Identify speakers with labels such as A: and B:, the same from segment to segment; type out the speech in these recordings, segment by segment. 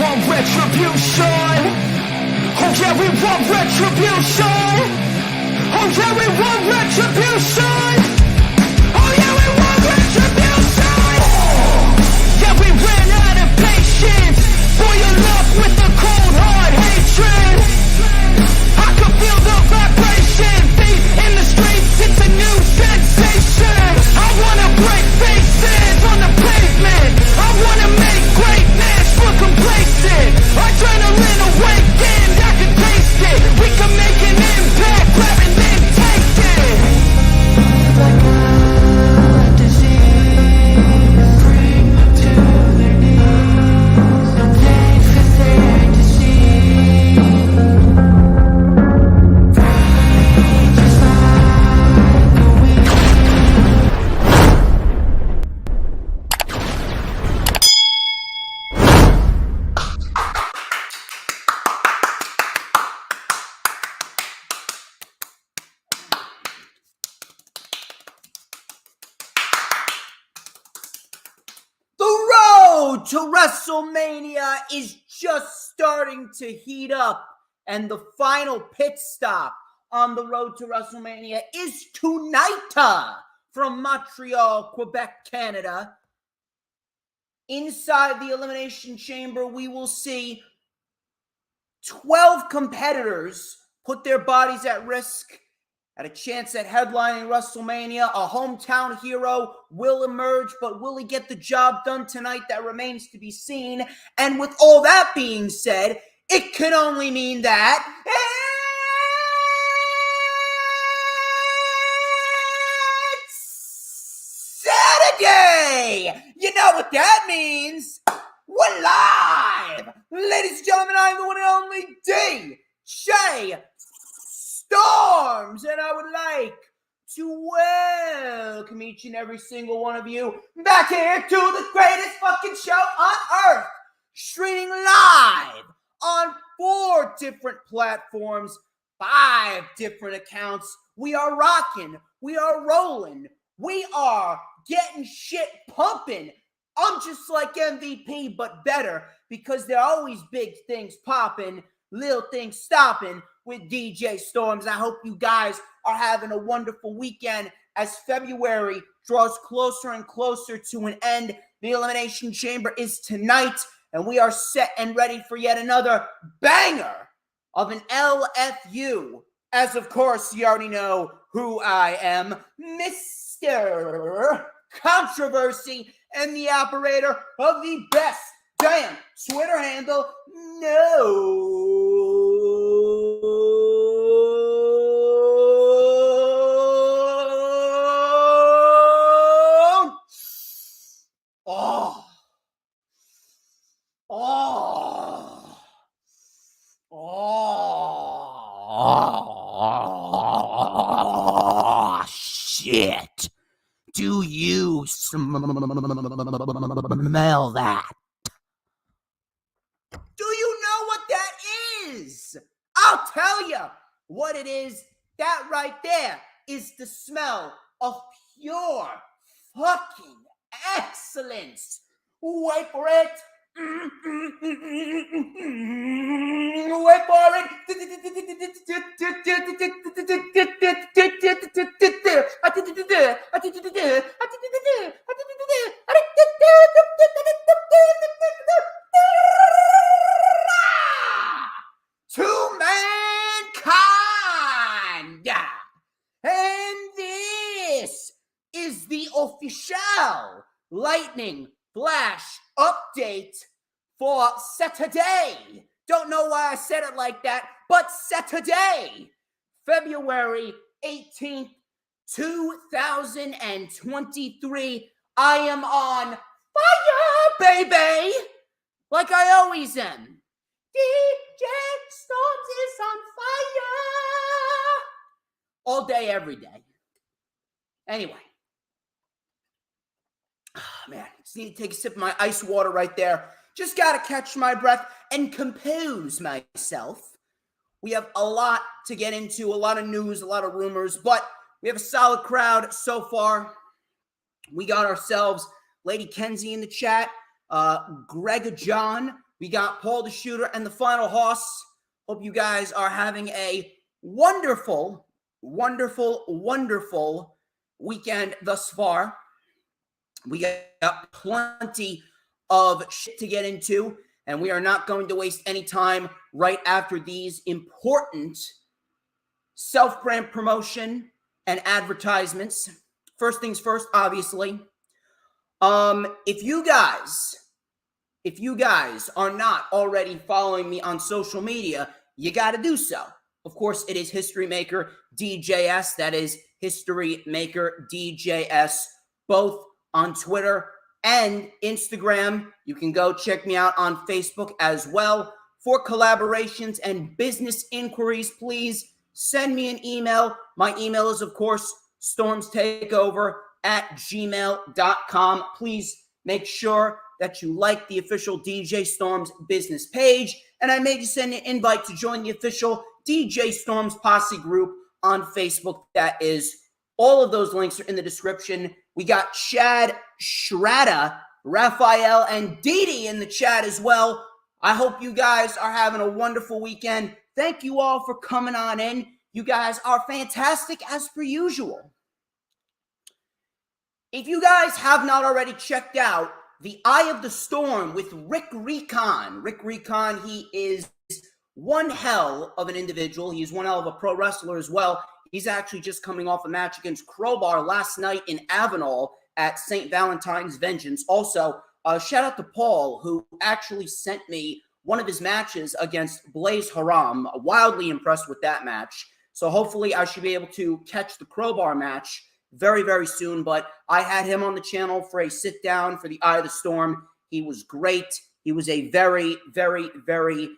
A: want retribution. Oh yeah, we want retribution. Oh yeah, we want retribution. Oh yeah, we want retribution. Yeah, we ran out of patience. Boil up with the cold hard hatred. I can feel the vibration. Feet in the streets, it's a new sensation. I wanna break faces on the pavement. I wanna make greatness look complacent. Adrenaline awakened, I can taste it. We can make an impact, grab and then take it. Like a disease, bring to their knees. No place for there to see. Rage is like a weed.
B: The road to WrestleMania is just starting to heat up, and the final pit stop on the road to WrestleMania is tonight from Montreal, Quebec, Canada. Inside the Elimination Chamber, we will see 12 competitors put their bodies at risk at a chance at headlining WrestleMania. A hometown hero will emerge, but will he get the job done tonight? That remains to be seen. And with all that being said, it can only mean that it's Saturday! You know what that means. We're live! Ladies and gentlemen, I'm the one and only DJ Storms, and I would like to welcome each and every single one of you back here to the greatest fucking show on earth, streaming live on 4 different platforms, 5 different accounts. We are rocking, we are rolling, we are getting shit pumping. I'm just like MVP, but better, because there are always big things popping, little things stopping with DJ Storms. I hope you guys are having a wonderful weekend as February draws closer and closer to an end. The Elimination Chamber is tonight, and we are set and ready for yet another banger of an LFU. As of course, you already know who I am, Mr. Controversy, and the operator of the best damn Twitter handle, shit. Do you smell that? Do you know what that is? I'll tell you what it is. That right there is the smell of pure fucking excellence. Wait for it. Wait for it. To mankind. And this is the official Lightning Flash update for Saturday. Don't know why I said it like that, but Saturday, February 18th, 2023. I am on fire, baby, like I always am. DJ Storms is on fire all day, every day. Anyway. Man, just need to take a sip of my ice water right there. Just got to catch my breath and compose myself. We have a lot to get into, a lot of news, a lot of rumors, but we have a solid crowd so far. We got ourselves Lady Kenzie in the chat, Greg John, We got Paul the Shooter and the Final Hoss. Hope you guys are having a wonderful, wonderful, wonderful weekend thus far. We got plenty of shit to get into, and we are not going to waste any time right after these important self-brand promotion and advertisements. First things first, obviously. If you guys are not already following me on social media, you got to do so. Of course, it is History Maker DJS. That is History Maker DJS, both on Twitter and Instagram. You can go check me out on Facebook as well. For collaborations and business inquiries, please send me an email. My email is, of course, StormsTakeOver@gmail.com. Please make sure that you like the official DJ Storms business page, and I made you send an invite to join the official DJ Storms Posse group on Facebook. That is, all of those links are in the description. We got Chad, Shradda, Raphael, and Didi in the chat as well. I hope you guys are having a wonderful weekend. Thank you all for coming on in. You guys are fantastic as per usual. If you guys have not already checked out The Eye of the Storm with Rick Recon. Rick Recon, he is one hell of an individual. He's one hell of a pro wrestler as well. He's actually just coming off a match against Crowbar last night in Avenal at St. Valentine's Vengeance. Also, shout out to Paul, who actually sent me one of his matches against Blaze Haram. Wildly impressed with that match. So hopefully I should be able to catch the Crowbar match very, very soon. But I had him on the channel for a sit down for the Eye of the Storm. He was great. He was a very, very, very,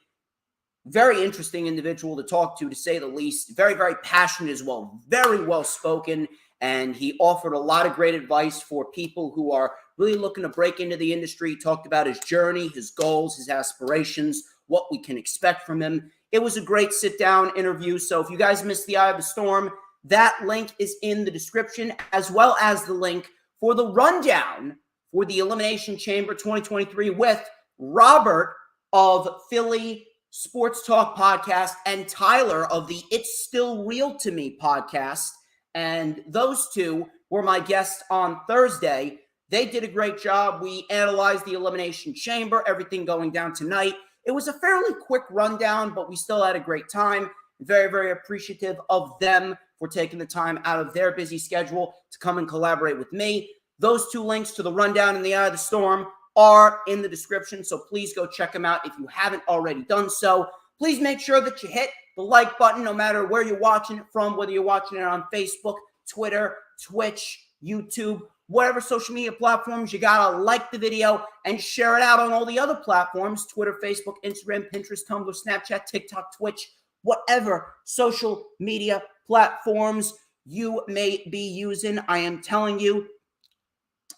B: very interesting individual to talk to say the least. Very, very passionate as well. Very well spoken. And he offered a lot of great advice for people who are really looking to break into the industry. He talked about his journey, his goals, his aspirations, what we can expect from him. It was a great sit-down interview. So if you guys missed the Eye of the Storm, that link is in the description, as well as the link for the rundown for the Elimination Chamber 2023 with Robert of Philly Sports Talk Podcast and Tyler of the It's Still Real to Me podcast. And those two were my guests on Thursday. They did a great job. We analyzed the Elimination Chamber, everything going down tonight. It was a fairly quick rundown, but we still had a great time. Very, very appreciative of them for taking the time out of their busy schedule to come and collaborate with me. Those two links to the rundown and the Eye of the Storm are in the description, so please go check them out if you haven't already done so. Please make sure that you hit the like button no matter where you're watching it from, whether you're watching it on Facebook, Twitter, Twitch, YouTube, whatever social media platforms. You gotta like the video and share it out on all the other platforms: Twitter, Facebook, Instagram, Pinterest, Tumblr, Snapchat, TikTok, Twitch, whatever social media platforms you may be using. I am telling you,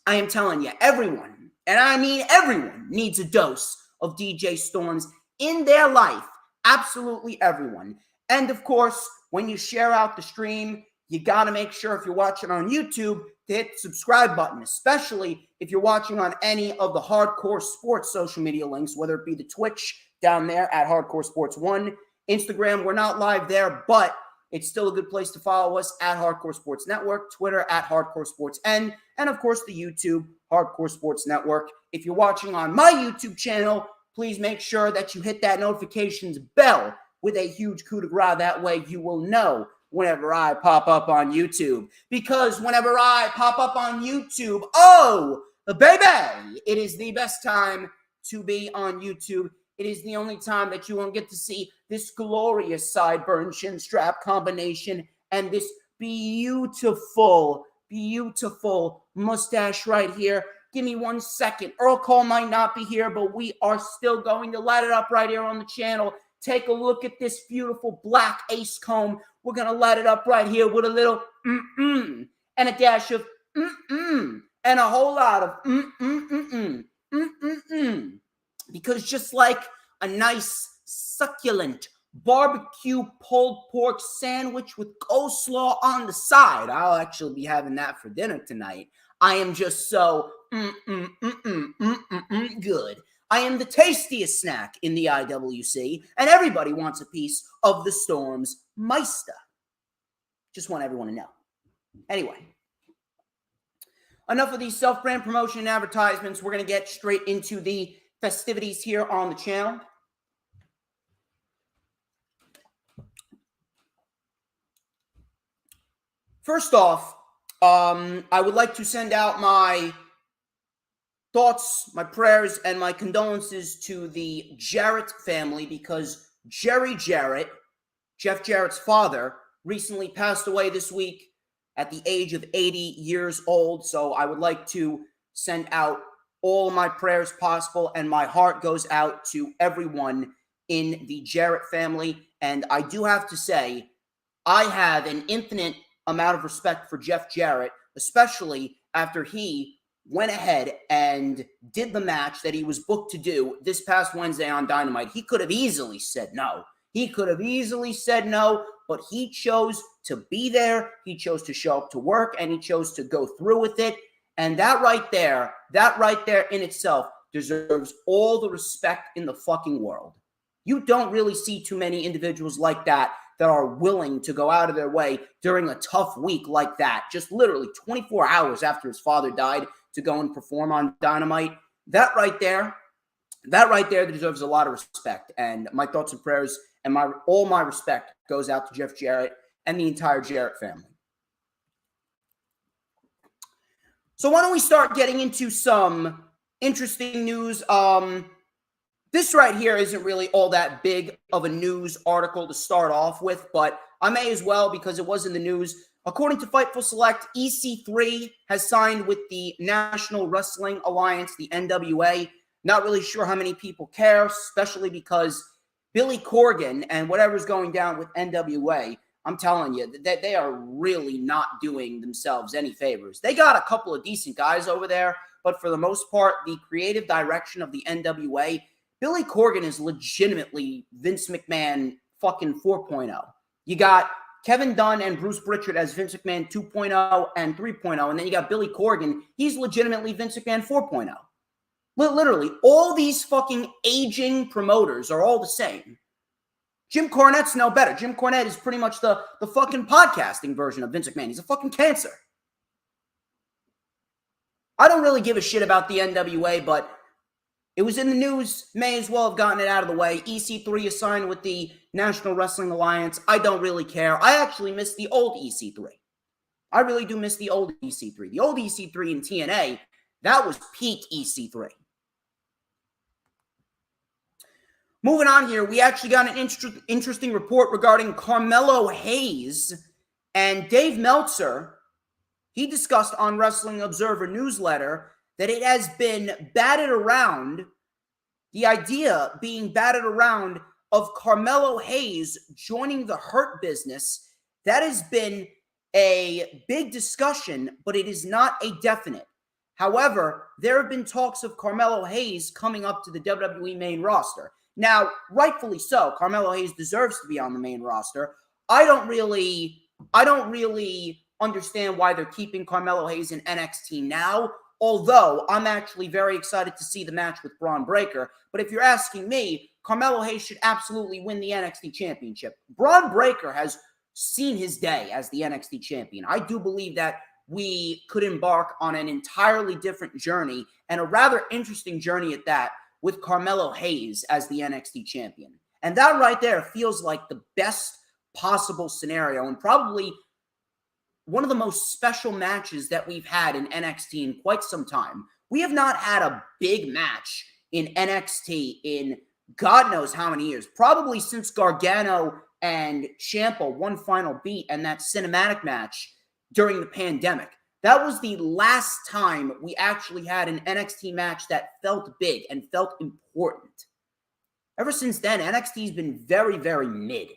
B: everyone, and I mean everyone, needs a dose of DJ Storms in their life. Absolutely everyone. And of course, when you share out the stream, you got to make sure, if you're watching on YouTube, to hit the subscribe button, especially if you're watching on any of the Hardcore Sports social media links, whether it be the Twitch down there at Hardcore Sports 1, Instagram, we're not live there, but it's still a good place to follow us at Hardcore Sports Network, Twitter at Hardcore Sports N, and of course the YouTube Hardcore Sports Network. If you're watching on my YouTube channel, please make sure that you hit that notifications bell with a huge coup de grace. That way you will know whenever I pop up on YouTube. Because whenever I pop up on YouTube, oh, baby, it is the best time to be on YouTube. It is the only time that you won't get to see this glorious sideburn chin strap combination and this beautiful, beautiful mustache right here. Give me 1 second. Earl Cole might not be here, but we are still going to light it up right here on the channel. Take a look at this beautiful black ace comb. We're going to light it up right here with a little and a dash of and a whole lot of Because just like a nice, succulent barbecue pulled pork sandwich with coleslaw on the side, I'll actually be having that for dinner tonight. I am just so good. I am the tastiest snack in the IWC, and everybody wants a piece of the Storm's Meister. Just want everyone to know. Anyway, enough of these self-brand promotion and advertisements. We're going to get straight into the festivities here on the channel. First off, I would like to send out my thoughts, my prayers, and my condolences to the Jarrett family because Jerry Jarrett, Jeff Jarrett's father, recently passed away this week at the age of 80 years old. So I would like to send out all my prayers possible, and my heart goes out to everyone in the Jarrett family. And I do have to say, I have an infinite amount of respect for Jeff Jarrett, especially after he went ahead and did the match that he was booked to do this past Wednesday on Dynamite. He could have easily said no. But he chose to be there. He chose to show up to work, and he chose to go through with it. And that right there in itself deserves all the respect in the fucking world. You don't really see too many individuals like that are willing to go out of their way during a tough week like that, just literally 24 hours after his father died, to go and perform on Dynamite. That right there deserves a lot of respect. And my thoughts and prayers and all my respect goes out to Jeff Jarrett and the entire Jarrett family. So why don't we start getting into some interesting news? This right here isn't really all that big of a news article to start off with, but I may as well because it was in the news. According to Fightful Select, EC3 has signed with the National Wrestling Alliance, the NWA. Not really sure how many people care, especially because Billy Corgan and whatever's going down with NWA, I'm telling you, that they are really not doing themselves any favors. They got a couple of decent guys over there, but for the most part, the creative direction of the NWA, Billy Corgan is legitimately Vince McMahon fucking 4.0. You got Kevin Dunn and Bruce Pritchard as Vince McMahon 2.0 and 3.0, and then you got Billy Corgan. He's legitimately Vince McMahon 4.0. Literally, all these fucking aging promoters are all the same. Jim Cornette's no better. Jim Cornette is pretty much the fucking podcasting version of Vince McMahon. He's a fucking cancer. I don't really give a shit about the NWA, but it was in the news, may as well have gotten it out of the way. EC3 is signed with the National Wrestling Alliance. I don't really care. I actually miss the old EC3. I really do miss the old EC3. The old EC3 in TNA, that was peak EC3. Moving on here, we actually got an interesting report regarding Carmelo Hayes. And Dave Meltzer, he discussed on Wrestling Observer newsletter that it has been batted around, the idea being batted around of Carmelo Hayes joining the Hurt Business. That has been a big discussion, but it is not a definite. However, there have been talks of Carmelo Hayes coming up to the WWE main roster. Now, rightfully so, Carmelo Hayes deserves to be on the main roster. I don't really understand why they're keeping Carmelo Hayes in NXT now. Although, I'm actually very excited to see the match with Braun Breaker. But if you're asking me, Carmelo Hayes should absolutely win the NXT Championship. Braun Breaker has seen his day as the NXT Champion. I do believe that we could embark on an entirely different journey, and a rather interesting journey at that, with Carmelo Hayes as the NXT Champion. And that right there feels like the best possible scenario, and probably one of the most special matches that we've had in NXT in quite some time. We have not had a big match in NXT in God knows how many years. Probably since Gargano and Ciampa one final beat and that cinematic match during the pandemic. That was the last time we actually had an NXT match that felt big and felt important. Ever since then, NXT's been very, very mid.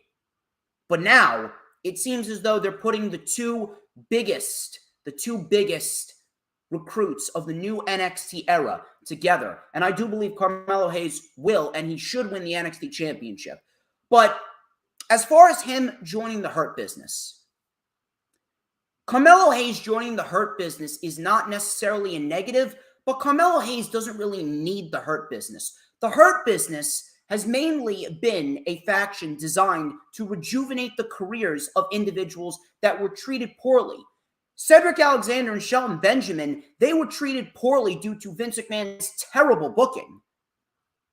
B: But now, it seems as though they're putting the two biggest recruits of the new NXT era together. And I do believe Carmelo Hayes will, and he should win the NXT Championship. But as far as him joining the Hurt Business, Carmelo Hayes joining the Hurt Business is not necessarily a negative, But Carmelo Hayes doesn't really need the Hurt Business. The Hurt Business has mainly been a faction designed to rejuvenate the careers of individuals that were treated poorly. Cedric Alexander and Shelton Benjamin, they were treated poorly due to Vince McMahon's terrible booking.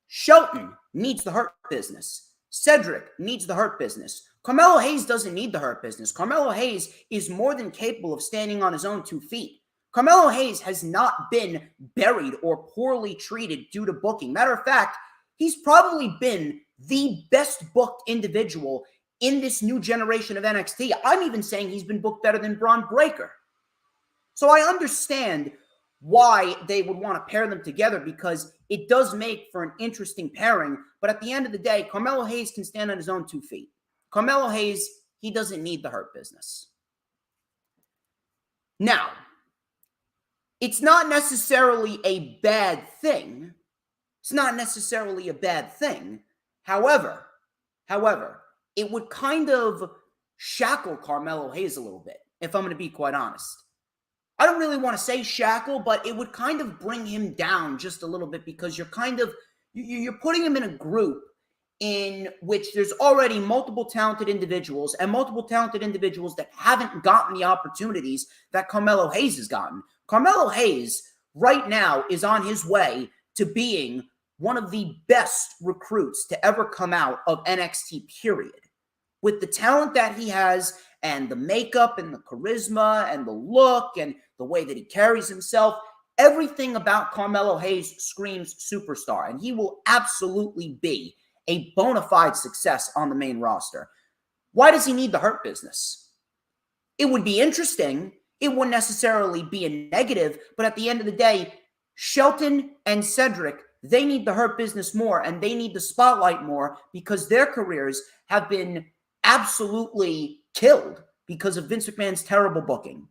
B: Shelton needs the Hurt Business. Cedric needs the Hurt Business. Carmelo Hayes doesn't need the Hurt Business. Carmelo Hayes is more than capable of standing on his own 2 feet. Carmelo Hayes has not been buried or poorly treated due to booking. Matter of fact, he's probably been the best booked individual in this new generation of NXT. I'm even saying he's been booked better than Braun Breaker. So I understand why they would want to pair them together, because it does make for an interesting pairing. But at the end of the day, Carmelo Hayes can stand on his own 2 feet. Carmelo Hayes, he doesn't need the Hurt Business. Now, it's not necessarily a bad thing. It's not necessarily a bad thing. However, it would kind of shackle Carmelo Hayes a little bit, if I'm going to be quite honest. I don't really want to say shackle, but it would kind of bring him down just a little bit, because you're putting him in a group in which there's already multiple talented individuals and multiple talented individuals that haven't gotten the opportunities that Carmelo Hayes has gotten. Carmelo Hayes right now is on his way to being one of the best recruits to ever come out of NXT, period. With the talent that he has and the makeup and the charisma and the look and the way that he carries himself, everything about Carmelo Hayes screams superstar, and he will absolutely be a bona fide success on the main roster. Why does he need the Hurt Business? It would be interesting. It wouldn't necessarily be a negative, but at the end of the day, Shelton and Cedric, they need the Hurt Business more, and they need the spotlight more, because their careers have been absolutely killed because of Vince McMahon's terrible booking.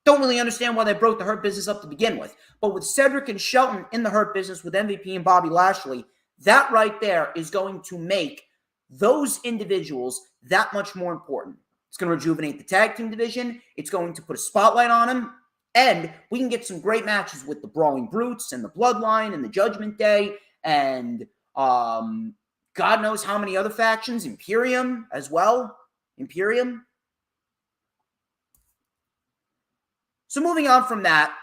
B: Don't really understand why they broke the Hurt Business up to begin with. But with Cedric and Shelton in the Hurt Business with MVP and Bobby Lashley, that right there is going to make those individuals that much more important. It's going to rejuvenate the tag team division. It's going to put a spotlight on them. And we can get some great matches with the Brawling Brutes and the Bloodline and the Judgment Day and God knows how many other factions, Imperium as well. Imperium. So moving on from that,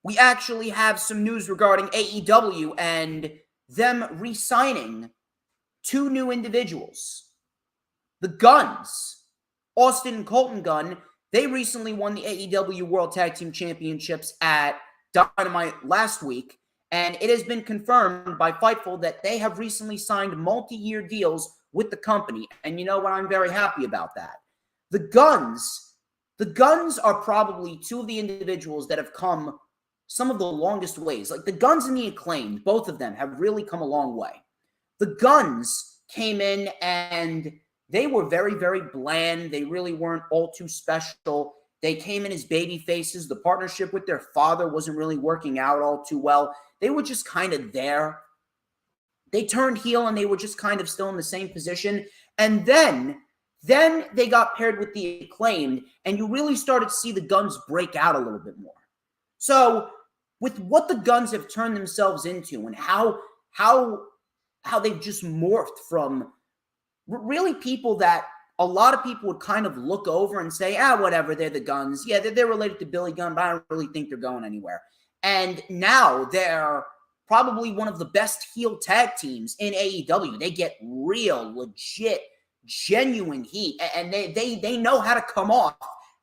B: we actually have some news regarding AEW and them re-signing 2 new individuals. The Guns, Austin and Colton Gunn, they recently won the AEW World Tag Team Championships at Dynamite last week, and it has been confirmed by Fightful that they have recently signed multi-year deals with the company, and you know what? I'm very happy about that. The Guns are probably 2 of the individuals that have come some of the longest ways. Like the Guns and the Acclaimed, both of them have really come a long way. The Guns came in and they were very, very bland. They really weren't all too special. They came in as baby faces. The partnership with their father wasn't really working out all too well. They were just kind of there. They turned heel and they were just kind of still in the same position. And then they got paired with the Acclaimed, and you really started to see the Guns break out a little bit more. So with what the Guns have turned themselves into and how they've just morphed from really people that a lot of people would kind of look over and say, whatever, they're the Guns. Yeah, they're related to Billy Gunn, but I don't really think they're going anywhere. And now they're probably one of the best heel tag teams in AEW. They get real, legit, genuine heat, and they know how to come off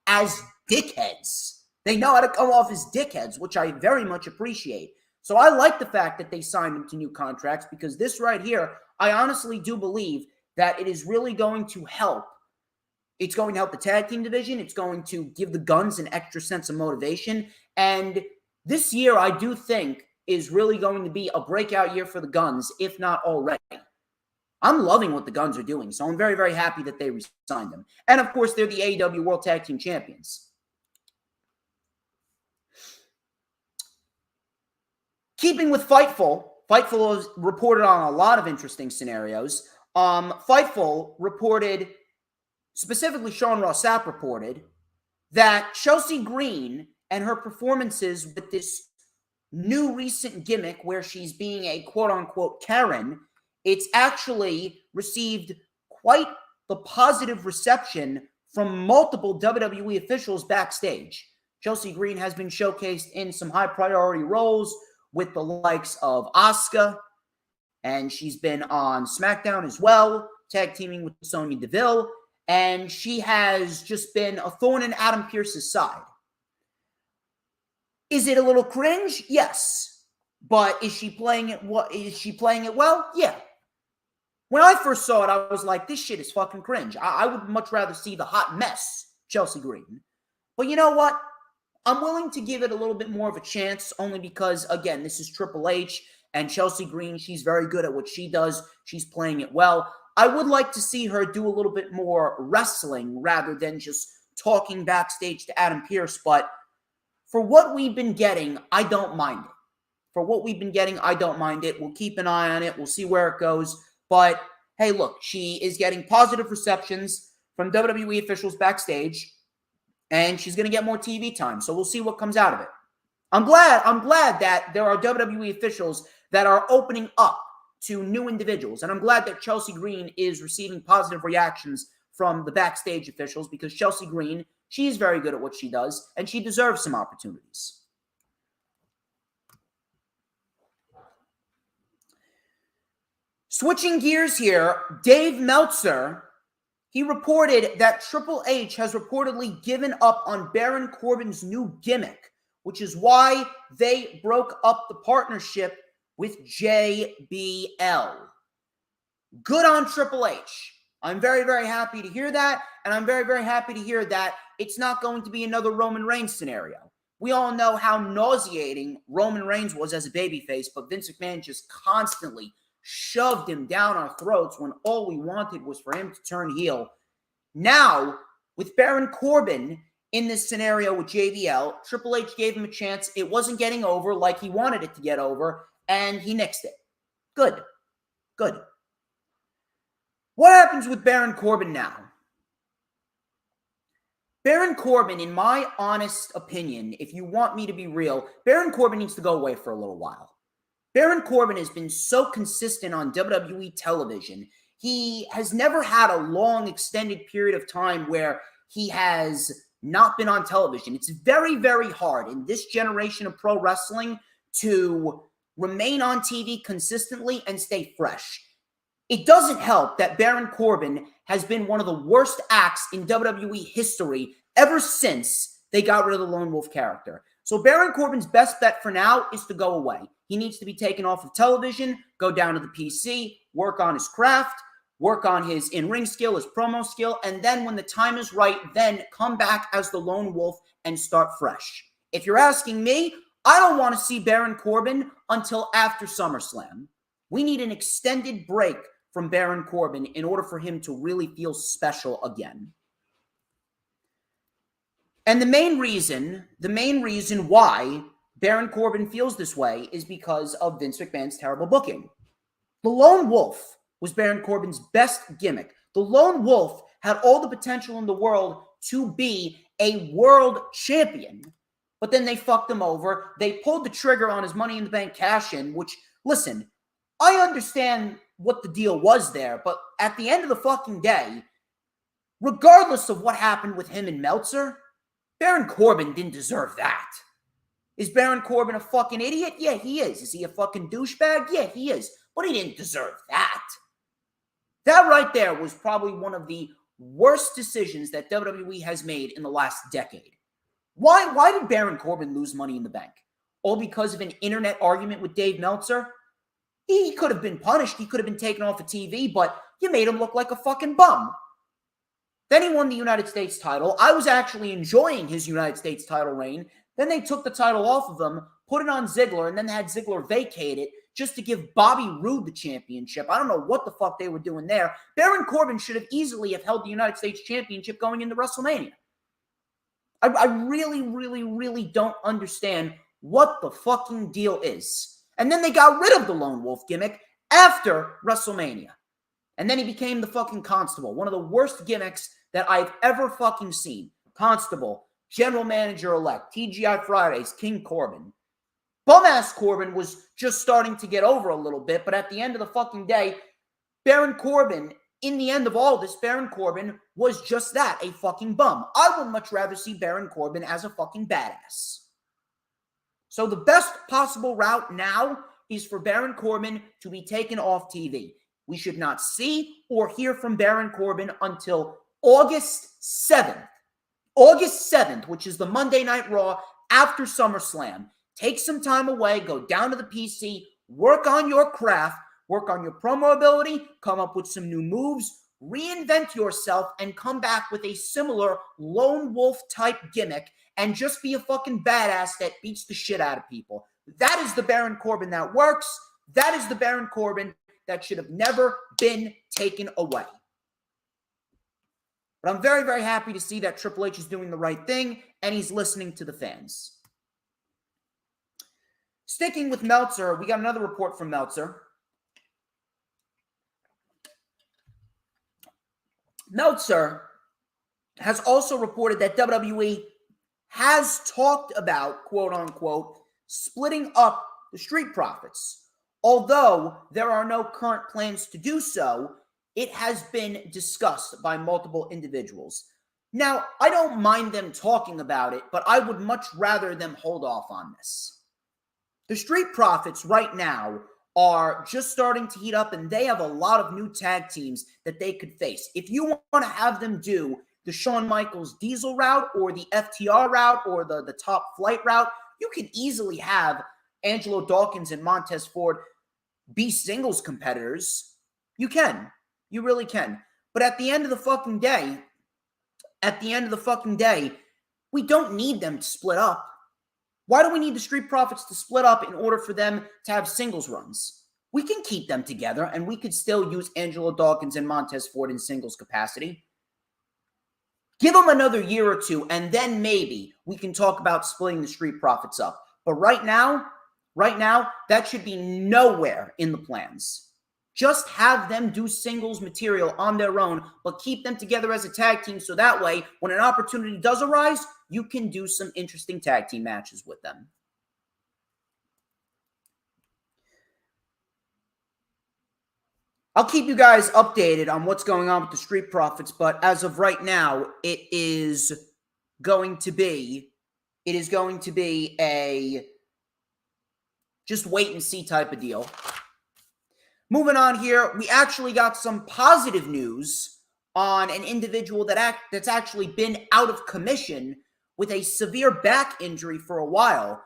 B: as dickheads. They know how to come off as dickheads, which I very much appreciate. So I like the fact that they signed them to new contracts, because this right here, I honestly do believe that it is really going to help. It's going to help the tag team division. It's going to give the Guns an extra sense of motivation. And this year, I do think, is really going to be a breakout year for the Guns, if not already. I'm loving what the Guns are doing, so I'm very, very happy that they re-signed them. And, of course, they're the AEW World Tag Team Champions. Keeping with Fightful has reported on a lot of interesting scenarios. Fightful reported, specifically Sean Ross Sapp reported, that Chelsea Green and her performances with this new recent gimmick where she's being a quote-unquote Karen, it's actually received quite the positive reception from multiple WWE officials backstage. Chelsea Green has been showcased in some high-priority roles with the likes of Asuka, and she's been on SmackDown as well, tag teaming with Sonya Deville, and she has just been a thorn in Adam Pearce's side. Is it a little cringe? Yes. But is she playing it well? Yeah. When I first saw it, I was like, this shit is fucking cringe. I would much rather see the hot mess, Chelsea Green. But you know what? I'm willing to give it a little bit more of a chance, only because, again, this is Triple H, and Chelsea Green, she's very good at what she does. She's playing it well. I would like to see her do a little bit more wrestling rather than just talking backstage to Adam Pearce, but for what we've been getting, I don't mind it. We'll keep an eye on it. We'll see where it goes. But, hey, look, she is getting positive receptions from WWE officials backstage, and she's going to get more TV time. So we'll see what comes out of it. I'm glad that there are WWE officials that are opening up to new individuals. And I'm glad that Chelsea Green is receiving positive reactions from the backstage officials, because Chelsea Green, she's very good at what she does, and she deserves some opportunities. Switching gears here, Dave Meltzer, he reported that Triple H has reportedly given up on Baron Corbin's new gimmick, which is why they broke up the partnership with JBL. Good on Triple H. I'm very, very happy to hear that, and I'm very, very happy to hear that it's not going to be another Roman Reigns scenario. We all know how nauseating Roman Reigns was as a babyface, but Vince McMahon just constantly shoved him down our throats when all we wanted was for him to turn heel. Now, with Baron Corbin in this scenario with JBL, Triple H gave him a chance. It wasn't getting over like he wanted it to get over, and he nixed it. Good. What happens with Baron Corbin now? Baron Corbin, in my honest opinion, if you want me to be real, Baron Corbin needs to go away for a little while. Baron Corbin has been so consistent on WWE television. He has never had a long, extended period of time where he has not been on television. It's very, very hard in this generation of pro wrestling to remain on TV consistently and stay fresh. It doesn't help that Baron Corbin has been one of the worst acts in WWE history ever since they got rid of the Lone Wolf character. So Baron Corbin's best bet for now is to go away. He needs to be taken off of television, go down to the PC, work on his craft, work on his in-ring skill, his promo skill, and then when the time is right, then come back as the Lone Wolf and start fresh. If you're asking me, I don't want to see Baron Corbin until after SummerSlam. We need an extended break from Baron Corbin in order for him to really feel special again. And the main reason why Baron Corbin feels this way is because of Vince McMahon's terrible booking. The Lone Wolf was Baron Corbin's best gimmick. The Lone Wolf had all the potential in the world to be a world champion, but then they fucked him over. They pulled the trigger on his Money in the Bank cash-in, which, listen, I understand what the deal was there, but at the end of the fucking day, regardless of what happened with him and Meltzer, Baron Corbin didn't deserve that. Is Baron Corbin a fucking idiot? Yeah, he is. Is he a fucking douchebag? Yeah, he is. But he didn't deserve that. That right there was probably one of the worst decisions that WWE has made in the last decade. Why did Baron Corbin lose Money in the Bank? All because of an internet argument with Dave Meltzer? He could have been punished. He could have been taken off of TV, but you made him look like a fucking bum. Then he won the United States title. I was actually enjoying his United States title reign. Then they took the title off of him, put it on Ziggler, and then they had Ziggler vacate it just to give Bobby Roode the championship. I don't know what the fuck they were doing there. Baron Corbin should have easily have held the United States championship going into WrestleMania. I really, really, really don't understand what the fucking deal is. And then they got rid of the Lone Wolf gimmick after WrestleMania. And then he became the fucking Constable. One of the worst gimmicks that I've ever fucking seen. Constable. General Manager-elect, TGI Fridays, King Corbin. Bum-ass Corbin was just starting to get over a little bit, but at the end of the fucking day, Baron Corbin, in the end of all this, Baron Corbin was just that, a fucking bum. I would much rather see Baron Corbin as a fucking badass. So the best possible route now is for Baron Corbin to be taken off TV. We should not see or hear from Baron Corbin until August 7th. August 7th, which is the Monday Night Raw after SummerSlam. Take some time away, go down to the PC, work on your craft, work on your promo ability, come up with some new moves, reinvent yourself, and come back with a similar lone wolf type gimmick and just be a fucking badass that beats the shit out of people. That is the Baron Corbin that works. That is the Baron Corbin that should have never been taken away. But I'm very, very happy to see that Triple H is doing the right thing and he's listening to the fans. Sticking with Meltzer, we got another report from Meltzer. Meltzer has also reported that WWE has talked about, quote unquote, splitting up the Street Profits. Although there are no current plans to do so, it has been discussed by multiple individuals. Now, I don't mind them talking about it, but I would much rather them hold off on this. The Street Profits right now are just starting to heat up, and they have a lot of new tag teams that they could face. If you want to have them do the Shawn Michaels Diesel route or the FTR route or the Top Flight route, you can easily have Angelo Dawkins and Montez Ford be singles competitors. You can. You really can. But at the end of the fucking day, we don't need them to split up. Why do we need the Street Profits to split up in order for them to have singles runs? We can keep them together, and we could still use Angelo Dawkins and Montez Ford in singles capacity. Give them another year or two, and then maybe we can talk about splitting the Street Profits up. But right now, that should be nowhere in the plans. Just have them do singles material on their own, but keep them together as a tag team so that way, when an opportunity does arise, you can do some interesting tag team matches with them. I'll keep you guys updated on what's going on with the Street Profits, but as of right now, it is going to be a just wait and see type of deal. Moving on here, we actually got some positive news on an individual that's actually been out of commission with a severe back injury for a while.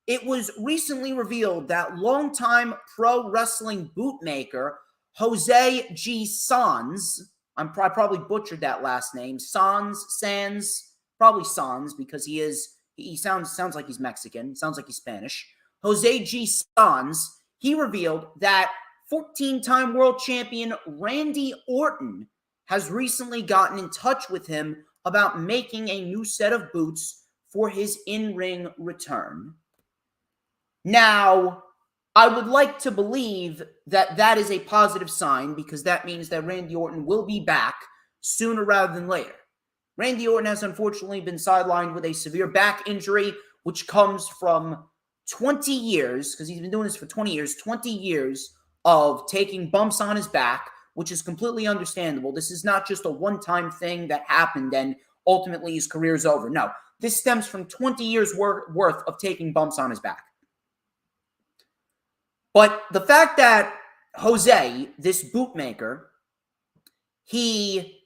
B: It was recently revealed that longtime pro wrestling bootmaker Jose G. Sans, I probably butchered that last name, Sans, probably Sans because he sounds like he's Mexican, sounds like he's Spanish. Jose G. Sans, he revealed that 14-time world champion Randy Orton has recently gotten in touch with him about making a new set of boots for his in-ring return. Now, I would like to believe that that is a positive sign because that means that Randy Orton will be back sooner rather than later. Randy Orton has unfortunately been sidelined with a severe back injury, which comes from 20 years, because he's been doing this for 20 years of taking bumps on his back, which is completely understandable. This is not just a one-time thing that happened and ultimately his career is over. No, this stems from 20 years worth of taking bumps on his back. But the fact that Jose, this bootmaker, he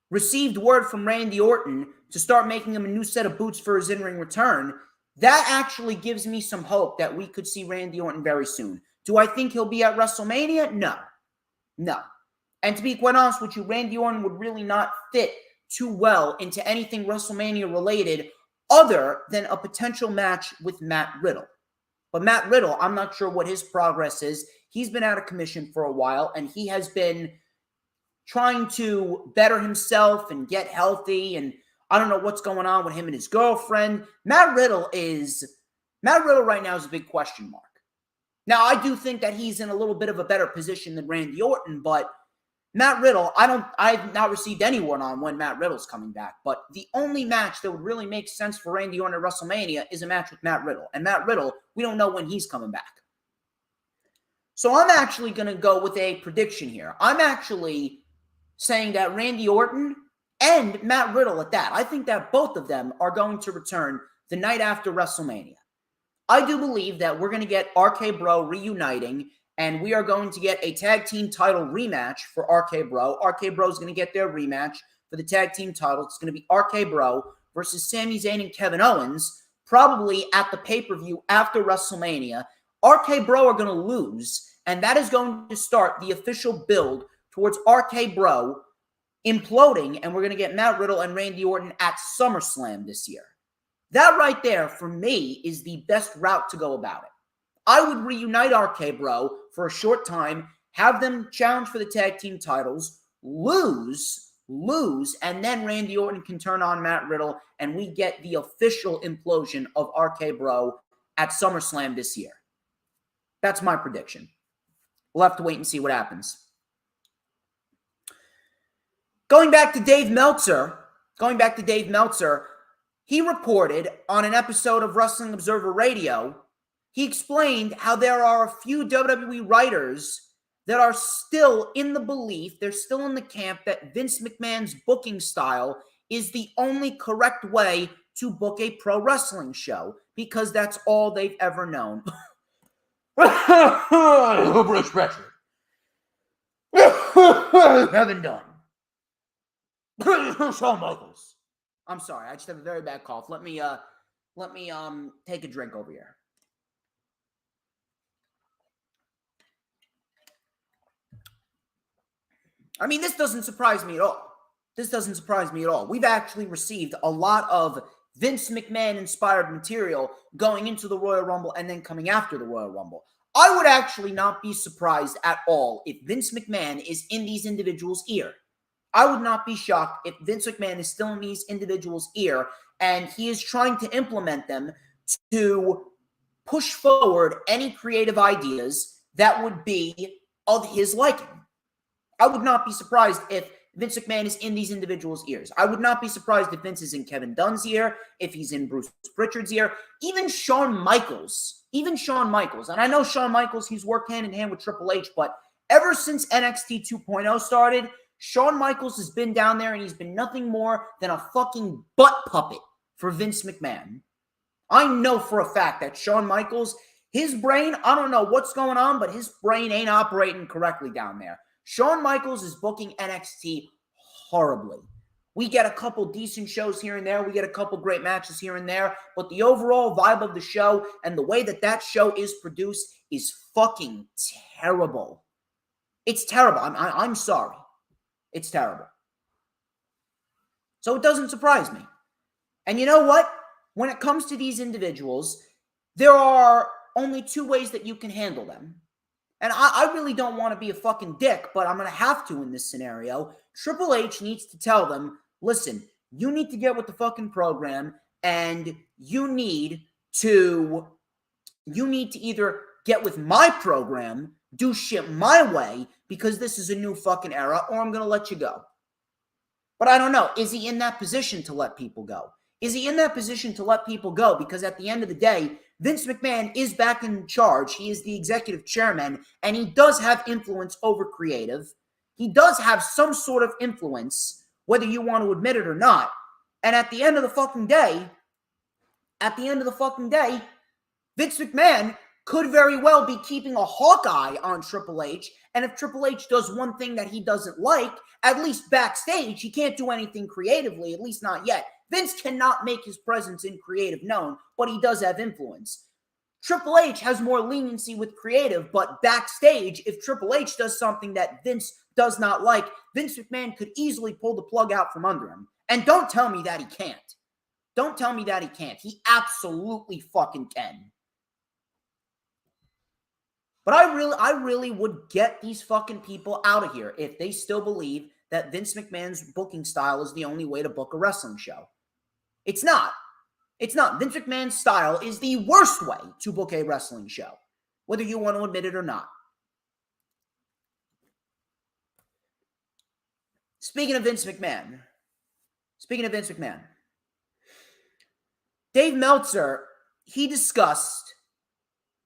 B: received word from Randy Orton to start making him a new set of boots for his in-ring return, that actually gives me some hope that we could see Randy Orton very soon. Do I think he'll be at WrestleMania? No. And to be quite honest with you, Randy Orton would really not fit too well into anything WrestleMania related other than a potential match with Matt Riddle. But Matt Riddle, I'm not sure what his progress is. He's been out of commission for a while, and he has been trying to better himself and get healthy, and I don't know what's going on with him and his girlfriend. Matt Riddle right now is a big question mark. Now, I do think that he's in a little bit of a better position than Randy Orton, but Matt Riddle, I've not received any word on when Matt Riddle's coming back, but the only match that would really make sense for Randy Orton at WrestleMania is a match with Matt Riddle. And Matt Riddle, we don't know when he's coming back. So I'm actually going to go with a prediction here. I'm actually saying that Randy Orton and Matt Riddle at that, I think that both of them are going to return the night after WrestleMania. I do believe that we're going to get RK Bro reuniting, and we are going to get a tag team title rematch for RK Bro. RK Bro is going to get their rematch for the tag team title. It's going to be RK Bro versus Sami Zayn and Kevin Owens, probably at the pay-per-view after WrestleMania. RK Bro are going to lose, and that is going to start the official build towards RK Bro imploding, and we're going to get Matt Riddle and Randy Orton at SummerSlam this year. That right there, for me, is the best route to go about it. I would reunite RK Bro for a short time, have them challenge for the tag team titles, lose, and then Randy Orton can turn on Matt Riddle, and we get the official implosion of RK Bro at SummerSlam this year. That's my prediction. We'll have to wait and see what happens. Going back to Dave Meltzer, he reported on an episode of Wrestling Observer Radio, he explained how there are a few WWE writers that are still in the belief, they're still in the camp that Vince McMahon's booking style is the only correct way to book a pro wrestling show because that's all they've ever known. Bruce Richard. Haven't done. Shawn Michaels. I'm sorry, I just have a very bad cough. Let me take a drink over here. I mean, this doesn't surprise me at all. We've actually received a lot of Vince McMahon-inspired material going into the Royal Rumble and then coming after the Royal Rumble. I would actually not be surprised at all if Vince McMahon is in these individuals' ear. I would not be shocked if Vince McMahon is still in these individuals' ear and he is trying to implement them to push forward any creative ideas that would be of his liking. I would not be surprised if Vince McMahon is in these individuals' ears. I would not be surprised if Vince is in Kevin Dunn's ear, if he's in Bruce Pritchard's ear, even Shawn Michaels. And I know Shawn Michaels, he's worked hand in hand with Triple H, but ever since NXT 2.0 started, Shawn Michaels has been down there and he's been nothing more than a fucking butt puppet for Vince McMahon. I know for a fact that Shawn Michaels, his brain, I don't know what's going on, but his brain ain't operating correctly down there. Shawn Michaels is booking NXT horribly. We get a couple decent shows here and there. We get a couple great matches here and there. But the overall vibe of the show and the way that show is produced is fucking terrible. It's terrible. I'm sorry. It's terrible. So it doesn't surprise me. And you know what? When it comes to these individuals, there are only two ways that you can handle them. And I really don't want to be a fucking dick, but I'm going to have to in this scenario. Triple H needs to tell them, listen, you need to get with the fucking program and you need to either get with my program, do shit my way, because this is a new fucking era, or I'm going to let you go. But I don't know. Is he in that position to let people go? Because at the end of the day, Vince McMahon is back in charge. He is the executive chairman, and he does have influence over creative. He does have some sort of influence, whether you want to admit it or not. And at the end of the fucking day, Vince McMahon could very well be keeping a hawk eye on Triple H. And if Triple H does one thing that he doesn't like, at least backstage, he can't do anything creatively, at least not yet. Vince cannot make his presence in creative known, but he does have influence. Triple H has more leniency with creative, but backstage, if Triple H does something that Vince does not like, Vince McMahon could easily pull the plug out from under him. And don't tell me that he can't. He absolutely fucking can. But I really would get these fucking people out of here if they still believe that Vince McMahon's booking style is the only way to book a wrestling show. It's not. Vince McMahon's style is the worst way to book a wrestling show, whether you want to admit it or not. Speaking of Vince McMahon, Dave Meltzer, he discussed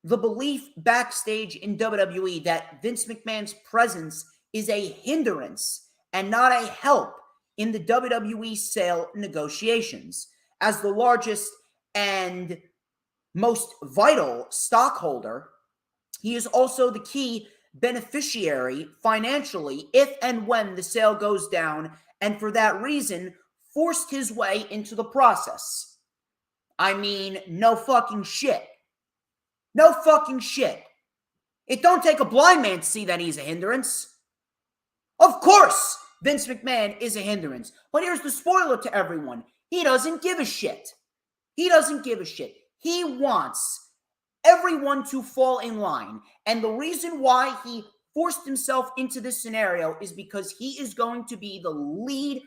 B: the belief backstage in WWE that Vince McMahon's presence is a hindrance and not a help in the WWE sale negotiations. As the largest and most vital stockholder, he is also the key beneficiary financially if and when the sale goes down, and for that reason, forced his way into the process. I mean, no fucking shit. No fucking shit. It don't take a blind man to see that he's a hindrance. Of course, Vince McMahon is a hindrance. But here's the spoiler to everyone. He doesn't give a shit. He doesn't give a shit. He wants everyone to fall in line. And the reason why he forced himself into this scenario is because he is going to be the lead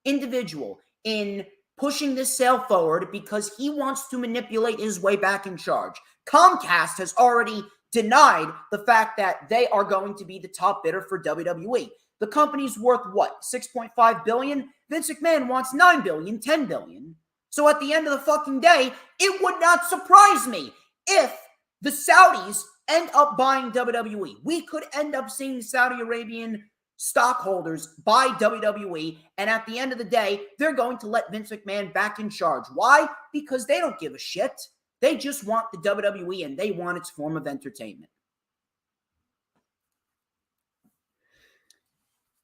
B: individual in pushing this sale forward because he wants to manipulate his way back in charge. Comcast has already denied the fact that they are going to be the top bidder for WWE. The company's worth what? $6.5 billion? Vince McMahon wants $9 billion, $10 billion. So at the end of the fucking day, it would not surprise me if the Saudis end up buying WWE. We could end up seeing Saudi Arabian stockholders buy WWE, and at the end of the day, they're going to let Vince McMahon back in charge. Why? Because they don't give a shit. They just want the WWE, and they want its form of entertainment.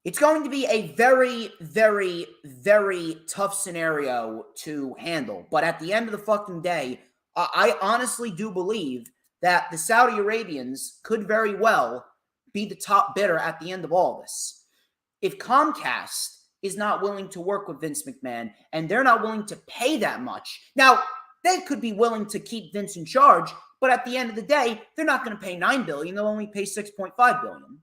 B: It's going to be a very, very, very tough scenario to handle. But at the end of the fucking day, I honestly do believe that the Saudi Arabians could very well be the top bidder at the end of all this. If Comcast is not willing to work with Vince McMahon and they're not willing to pay that much, now they could be willing to keep Vince in charge, but at the end of the day, they're not going to pay $9 billion. They'll only pay $6.5 billion.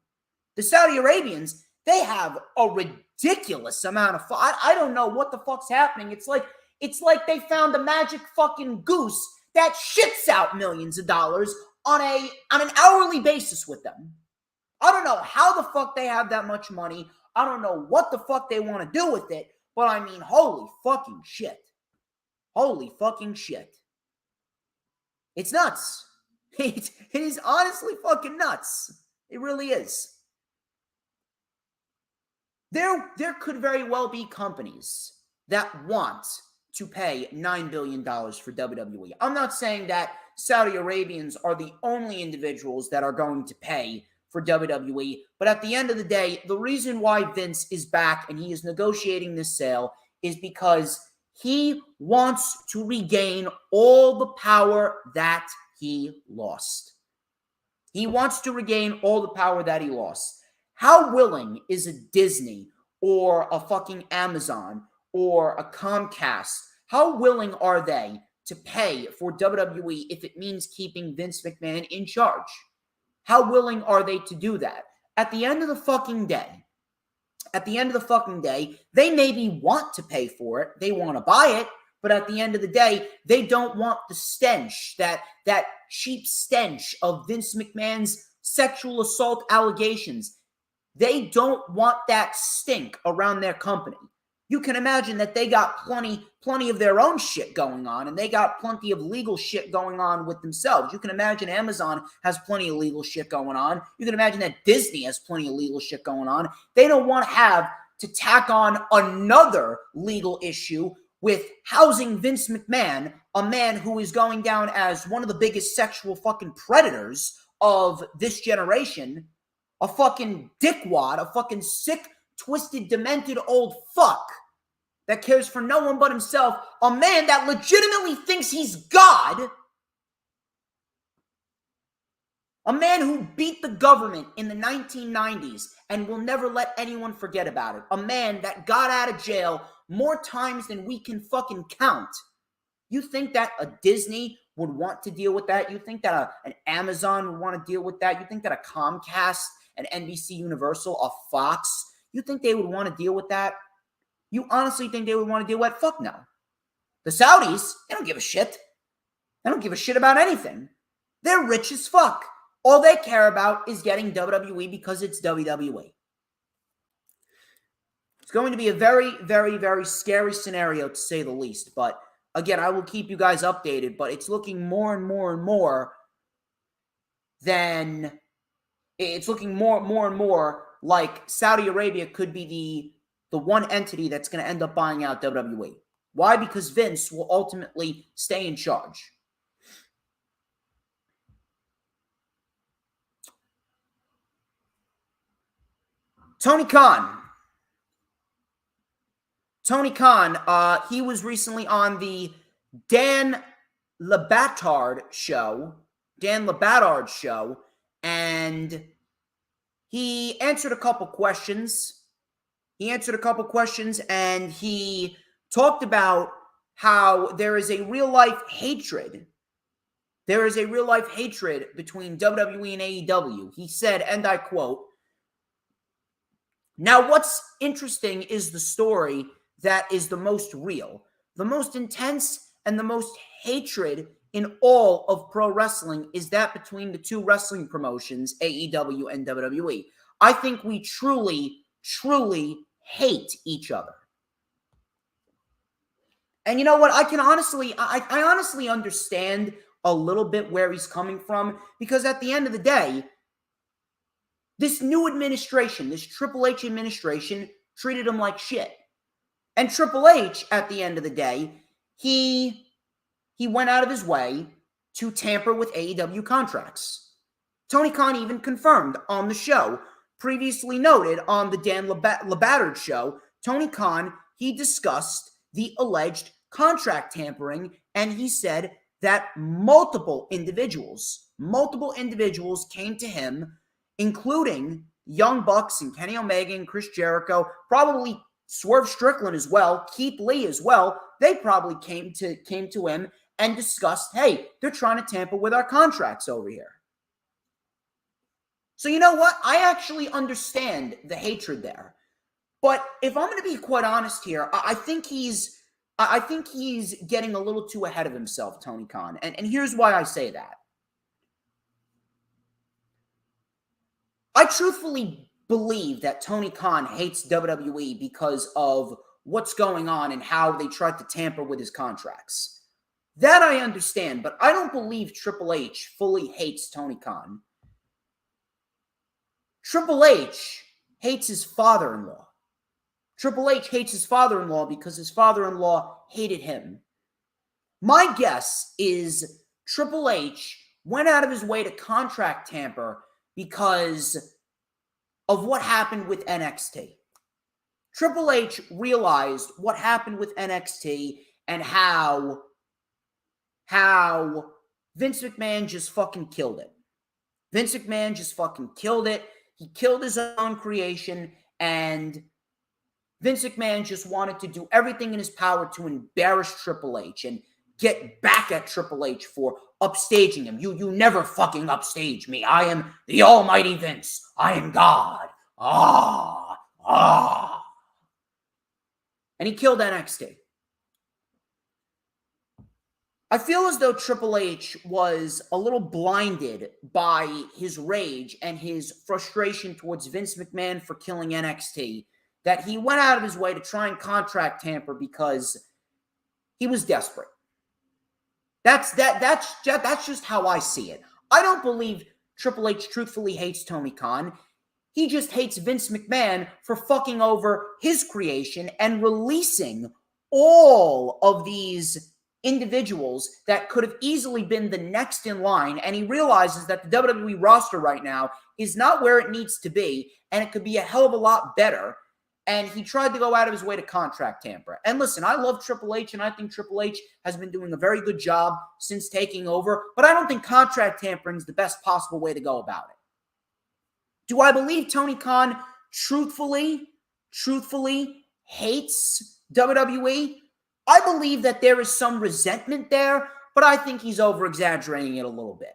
B: The Saudi Arabians, they have a ridiculous amount of I don't know what the fuck's happening. It's like they found a magic fucking goose that shits out millions of dollars on an hourly basis with them. I don't know how the fuck they have that much money. I don't know what the fuck they want to do with it, but I mean, holy fucking shit. Holy fucking shit. It's nuts. It is honestly fucking nuts. It really is. There could very well be companies that want to pay $9 billion for WWE. I'm not saying that Saudi Arabians are the only individuals that are going to pay for WWE, but at the end of the day, the reason why Vince is back and he is negotiating this sale is because he wants to regain all the power that he lost. He wants to regain all the power that he lost. How willing is a Disney or a fucking Amazon or a Comcast, how willing are they to pay for WWE if it means keeping Vince McMahon in charge? How willing are they to do that? At the end of the fucking day, they maybe want to pay for it. They want to buy it. But at the end of the day, they don't want the stench, that cheap stench of Vince McMahon's sexual assault allegations. They don't want that stink around their company. You can imagine that they got plenty of their own shit going on, and they got plenty of legal shit going on with themselves. You can imagine Amazon has plenty of legal shit going on. You can imagine that Disney has plenty of legal shit going on. They don't want to have to tack on another legal issue with housing Vince McMahon, a man who is going down as one of the biggest sexual fucking predators of this generation, a fucking dickwad, a fucking sick, twisted, demented old fuck that cares for no one but himself, a man that legitimately thinks he's God, a man who beat the government in the 1990s and will never let anyone forget about it, a man that got out of jail more times than we can fucking count. You think that a Disney would want to deal with that? You think that an Amazon would want to deal with that? You think that a Comcast, an NBC Universal, a Fox, you think they would want to deal with that? You honestly think they would want to deal with that? Fuck no. The Saudis, they don't give a shit. They don't give a shit about anything. They're rich as fuck. All they care about is getting WWE because it's WWE. It's going to be a very, very, very scary scenario, to say the least. But again, I will keep you guys updated. But it's looking more and more and more than it's looking more and more like Saudi Arabia could be the one entity that's going to end up buying out WWE. Why? Because Vince will ultimately stay in charge. Tony Khan. He was recently on the Dan Le Batard show, and he answered a couple questions. And he talked about how there is a real-life hatred. There is a real-life hatred between WWE and AEW. He said, and I quote, "Now, what's interesting is the story that is the most real, the most intense, and the most hatred in all of pro wrestling is that between the two wrestling promotions, AEW and WWE. I think we truly, truly hate each other." And you know what? I honestly understand a little bit where he's coming from, because at the end of the day, this new administration, this Triple H administration, treated him like shit. And Triple H, at the end of the day, he went out of his way to tamper with AEW contracts. Tony Khan even confirmed on the show, previously noted on the Dan Le Batard show, Tony Khan, he discussed the alleged contract tampering, and he said that multiple individuals came to him, including Young Bucks and Kenny Omega and Chris Jericho, probably Swerve Strickland as well, Keith Lee as well. They probably came to him and discussed, hey, they're trying to tamper with our contracts over here. So you know what? I actually understand the hatred there. But if I'm going to be quite honest here, I think he's getting a little too ahead of himself, Tony Khan. And here's why I say that. I truthfully believe that Tony Khan hates WWE because of what's going on and how they tried to tamper with his contracts. That I understand, but I don't believe Triple H fully hates Tony Khan. Triple H hates his father-in-law. Triple H hates his father-in-law because his father-in-law hated him. My guess is Triple H went out of his way to contract tamper because of what happened with NXT. Triple H realized what happened with NXT and how Vince McMahon just fucking killed it. He killed his own creation, and Vince McMahon just wanted to do everything in his power to embarrass Triple H and get back at Triple H for upstaging him. You never fucking upstage me. I am the almighty Vince. I am God. And he killed NXT. I feel as though Triple H was a little blinded by his rage and his frustration towards Vince McMahon for killing NXT, that he went out of his way to try and contract tamper because he was desperate. That's just how I see it. I don't believe Triple H truthfully hates Tony Khan. He just hates Vince McMahon for fucking over his creation and releasing all of these individuals that could have easily been the next in line, and he realizes that the WWE roster right now is not where it needs to be, and it could be a hell of a lot better, and he tried to go out of his way to contract tamper. And listen, I love Triple H, and I think Triple H has been doing a very good job since taking over, but I don't think contract tampering is the best possible way to go about it. Do I believe Tony Khan truthfully hates WWE? I believe that there is some resentment there, but I think he's over-exaggerating it a little bit.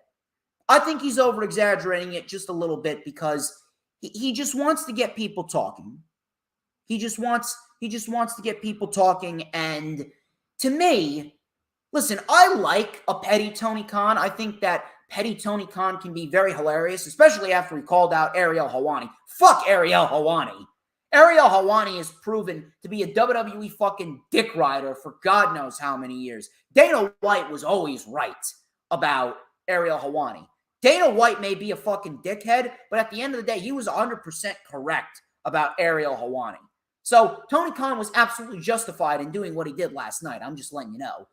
B: I think he's over-exaggerating it just a little bit because he just wants to get people talking. He just wants to get people talking, and to me, listen, I like a petty Tony Khan. I think that petty Tony Khan can be very hilarious, especially after he called out Ariel Helwani. Fuck Ariel Helwani. Ariel Helwani has proven to be a WWE fucking dick rider for God knows how many years. Dana White was always right about Ariel Helwani. Dana White may be a fucking dickhead, but at the end of the day, he was 100% correct about Ariel Helwani. So Tony Khan was absolutely justified in doing what he did last night. I'm just letting you know.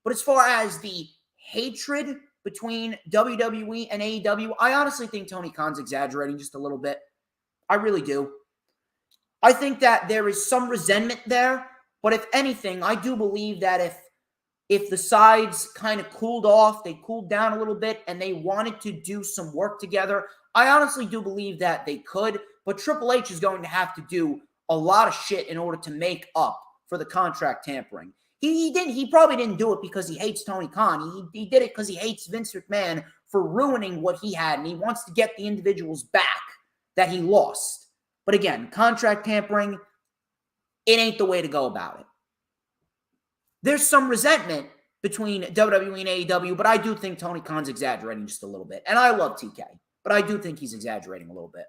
B: But as far as the hatred between WWE and AEW, I honestly think Tony Khan's exaggerating just a little bit. I really do. I think that there is some resentment there, but if anything, I do believe that if the sides kind of cooled off, they cooled down a little bit, and they wanted to do some work together, I honestly do believe that they could, but Triple H is going to have to do a lot of shit in order to make up for the contract tampering. He probably didn't do it because he hates Tony Khan. He did it because he hates Vince McMahon for ruining what he had, and he wants to get the individuals back that he lost. But again, contract tampering, it ain't the way to go about it. There's some resentment between WWE and AEW, but I do think Tony Khan's exaggerating just a little bit. And I love TK, but I do think he's exaggerating a little bit.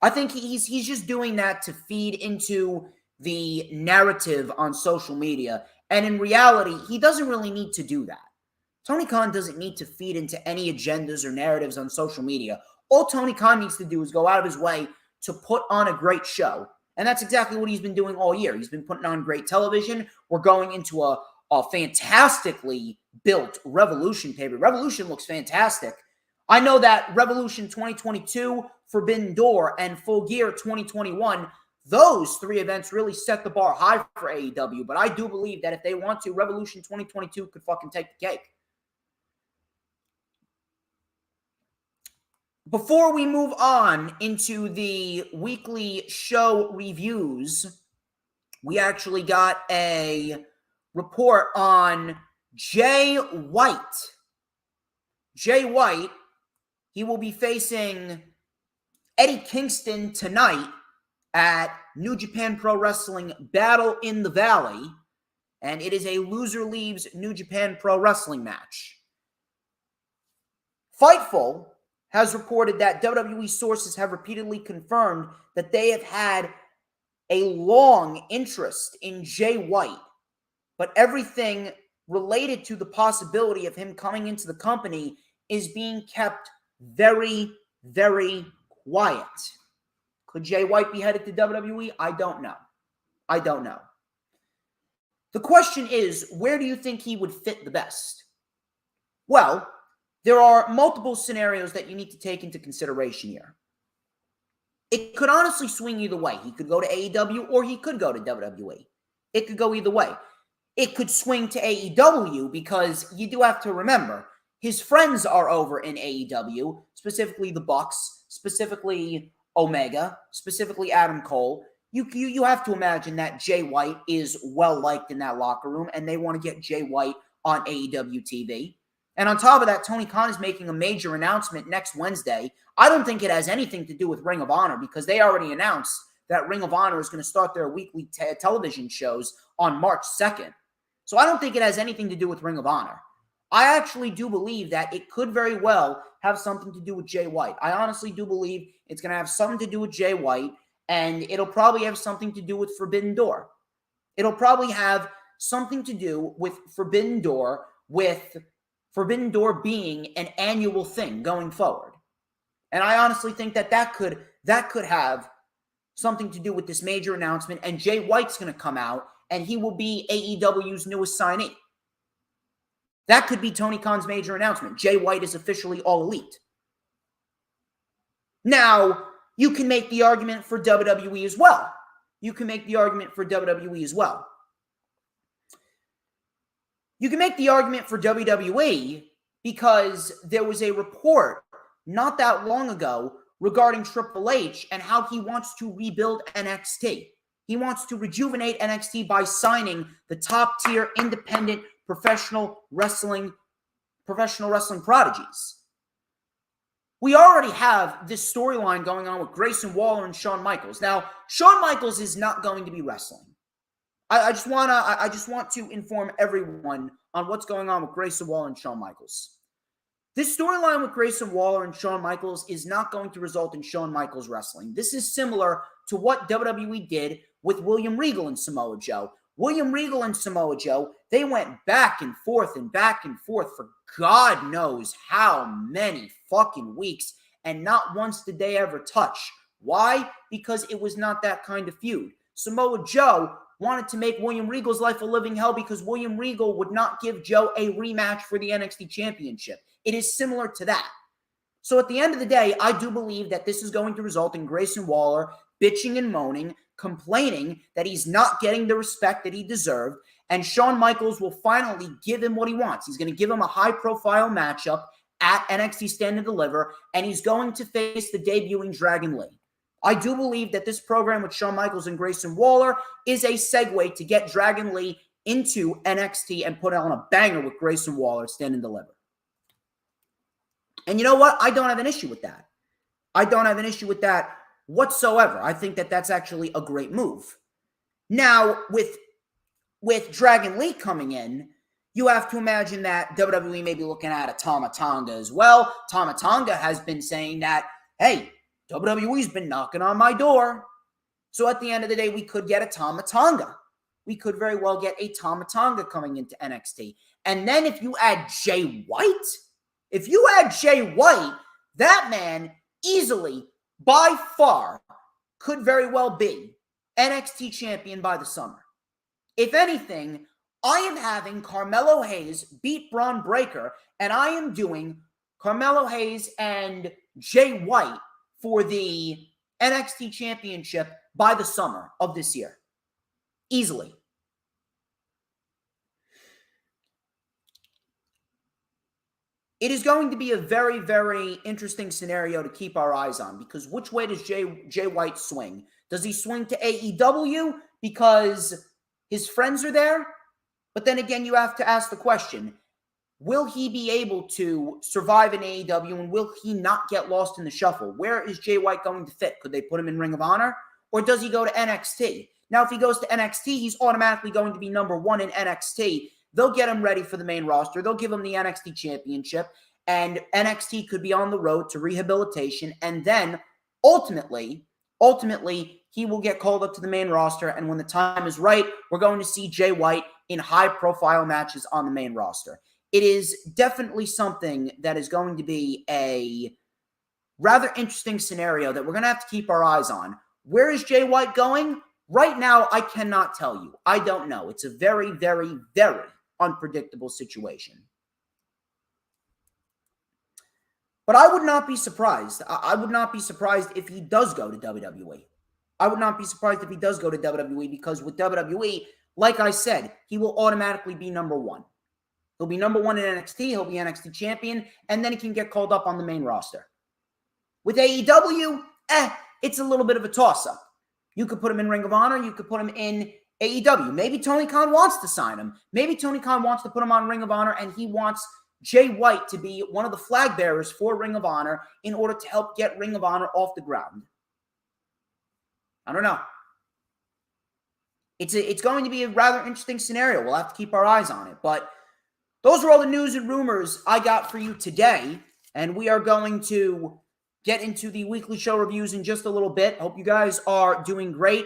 B: I think he's just doing that to feed into the narrative on social media. And in reality, he doesn't really need to do that. Tony Khan doesn't need to feed into any agendas or narratives on social media. All Tony Khan needs to do is go out of his way to put on a great show. And that's exactly what he's been doing all year. He's been putting on great television. We're going into a fantastically built Revolution pay-per-view. Revolution looks fantastic. I know that Revolution 2022, Forbidden Door, and Full Gear 2021, those three events really set the bar high for AEW. But I do believe that if they want to, Revolution 2022 could fucking take the cake. Before we move on into the weekly show reviews, we actually got a report on Jay White. Jay White, he will be facing Eddie Kingston tonight at New Japan Pro Wrestling Battle in the Valley, and it is a loser leaves New Japan Pro Wrestling match. Fightful has reported that WWE sources have repeatedly confirmed that they have had a long interest in Jay White, but everything related to the possibility of him coming into the company is being kept very, very quiet. Could Jay White be headed to WWE? I don't know. I don't know. The question is, where do you think he would fit the best? Well, there are multiple scenarios that you need to take into consideration here. It could honestly swing either way. He could go to AEW or he could go to WWE. It could go either way. It could swing to AEW because you do have to remember, his friends are over in AEW, specifically the Bucks, specifically Omega, specifically Adam Cole. You have to imagine that Jay White is well-liked in that locker room, and they want to get Jay White on AEW TV. And on top of that, Tony Khan is making a major announcement next Wednesday. I don't think it has anything to do with Ring of Honor because they already announced that Ring of Honor is going to start their weekly television shows on March 2nd. So I don't think it has anything to do with Ring of Honor. I actually do believe that it could very well have something to do with Jay White. I honestly do believe it's going to have something to do with Jay White, and it'll probably have something to do with Forbidden Door. It'll probably have something to do with Forbidden Door, with Forbidden Door being an annual thing going forward. And I honestly think that could have something to do with this major announcement, and Jay White's going to come out, and he will be AEW's newest signee. That could be Tony Khan's major announcement. Jay White is officially All Elite. Now, you can make the argument for WWE as well. You can make the argument for WWE as well. You can make the argument for WWE because there was a report not that long ago regarding Triple H and how he wants to rebuild NXT. He wants to rejuvenate NXT by signing the top-tier independent professional wrestling prodigies. We already have this storyline going on with Grayson Waller and Shawn Michaels. Now, Shawn Michaels is not going to be wrestling. I just want to inform everyone on what's going on with Grayson Waller and Shawn Michaels. This storyline with Grayson Waller and Shawn Michaels is not going to result in Shawn Michaels wrestling. This is similar to what WWE did with William Regal and Samoa Joe. William Regal and Samoa Joe, they went back and forth for God knows how many fucking weeks, and not once did they ever touch. Why? Because it was not that kind of feud. Samoa Joe wanted to make William Regal's life a living hell because William Regal would not give Joe a rematch for the NXT Championship. It is similar to that. So at the end of the day, I do believe that this is going to result in Grayson Waller bitching and moaning, complaining that he's not getting the respect that he deserved, and Shawn Michaels will finally give him what he wants. He's going to give him a high-profile matchup at NXT Stand and Deliver, and he's going to face the debuting Dragon Lee. I do believe that this program with Shawn Michaels and Grayson Waller is a segue to get Dragon Lee into NXT and put on a banger with Grayson Waller, Stand and Deliver. And you know what? I don't have an issue with that. I don't have an issue with that whatsoever. I think that that's actually a great move. Now, with Dragon Lee coming in, you have to imagine that WWE may be looking at a Tama Tonga as well. Tama Tonga has been saying that, hey, WWE's been knocking on my door. So at the end of the day, we could get a Tama Tonga. We could very well get a Tama Tonga coming into NXT. And then if you add Jay White, that man easily, by far, could very well be NXT champion by the summer. If anything, I am having Carmelo Hayes beat Braun Breaker, and I am doing Carmelo Hayes and Jay White for the NXT championship by the summer of this year. Easily. It is going to be a very, very interesting scenario to keep our eyes on, because which way does Jay White swing? Does he swing to AEW because his friends are there? But then again, you have to ask the question, will he be able to survive in AEW, and will he not get lost in the shuffle? Where is Jay White going to fit? Could they put him in Ring of Honor? Or does he go to NXT? Now, if he goes to NXT, he's automatically going to be number one in NXT. They'll get him ready for the main roster. They'll give him the NXT championship, and NXT could be on the road to rehabilitation. And then ultimately, he will get called up to the main roster. And when the time is right, we're going to see Jay White in high-profile matches on the main roster. It is definitely something that is going to be a rather interesting scenario that we're going to have to keep our eyes on. Where is Jay White going? Right now, I cannot tell you. I don't know. It's a very, very, very unpredictable situation. But I would not be surprised. I would not be surprised if he does go to WWE. I would not be surprised if he does go to WWE, because with WWE, like I said, he will automatically be number one. He'll be number one in NXT. He'll be NXT champion, and then he can get called up on the main roster. With AEW, it's a little bit of a toss-up. You could put him in Ring of Honor. You could put him in AEW. Maybe Tony Khan wants to sign him. Maybe Tony Khan wants to put him on Ring of Honor, and he wants Jay White to be one of the flag bearers for Ring of Honor in order to help get Ring of Honor off the ground. I don't know. It's going to be a rather interesting scenario. We'll have to keep our eyes on it. But those are all the news and rumors I got for you today. And we are going to get into the weekly show reviews in just a little bit. Hope you guys are doing great.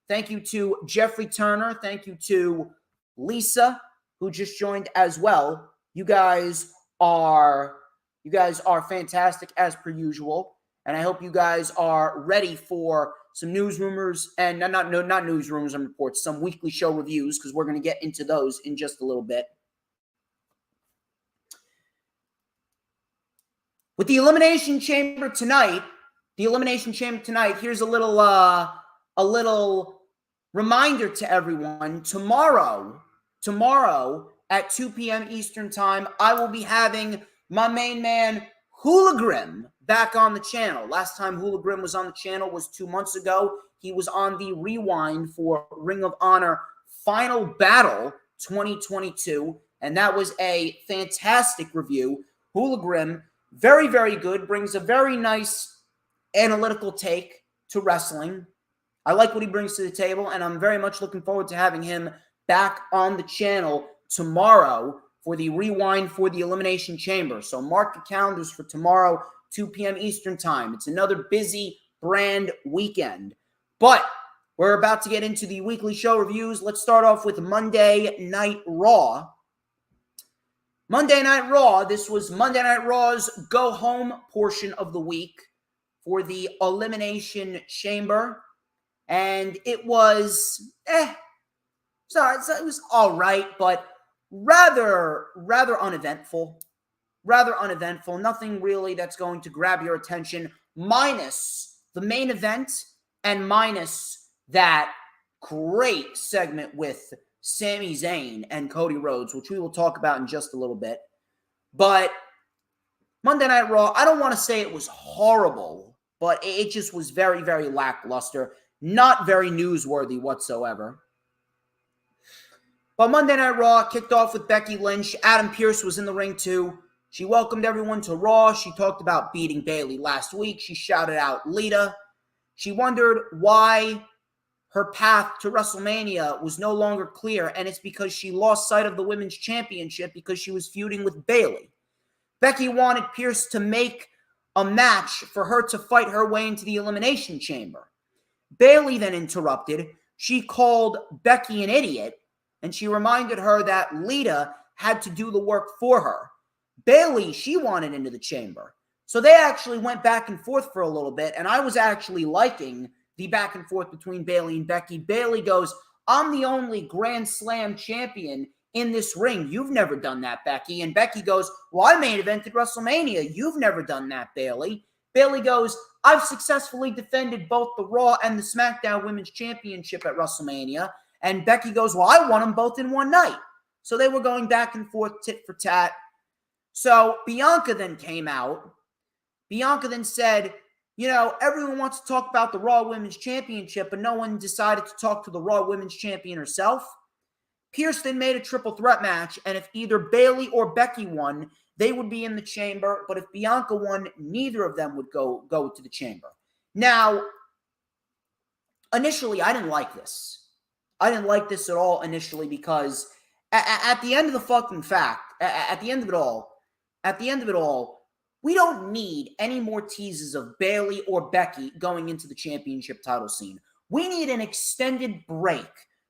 B: Thank you to Jeffrey Turner. Thank you to Lisa, who just joined as well. You guys are fantastic as per usual. And I hope you guys are ready for some news, rumors, and not news, rumors, and reports, some weekly show reviews, because we're going to get into those in just a little bit. With the Elimination Chamber tonight, here's a little reminder to everyone. Tomorrow at 2 p.m. Eastern Time, I will be having my main man, Hula Grim, back on the channel. Last time Hula Grim was on the channel was 2 months ago. He was on the rewind for Ring of Honor Final Battle 2022, and that was a fantastic review. Hula Grim, very, very good, brings a very nice analytical take to wrestling. I like what he brings to the table, and I'm very much looking forward to having him back on the channel tomorrow for the rewind for the Elimination Chamber. So mark your calendars for tomorrow, 2 p.m. Eastern Time. It's another busy brand weekend. But we're about to get into the weekly show reviews. Let's start off with Monday Night Raw. Monday Night Raw, this was Monday Night Raw's go-home portion of the week for the Elimination Chamber. And it was, it was all right, but rather uneventful. Rather uneventful. Nothing really that's going to grab your attention, minus the main event and minus that great segment with Sami Zayn and Cody Rhodes, which we will talk about in just a little bit. But Monday Night Raw, I don't want to say it was horrible, but it just was very, very lackluster. Not very newsworthy whatsoever. But Monday Night Raw kicked off with Becky Lynch. Adam Pearce was in the ring too. She welcomed everyone to Raw. She talked about beating Bayley last week. She shouted out Lita. She wondered why her path to WrestleMania was no longer clear, and it's because she lost sight of the Women's Championship because she was feuding with Bayley. Becky wanted Pearce to make a match for her to fight her way into the Elimination Chamber. Bayley then interrupted. She called Becky an idiot, and she reminded her that Lita had to do the work for her. Bayley, she wanted into the chamber. So they actually went back and forth for a little bit, and I was actually liking the back and forth between Bayley and Becky. Bayley goes, I'm the only Grand Slam champion in this ring. You've never done that, Becky. And Becky goes, well, I main evented WrestleMania. You've never done that, Bayley. Bayley goes, I've successfully defended both the Raw and the SmackDown Women's Championship at WrestleMania. And Becky goes, well, I won them both in one night. So they were going back and forth, tit for tat. So Bianca then came out. Bianca then said, you know, everyone wants to talk about the Raw Women's Championship, but no one decided to talk to the Raw Women's Champion herself. Pearce then made a triple threat match, and if either Bayley or Becky won, they would be in the chamber. But if Bianca won, neither of them would go to the chamber. Now, initially, I didn't like this. I didn't like this at all initially because at the end of the fucking fact, at the end of it all, we don't need any more teases of Bayley or Becky going into the championship title scene. We need an extended break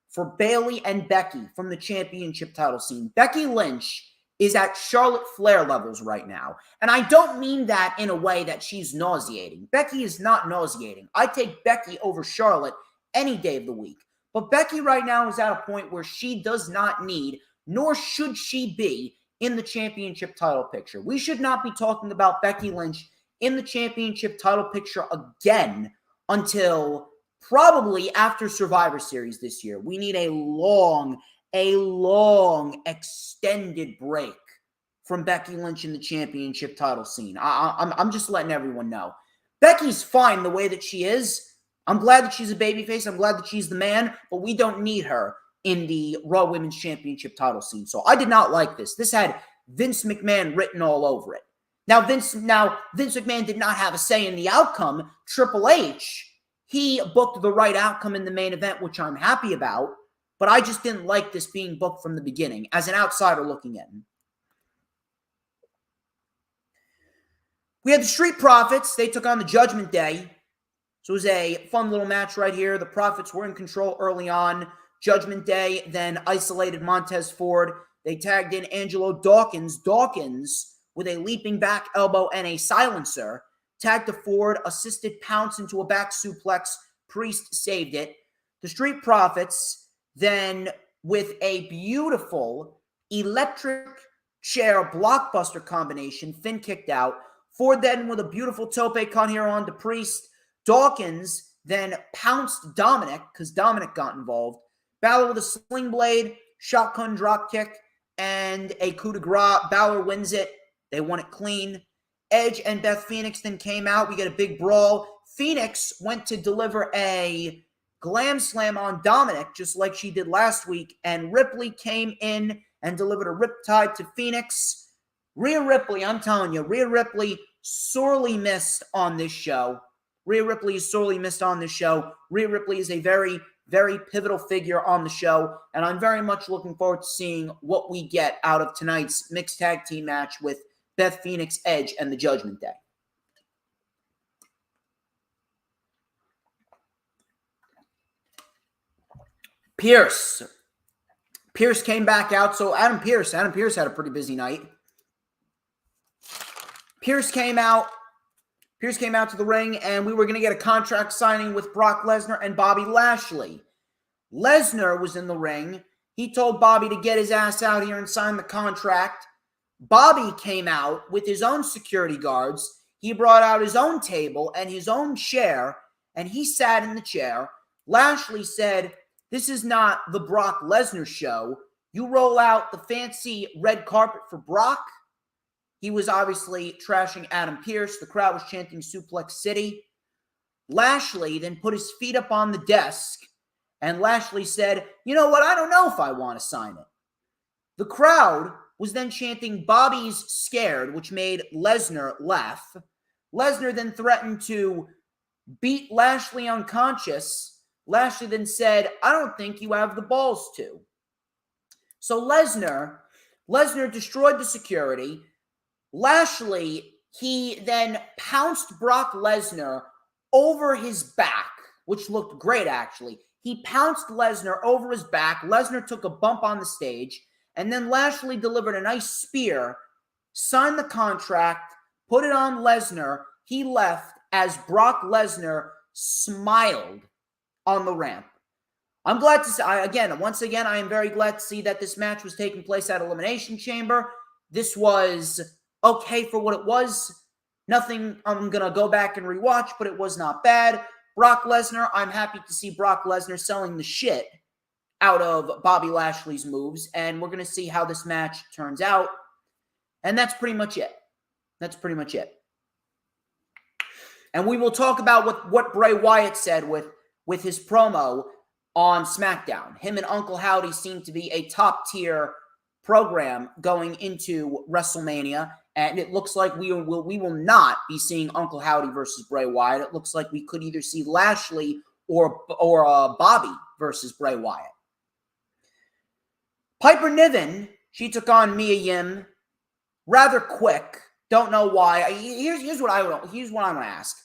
B: for Bayley and Becky from the championship title scene. Becky Lynch is at Charlotte Flair levels right now. And I don't mean that in a way that she's nauseating. Becky is not nauseating. I take Becky over Charlotte any day of the week. But Becky right now is at a point where she does not need, nor should she be, in the championship title picture. We should not be talking about Becky Lynch in the championship title picture again until probably after Survivor Series this year. We need a long extended break from Becky Lynch in the championship title scene. I'm just letting everyone know. Becky's fine the way that she is. I'm glad that she's a babyface. I'm glad that she's the man, but we don't need her in the Raw Women's Championship title scene. So I did not like this. This had Vince McMahon written all over it. Now Vince McMahon did not have a say in the outcome. Triple H, he booked the right outcome in the main event, which I'm happy about, but I just didn't like this being booked from the beginning as an outsider looking in. We had the Street Profits. They took on the Judgment Day. So it was a fun little match right here. The Profits were in control early on. Judgment Day then isolated Montez Ford. They tagged in Angelo Dawkins. Dawkins, with a leaping back elbow and a silencer, tagged to Ford, assisted Pounce into a back suplex. Priest saved it. The Street Profits then, with a beautiful electric chair blockbuster combination, Finn kicked out. Ford then with a beautiful tope con here on to Priest. Dawkins then pounced Dominic because Dominic got involved. Balor with a sling blade, shotgun drop kick, and a coup de grace. Balor wins it. They won it clean. Edge and Beth Phoenix then came out. We get a big brawl. Phoenix went to deliver a glam slam on Dominic, just like she did last week, and Ripley came in and delivered a riptide to Phoenix. Rhea Ripley, I'm telling you, Rhea Ripley sorely missed on this show. Rhea Ripley is sorely missed on this show. Rhea Ripley is a very, very pivotal figure on the show, and I'm very much looking forward to seeing what we get out of tonight's mixed tag team match with Beth Phoenix, Edge, and the Judgment Day. Pierce came back out. So Adam Pierce had a pretty busy night. Pierce came out to the ring, and we were going to get a contract signing with Brock Lesnar and Bobby Lashley. Lesnar was in the ring. He told Bobby to get his ass out here and sign the contract. Bobby came out with his own security guards. He brought out his own table and his own chair, and he sat in the chair. Lashley said, "This is not the Brock Lesnar show. You roll out the fancy red carpet for Brock." He was obviously trashing Adam Pierce. The crowd was chanting Suplex City. Lashley then put his feet up on the desk, and Lashley said, "You know what? I don't know if I want to sign it." The crowd was then chanting "Bobby's scared," which made Lesnar laugh. Lesnar then threatened to beat Lashley unconscious. Lashley then said, "I don't think you have the balls to." So Lesnar destroyed the security. Lashley, he then pounced Brock Lesnar over his back, which looked great, actually. He pounced Lesnar over his back. Lesnar took a bump on the stage, and then Lashley delivered a nice spear, signed the contract, put it on Lesnar. He left as Brock Lesnar smiled on the ramp. I'm glad to see, once again, I am very glad to see that this match was taking place at Elimination Chamber. This was okay for what it was. Nothing I'm going to go back and rewatch, but it was not bad. Brock Lesnar, I'm happy to see Brock Lesnar selling the shit out of Bobby Lashley's moves, and we're going to see how this match turns out. And that's pretty much it. And we will talk about what Bray Wyatt said with his promo on SmackDown. Him and Uncle Howdy seem to be a top-tier program going into WrestleMania, and it looks like we will not be seeing Uncle Howdy versus Bray Wyatt. It looks like we could either see Lashley or Bobby versus Bray Wyatt. Piper Niven, she took on Mia Yim rather quick. Don't know why. Here's what I want to ask.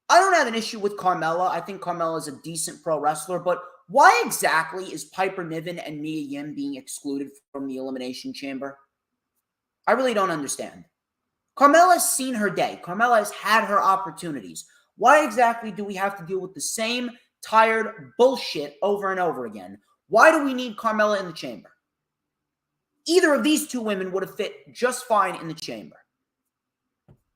B: I don't have an issue with Carmella. I think Carmella is a decent pro wrestler, but why exactly is Piper Niven and Mia Yim being excluded from the Elimination Chamber? I really don't understand. Carmella's seen her day. Carmella has had her opportunities. Why exactly do we have to deal with the same tired bullshit over and over again? Why do we need Carmella in the chamber? Either of these two women would have fit just fine in the chamber.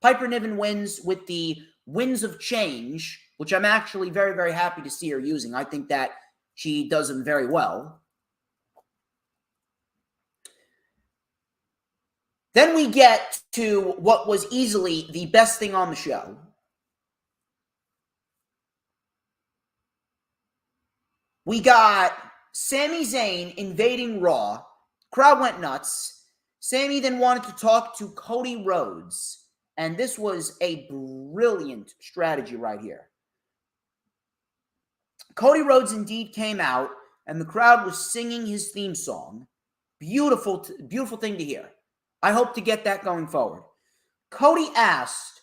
B: Piper Niven wins with the Winds of Change, which I'm actually very, very happy to see her using. I think that she does them very well. Then we get to what was easily the best thing on the show. We got Sami Zayn invading Raw. Crowd went nuts. Sami then wanted to talk to Cody Rhodes. And this was a brilliant strategy right here. Cody Rhodes indeed came out, and the crowd was singing his theme song. Beautiful, beautiful thing to hear. I hope to get that going forward. Cody asked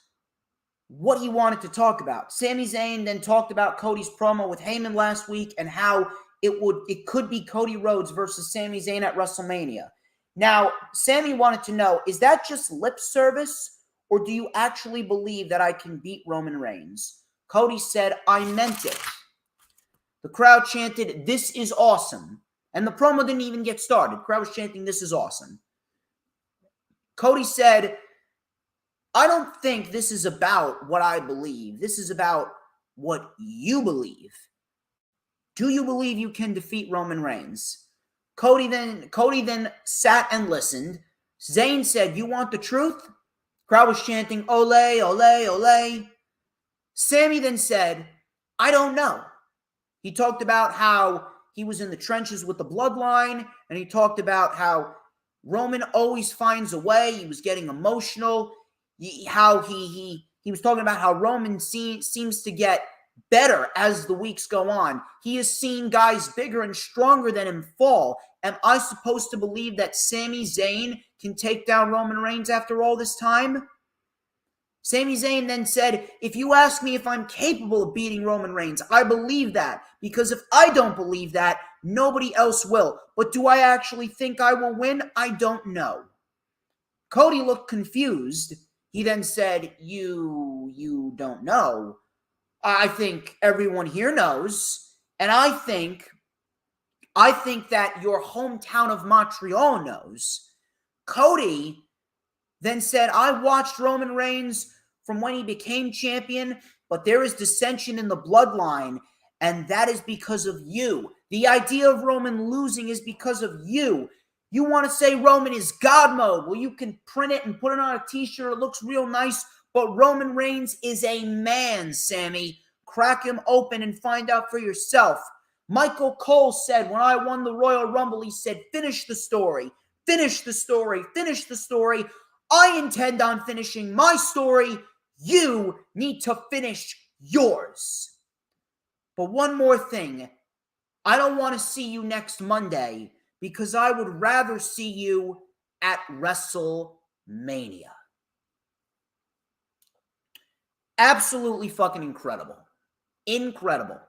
B: what he wanted to talk about. Sami Zayn then talked about Cody's promo with Heyman last week and how it could be Cody Rhodes versus Sami Zayn at WrestleMania. Now, Sami wanted to know, is that just lip service, or do you actually believe that I can beat Roman Reigns? Cody said, "I meant it." The crowd chanted, "This is awesome." And the promo didn't even get started. The crowd was chanting, "This is awesome." Cody said, "I don't think this is about what I believe. This is about what you believe. Do you believe you can defeat Roman Reigns?" Cody then sat and listened. Zayn said, "You want the truth?" Crowd was chanting, "Ole, ole, ole." Sami then said, "I don't know." He talked about how he was in the trenches with the bloodline, and he talked about how Roman always finds a way. He was getting emotional. How he was talking about how Roman seems to get better as the weeks go on. He has seen guys bigger and stronger than him fall. Am I supposed to believe that Sami Zayn can take down Roman Reigns after all this time? Sami Zayn then said, if you ask me if I'm capable of beating Roman Reigns, I believe that. Because if I don't believe that, nobody else will. But do I actually think I will win? I don't know. Cody looked confused. He then said, you don't know. I think everyone here knows. And I think that your hometown of Montreal knows. Cody then said, I watched Roman Reigns from when he became champion, but there is dissension in the bloodline, and that is because of you. The idea of Roman losing is because of you. You want to say Roman is God mode. Well, you can print it and put it on a t-shirt. It looks real nice, but Roman Reigns is a man, Sammy. Crack him open and find out for yourself. Michael Cole said, when I won the Royal Rumble, he said, finish the story. Finish the story. Finish the story. I intend on finishing my story. You need to finish yours. But one more thing. I don't want to see you next Monday because I would rather see you at WrestleMania. Absolutely fucking incredible. Incredible.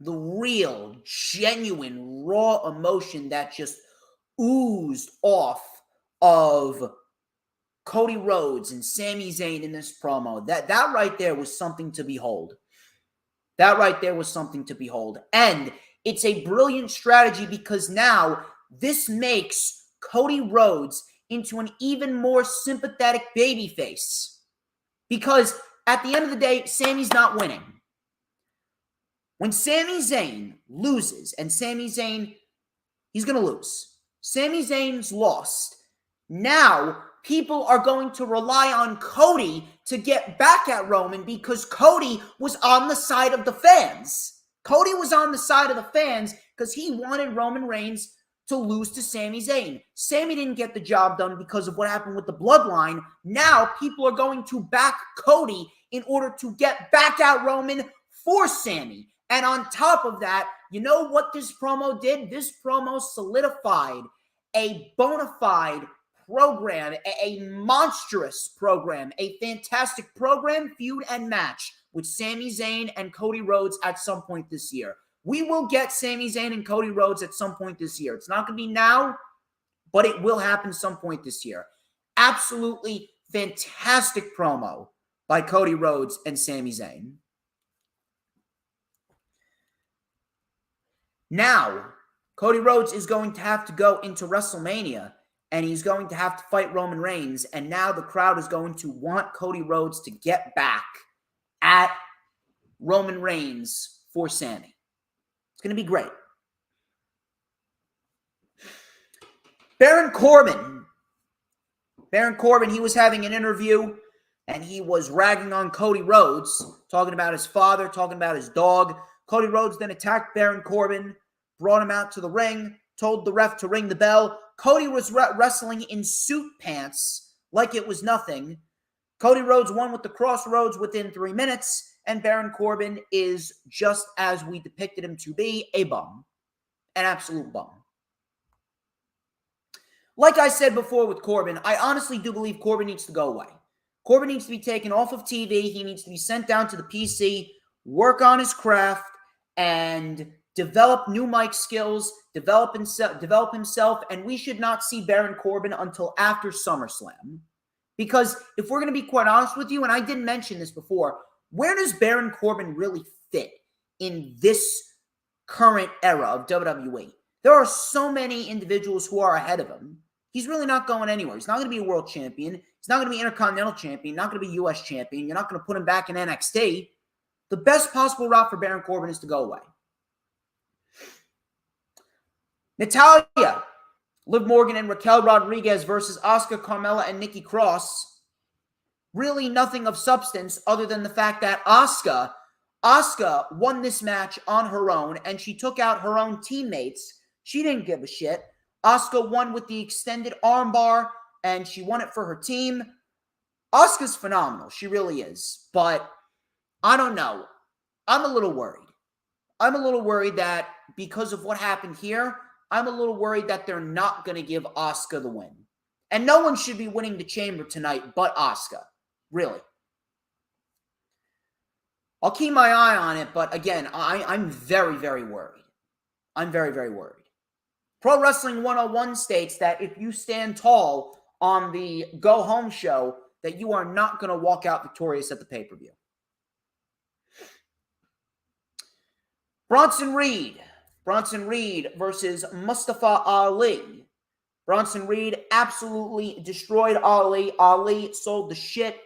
B: The real, genuine, raw emotion that just oozed off of Cody Rhodes and Sami Zayn in this promo. That right there was something to behold. That right there was something to behold. And it's a brilliant strategy because now this makes Cody Rhodes into an even more sympathetic babyface. Because at the end of the day, Sami's not winning. When Sami Zayn loses, and Sami Zayn, he's going to lose. Sami Zayn's lost. Now, people are going to rely on Cody to get back at Roman because Cody was on the side of the fans. Cody was on the side of the fans because he wanted Roman Reigns to lose to Sami Zayn. Sami didn't get the job done because of what happened with the bloodline. Now, people are going to back Cody in order to get back at Roman for Sami. And on top of that, you know what this promo did? This promo solidified a bona fide program, a monstrous program, a fantastic program, feud, and match with Sami Zayn and Cody Rhodes at some point this year. We will get Sami Zayn and Cody Rhodes at some point this year. It's not going to be now, but it will happen some point this year. Absolutely fantastic promo by Cody Rhodes and Sami Zayn. Now, Cody Rhodes is going to have to go into WrestleMania, and he's going to have to fight Roman Reigns, and now the crowd is going to want Cody Rhodes to get back at Roman Reigns for Sami. It's going to be great. Baron Corbin, he was having an interview, and he was ragging on Cody Rhodes, talking about his father, talking about his dog. Cody Rhodes then attacked Baron Corbin, brought him out to the ring, told the ref to ring the bell. Cody was wrestling in suit pants like it was nothing. Cody Rhodes won with the Crossroads within 3 minutes, and Baron Corbin is just as we depicted him to be, a bum. An absolute bum. Like I said before with Corbin, I honestly do believe Corbin needs to go away. Corbin needs to be taken off of TV. He needs to be sent down to the PC, work on his craft, and develop new mic skills, develop himself, and we should not see Baron Corbin until after SummerSlam. Because if we're going to be quite honest with you, and I didn't mention this before, where does Baron Corbin really fit in this current era of WWE? There are so many individuals who are ahead of him. He's really not going anywhere. He's not going to be a world champion. He's not going to be Intercontinental champion. Not going to be US champion. You're not going to put him back in NXT. The best possible route for Baron Corbin is to go away. Natalya, Liv Morgan, and Raquel Rodriguez versus Asuka, Carmella, and Nikki Cross. Really nothing of substance other than the fact that Asuka won this match on her own, and she took out her own teammates. She didn't give a shit. Asuka won with the extended armbar, and she won it for her team. Asuka's phenomenal. She really is. But I don't know. I'm a little worried. I'm a little worried that because of what happened here, I'm a little worried that they're not going to give Asuka the win. And no one should be winning the Chamber tonight but Asuka. Really. I'll keep my eye on it, but again, I'm very, very worried. I'm very, very worried. Pro Wrestling 101 states that if you stand tall on the Go Home show, that you are not going to walk out victorious at the pay-per-view. Bronson Reed versus Mustafa Ali. Bronson Reed absolutely destroyed Ali. Ali sold the shit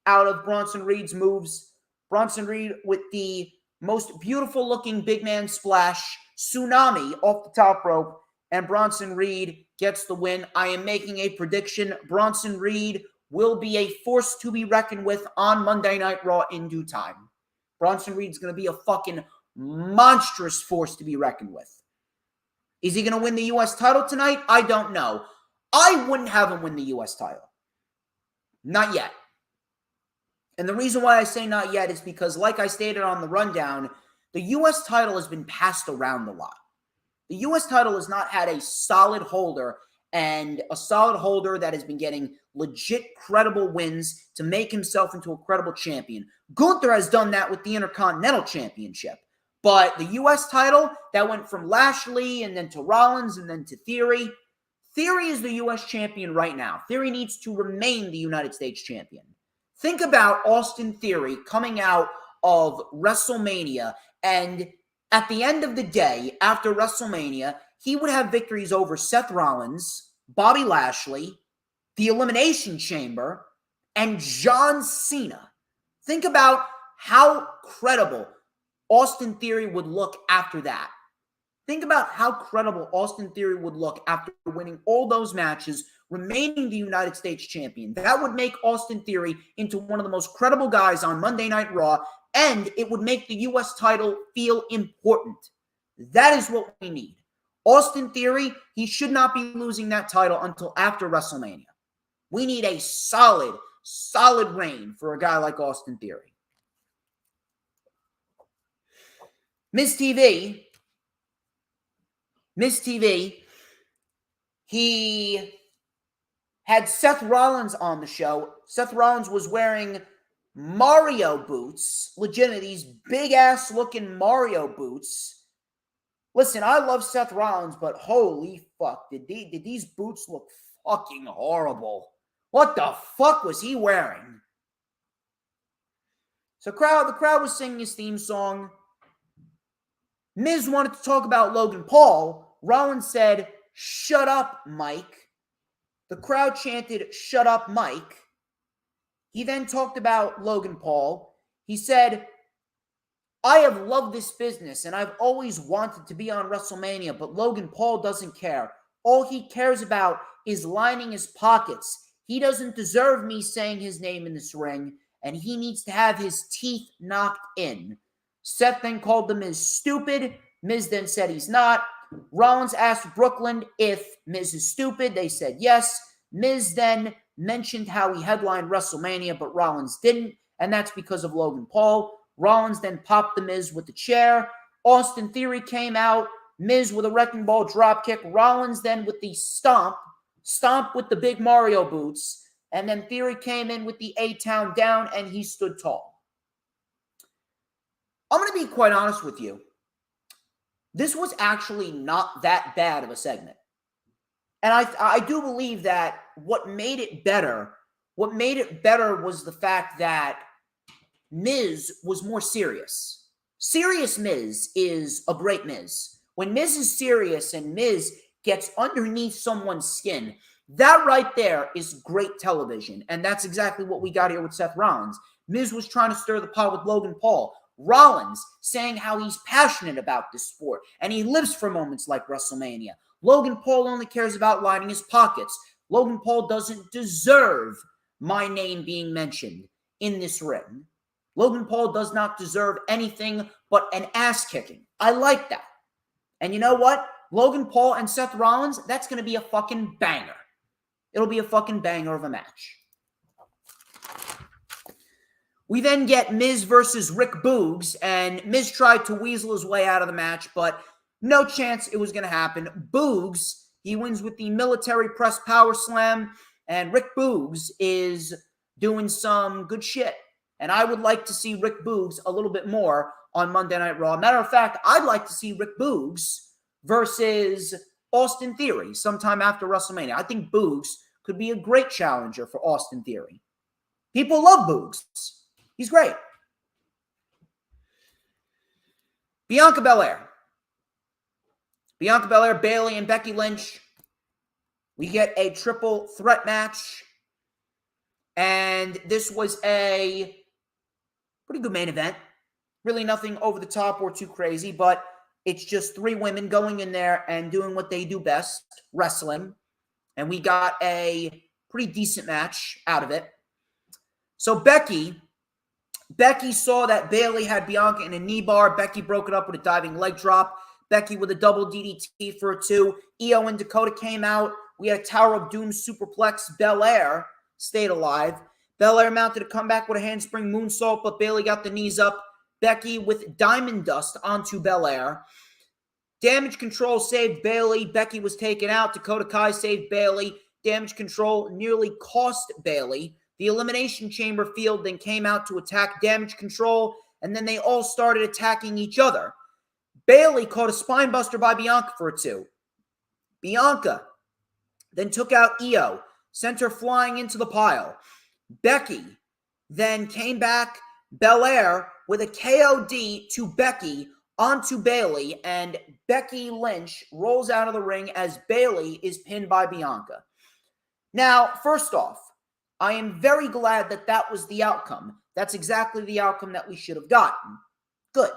B: out of Bronson Reed's moves. Bronson Reed with the most beautiful looking big man splash, tsunami off the top rope, and Bronson Reed gets the win. I am making a prediction. Bronson Reed will be a force to be reckoned with on Monday Night Raw in due time. Bronson Reed's going to be a fucking monstrous force to be reckoned with. Is he going to win the U.S. title tonight? I don't know. I wouldn't have him win the U.S. title. Not yet. And the reason why I say not yet is because, like I stated on the rundown, the U.S. title has been passed around a lot. The U.S. title has not had a solid holder, and a solid holder that has been getting legit credible wins to make himself into a credible champion. Gunther has done that with the Intercontinental Championship. But the U.S. title, that went from Lashley and then to Rollins and then to Theory. Theory is the U.S. champion right now. Theory needs to remain the United States champion. Think about Austin Theory coming out of WrestleMania, and at the end of the day, after WrestleMania, he would have victories over Seth Rollins, Bobby Lashley, the Elimination Chamber, and John Cena. Think about how credible Austin Theory would look after that. Think about how credible Austin Theory would look after winning all those matches, remaining the United States champion. That would make Austin Theory into one of the most credible guys on Monday Night Raw, and it would make the U.S. title feel important. That is what we need. Austin Theory, he should not be losing that title until after WrestleMania. We need a solid reign for a guy like Austin Theory. Miz TV, he had Seth Rollins on the show. Seth Rollins was wearing Mario boots, legit, these big-ass looking Mario boots. Listen, I love Seth Rollins, but holy fuck, did these boots look fucking horrible. What the fuck was he wearing? So the crowd was singing his theme song. Miz wanted to talk about Logan Paul. Rollins said, "Shut up, Mike." The crowd chanted, "Shut up, Mike." He then talked about Logan Paul. He said, "I have loved this business and I've always wanted to be on WrestleMania, but Logan Paul doesn't care. All he cares about is lining his pockets. He doesn't deserve me saying his name in this ring, and he needs to have his teeth knocked in." Seth then called the Miz stupid. Miz then said he's not. Rollins asked Brooklyn if Miz is stupid. They said yes. Miz then mentioned how he headlined WrestleMania, but Rollins didn't, and that's because of Logan Paul. Rollins then popped the Miz with the chair. Austin Theory came out. Miz with a wrecking ball dropkick. Rollins then with the stomp with the big Mario boots. And then Theory came in with the A-Town down, and he stood tall. I'm going to be quite honest with you. This was actually not that bad of a segment. And I do believe that what made it better was the fact that Miz was more serious. Serious Miz is a great Miz. When Miz is serious and Miz gets underneath someone's skin, that right there is great television. And that's exactly what we got here with Seth Rollins. Miz was trying to stir the pot with Logan Paul. Rollins saying how he's passionate about this sport and he lives for moments like WrestleMania. Logan Paul only cares about lining his pockets. Logan Paul doesn't deserve my name being mentioned in this ring. Logan Paul does not deserve anything but an ass kicking. I like that. And you know what? Logan Paul and Seth Rollins, that's going to be a fucking banger. It'll be a fucking banger of a match. We then get Miz versus Rick Boogs, and Miz tried to weasel his way out of the match, but no chance it was going to happen. Boogs, he wins with the military press power slam, and Rick Boogs is doing some good shit. And I would like to see Rick Boogs a little bit more on Monday Night Raw. Matter of fact, I'd like to see Rick Boogs versus Austin Theory sometime after WrestleMania. I think Boogs could be a great challenger for Austin Theory. People love Boogs. He's great. Bianca Belair. Bianca Belair, Bayley, and Becky Lynch. We get a triple threat match. And this was a pretty good main event. Really nothing over the top or too crazy, but it's just three women going in there and doing what they do best, wrestling. And we got a pretty decent match out of it. So Becky saw that Bayley had Bianca in a knee bar. Becky broke it up with a diving leg drop. Becky with a double DDT for a 2. Io and Dakota came out. We had a Tower of Doom superplex. Belair stayed alive. Belair mounted a comeback with a handspring moonsault, but Bayley got the knees up. Becky with diamond dust onto Belair. Damage Control saved Bayley. Becky was taken out. Dakota Kai saved Bayley. Damage Control nearly cost Bayley. The Elimination Chamber field then came out to attack Damage Control, and then they all started attacking each other. Bayley caught a spine buster by Bianca for a 2. Bianca then took out Io, sent her flying into the pile. Becky then came back. Belair with a KOD to Becky onto Bayley, and Becky Lynch rolls out of the ring as Bayley is pinned by Bianca. Now, first off, I am very glad that that was the outcome. That's exactly the outcome that we should have gotten. Good.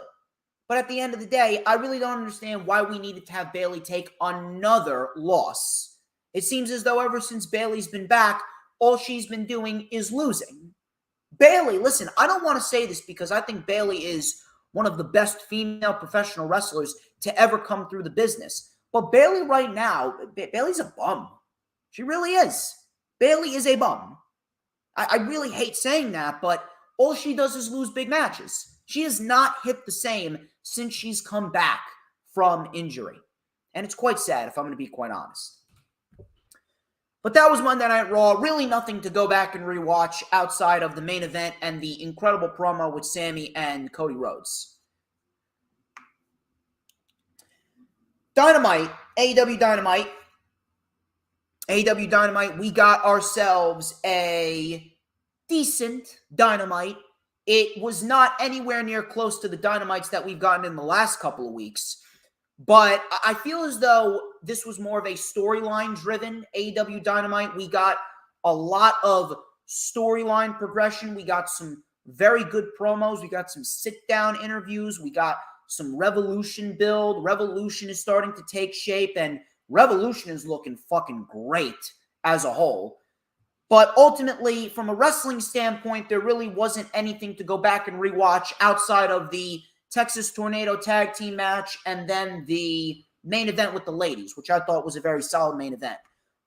B: But at the end of the day, I really don't understand why we needed to have Bayley take another loss. It seems as though ever since Bayley's been back, all she's been doing is losing. Bayley, listen, I don't want to say this because I think Bayley is one of the best female professional wrestlers to ever come through the business. But Bayley right now, Bayley's a bum. She really is. Bayley is a bum. I really hate saying that, but all she does is lose big matches. She has not hit the same since she's come back from injury. And it's quite sad, if I'm going to be quite honest. But that was Monday Night Raw. Really nothing to go back and rewatch outside of the main event and the incredible promo with Sammy and Cody Rhodes. Dynamite, AEW Dynamite. AEW Dynamite, we got ourselves a decent Dynamite. It was not anywhere near close to the Dynamites that we've gotten in the last couple of weeks. But I feel as though this was more of a storyline-driven AEW Dynamite. We got a lot of storyline progression. We got some very good promos. We got some sit-down interviews. We got some Revolution build. Revolution is starting to take shape, and Revolution is looking fucking great as a whole. But ultimately, from a wrestling standpoint, there really wasn't anything to go back and rewatch outside of the Texas Tornado Tag Team match and then the main event with the ladies, which I thought was a very solid main event.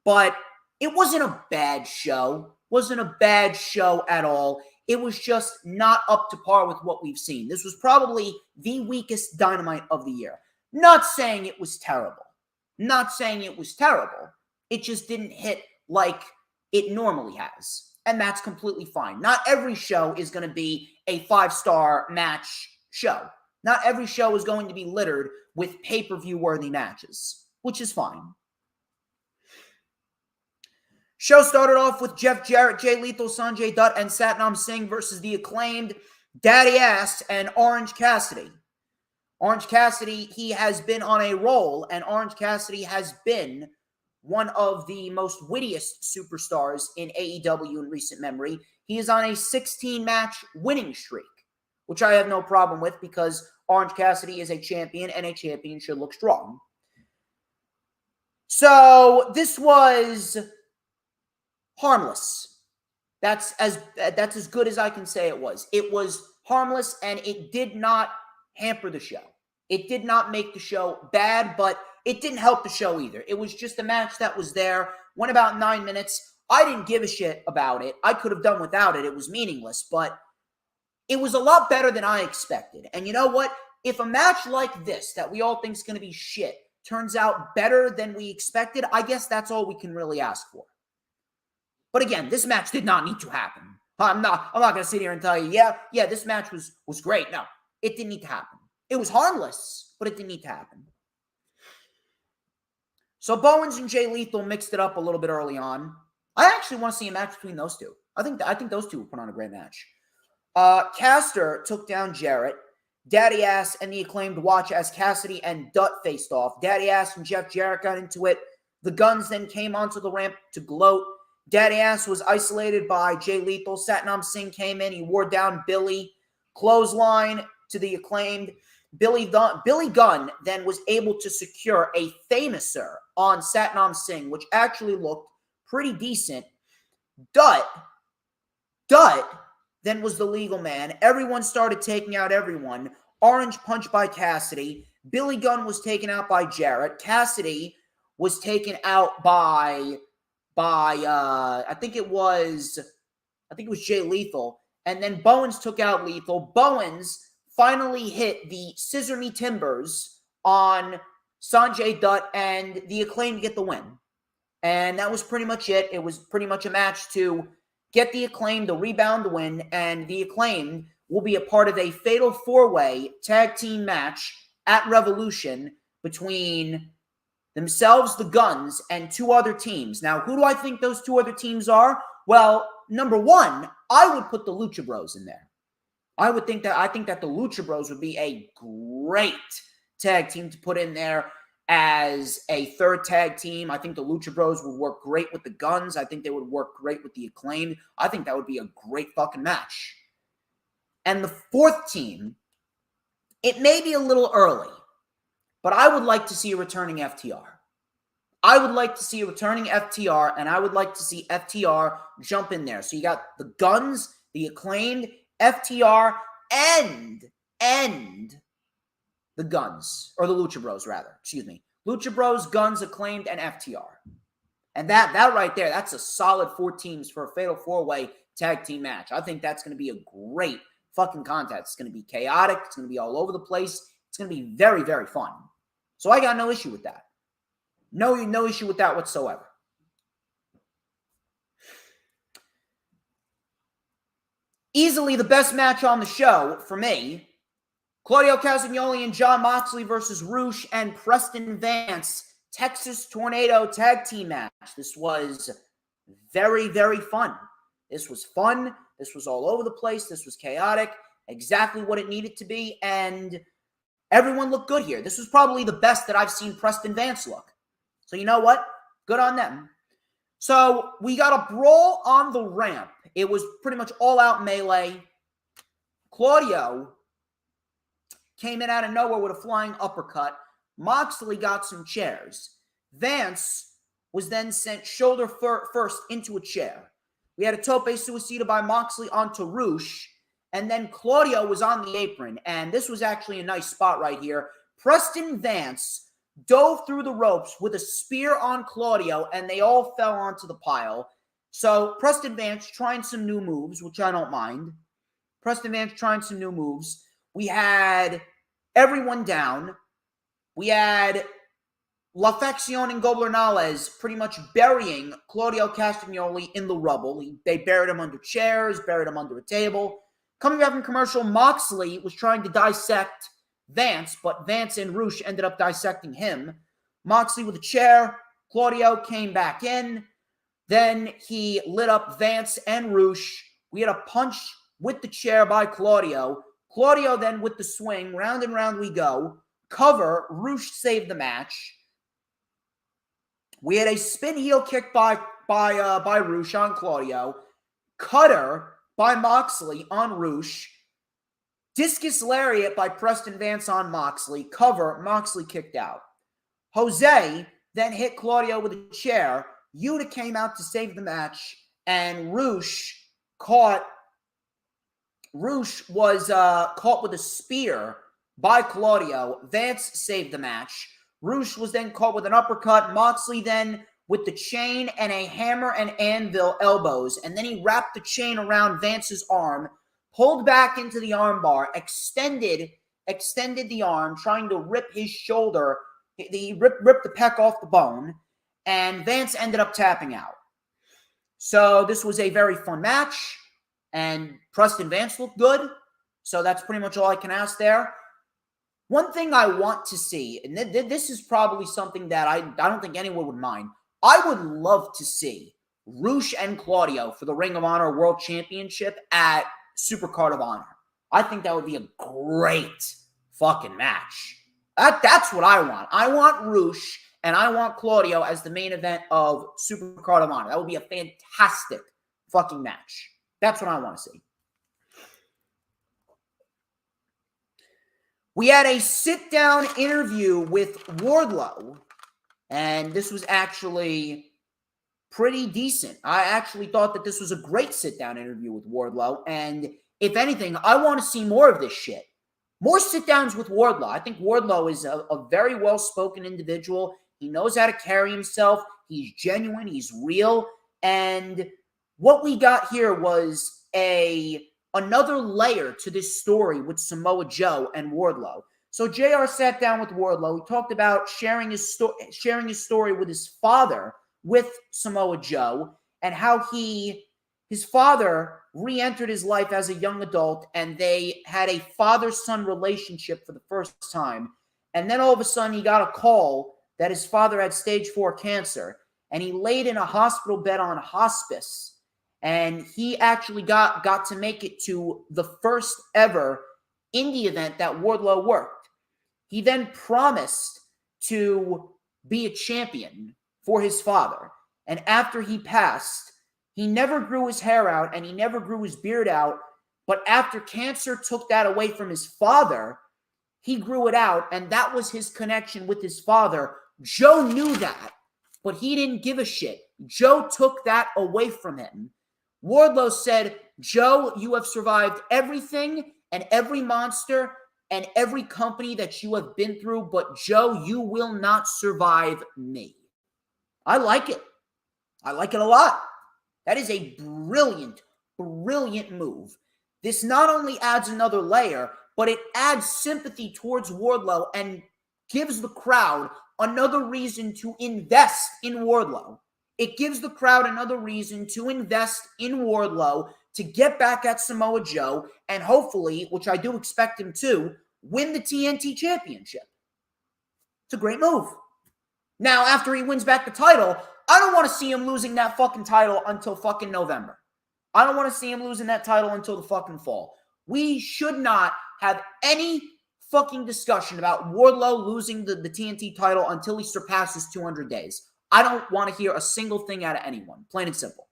B: But it wasn't a bad show. Wasn't a bad show at all. It was just not up to par with what we've seen. This was probably the weakest Dynamite of the year. Not saying it was terrible. Not saying it was terrible. It just didn't hit like it normally has. And that's completely fine. Not every show is going to be a 5-star match show. Not every show is going to be littered with pay-per-view worthy matches, which is fine. Show started off with Jeff Jarrett, Jay Lethal, Sanjay Dutt, and Satnam Singh versus the Acclaimed, Daddy Ass, and Orange Cassidy. Orange Cassidy, he has been on a roll, and Orange Cassidy has been one of the most wittiest superstars in AEW in recent memory. He is on a 16-match winning streak, which I have no problem with because Orange Cassidy is a champion, and a champion should look strong. So this was harmless. That's as good as I can say it was. It was harmless, and it did not hamper the show. It did not make the show bad, but it didn't help the show either. It was just a match that was there, went about 9 minutes. I didn't give a shit about it. I could have done without it. It was meaningless, but it was a lot better than I expected. And you know what? If a match like this that we all think is going to be shit turns out better than we expected, I guess that's all we can really ask for. But again, this match did not need to happen. I'm not going to sit here and tell you, yeah, this match was great. No, it didn't need to happen. It was harmless, but it didn't need to happen. So Bowens and Jay Lethal mixed it up a little bit early on. I actually want to see a match between those two. I think those two will put on a great match. Caster took down Jarrett. Daddy Ass and the Acclaimed watch as Cassidy and Dutt faced off. Daddy Ass and Jeff Jarrett got into it. The Guns then came onto the ramp to gloat. Daddy Ass was isolated by Jay Lethal. Satnam Singh came in. He wore down Billy. Clothesline to the Acclaimed. Billy Gunn then was able to secure a Famouser on Satnam Singh, which actually looked pretty decent. Dutt then was the legal man. Everyone started taking out everyone. Orange punch by Cassidy. Billy Gunn was taken out by Jarrett. Cassidy was taken out by I think it was Jay Lethal. And then Bowens took out Lethal. Bowens finally hit the Scissor Me Timbers on Sanjay Dutt, and the Acclaimed get the win. And that was pretty much it. It was pretty much a match to get the Acclaimed, the rebound, the win, and the Acclaimed will be a part of a fatal four-way tag team match at Revolution between themselves, the Guns, and two other teams. Now, who do I think those two other teams are? Well, number one, I would put the Lucha Bros in there. I think that the Lucha Bros would be a great tag team to put in there as a third tag team. I think the Lucha Bros would work great with the Guns. I think they would work great with the Acclaimed. I think that would be a great fucking match. And the fourth team, it may be a little early, but I would like to see a returning FTR. I would like to see a returning FTR, and I would like to see FTR jump in there. So you got the Guns, the Acclaimed, FTR, and the Guns, or the Lucha Bros, rather. Excuse me. Lucha Bros, Guns, Acclaimed, and FTR. And that right there, that's a solid 4 teams for a fatal 4-way tag team match. I think that's going to be a great fucking contest. It's going to be chaotic. It's going to be all over the place. It's going to be very, very fun. So I got no issue with that. No issue with that whatsoever. Easily the best match on the show for me, Claudio Castagnoli and Jon Moxley versus Roosh and Preston Vance, Texas Tornado Tag Team match. This was very, very fun. This was fun. This was all over the place. This was chaotic. Exactly what it needed to be. And everyone looked good here. This was probably the best that I've seen Preston Vance look. So you know what? Good on them. So we got a brawl on the ramp. It was pretty much all-out melee. Claudio came in out of nowhere with a flying uppercut. Moxley got some chairs. Vance was then sent shoulder first into a chair. We had a tope suicida by Moxley onto Roosh, and then Claudio was on the apron, and this was actually a nice spot right here. Preston Vance dove through the ropes with a spear on Claudio, and they all fell onto the pile. So Preston Vance trying some new moves, which I don't mind. Preston Vance trying some new moves. We had everyone down. We had La Facción and Gobernales pretty much burying Claudio Castagnoli in the rubble. They buried him under chairs, buried him under a table. Coming back from commercial, Moxley was trying to dissect Vance, but Vance and Roosh ended up dissecting him. Moxley with a chair. Claudio came back in. Then he lit up Vance and Roosh. We had a punch with the chair by Claudio. Claudio then with the swing. Round and round we go. Cover. Roosh saved the match. We had a spin heel kick by Roosh on Claudio. Cutter by Moxley on Roosh. Discus lariat by Preston Vance on Moxley. Cover. Moxley kicked out. Jose then hit Claudio with a chair. Yuta came out to save the match, and Roosh was caught with a spear by Claudio. Vance saved the match. Roosh was then caught with an uppercut. Moxley then with the chain and a hammer and anvil elbows, and then he wrapped the chain around Vance's arm, pulled back into the armbar, extended the arm, trying to rip his shoulder, he ripped the pec off the bone, and Vance ended up tapping out. So this was a very fun match, and Preston Vance looked good, so that's pretty much all I can ask there. One thing I want to see, and this is probably something that I don't think anyone would mind, I would love to see Rush and Claudio for the Ring of Honor World Championship at Supercard of Honor. I think that would be a great fucking match. That's what I want. I want Rush and I want Claudio as the main event of Supercard of Honor. That would be a fantastic fucking match. That's what I want to see. We had a sit-down interview with Wardlow, and this was actually pretty decent. I actually thought that this was a great sit-down interview with Wardlow, and if anything, I want to see more of this shit. More sit-downs with Wardlow. I think Wardlow is a very well-spoken individual. He knows how to carry himself. He's genuine. He's real. And what we got here was another layer to this story with Samoa Joe and Wardlow. So JR sat down with Wardlow. He talked about sharing his story with his father, with Samoa Joe, and how his father re-entered his life as a young adult, and they had a father-son relationship for the first time. And then all of a sudden, he got a call that his father had stage 4 cancer, and he laid in a hospital bed on hospice. And he actually got to make it to the first ever indie event that Wardlow worked. He then promised to be a champion for his father. And after he passed, he never grew his hair out and he never grew his beard out. But after cancer took that away from his father, he grew it out. And that was his connection with his father. Joe knew that, but he didn't give a shit. Joe took that away from him. Wardlow said, Joe, you have survived everything and every monster and every company that you have been through, but Joe, you will not survive me. I like it. I like it a lot. That is a brilliant, brilliant move. This not only adds another layer, but it adds sympathy towards Wardlow and gives the crowd another reason to invest in Wardlow. It gives the crowd another reason to invest in Wardlow, to get back at Samoa Joe, and hopefully, which I do expect him to, win the TNT Championship. It's a great move. Now, after he wins back the title, I don't want to see him losing that fucking title until fucking November. I don't want to see him losing that title until the fucking fall. We should not have any fucking discussion about Wardlow losing the TNT title until he surpasses 200 days. I don't want to hear a single thing out of anyone. Plain and simple.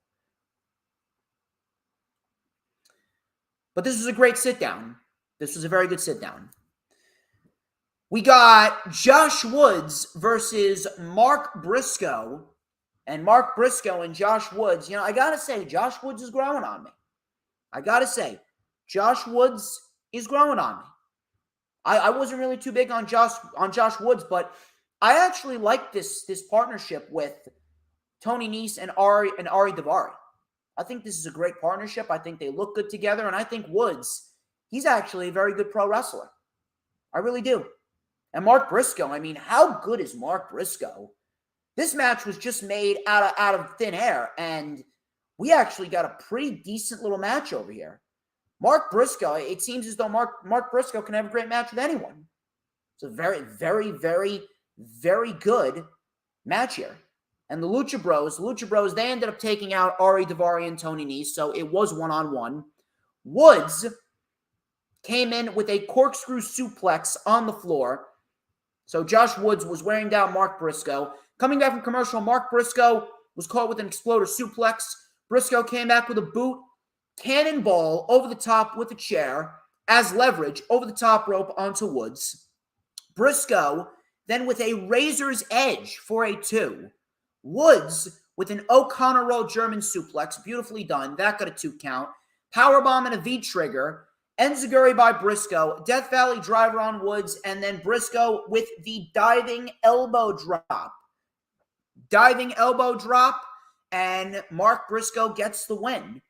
B: But this was a great sit-down. This was a very good sit-down. We got Josh Woods versus Mark Briscoe. And Mark Briscoe and Josh Woods, I got to say, Josh Woods is growing on me. I got to say, Josh Woods is growing on me. I wasn't really too big on Josh Woods, but I actually like this partnership with Tony Nese and Ari Daivari. I think this is a great partnership. I think they look good together, and I think Woods, he's actually a very good pro wrestler. I really do. And Mark Briscoe, how good is Mark Briscoe? This match was just made out of thin air, and we actually got a pretty decent little match over here. Mark Briscoe, it seems as though Mark Briscoe can have a great match with anyone. It's a very, very, very, very good match here. And the Lucha Bros, they ended up taking out Ari Daivari and Tony Nese, so it was one-on-one. Woods came in with a corkscrew suplex on the floor. So Josh Woods was wearing down Mark Briscoe. Coming back from commercial, Mark Briscoe was caught with an exploder suplex. Briscoe came back with a boot, cannonball over the top with a chair as leverage over the top rope onto Woods. Briscoe then with a razor's edge for a 2. Woods with an O'Connor roll German suplex, beautifully done. That got a 2 count. Powerbomb and a V-trigger. Enziguri by Briscoe. Death Valley driver on Woods. And then Briscoe with the diving elbow drop. And Mark Briscoe gets the win.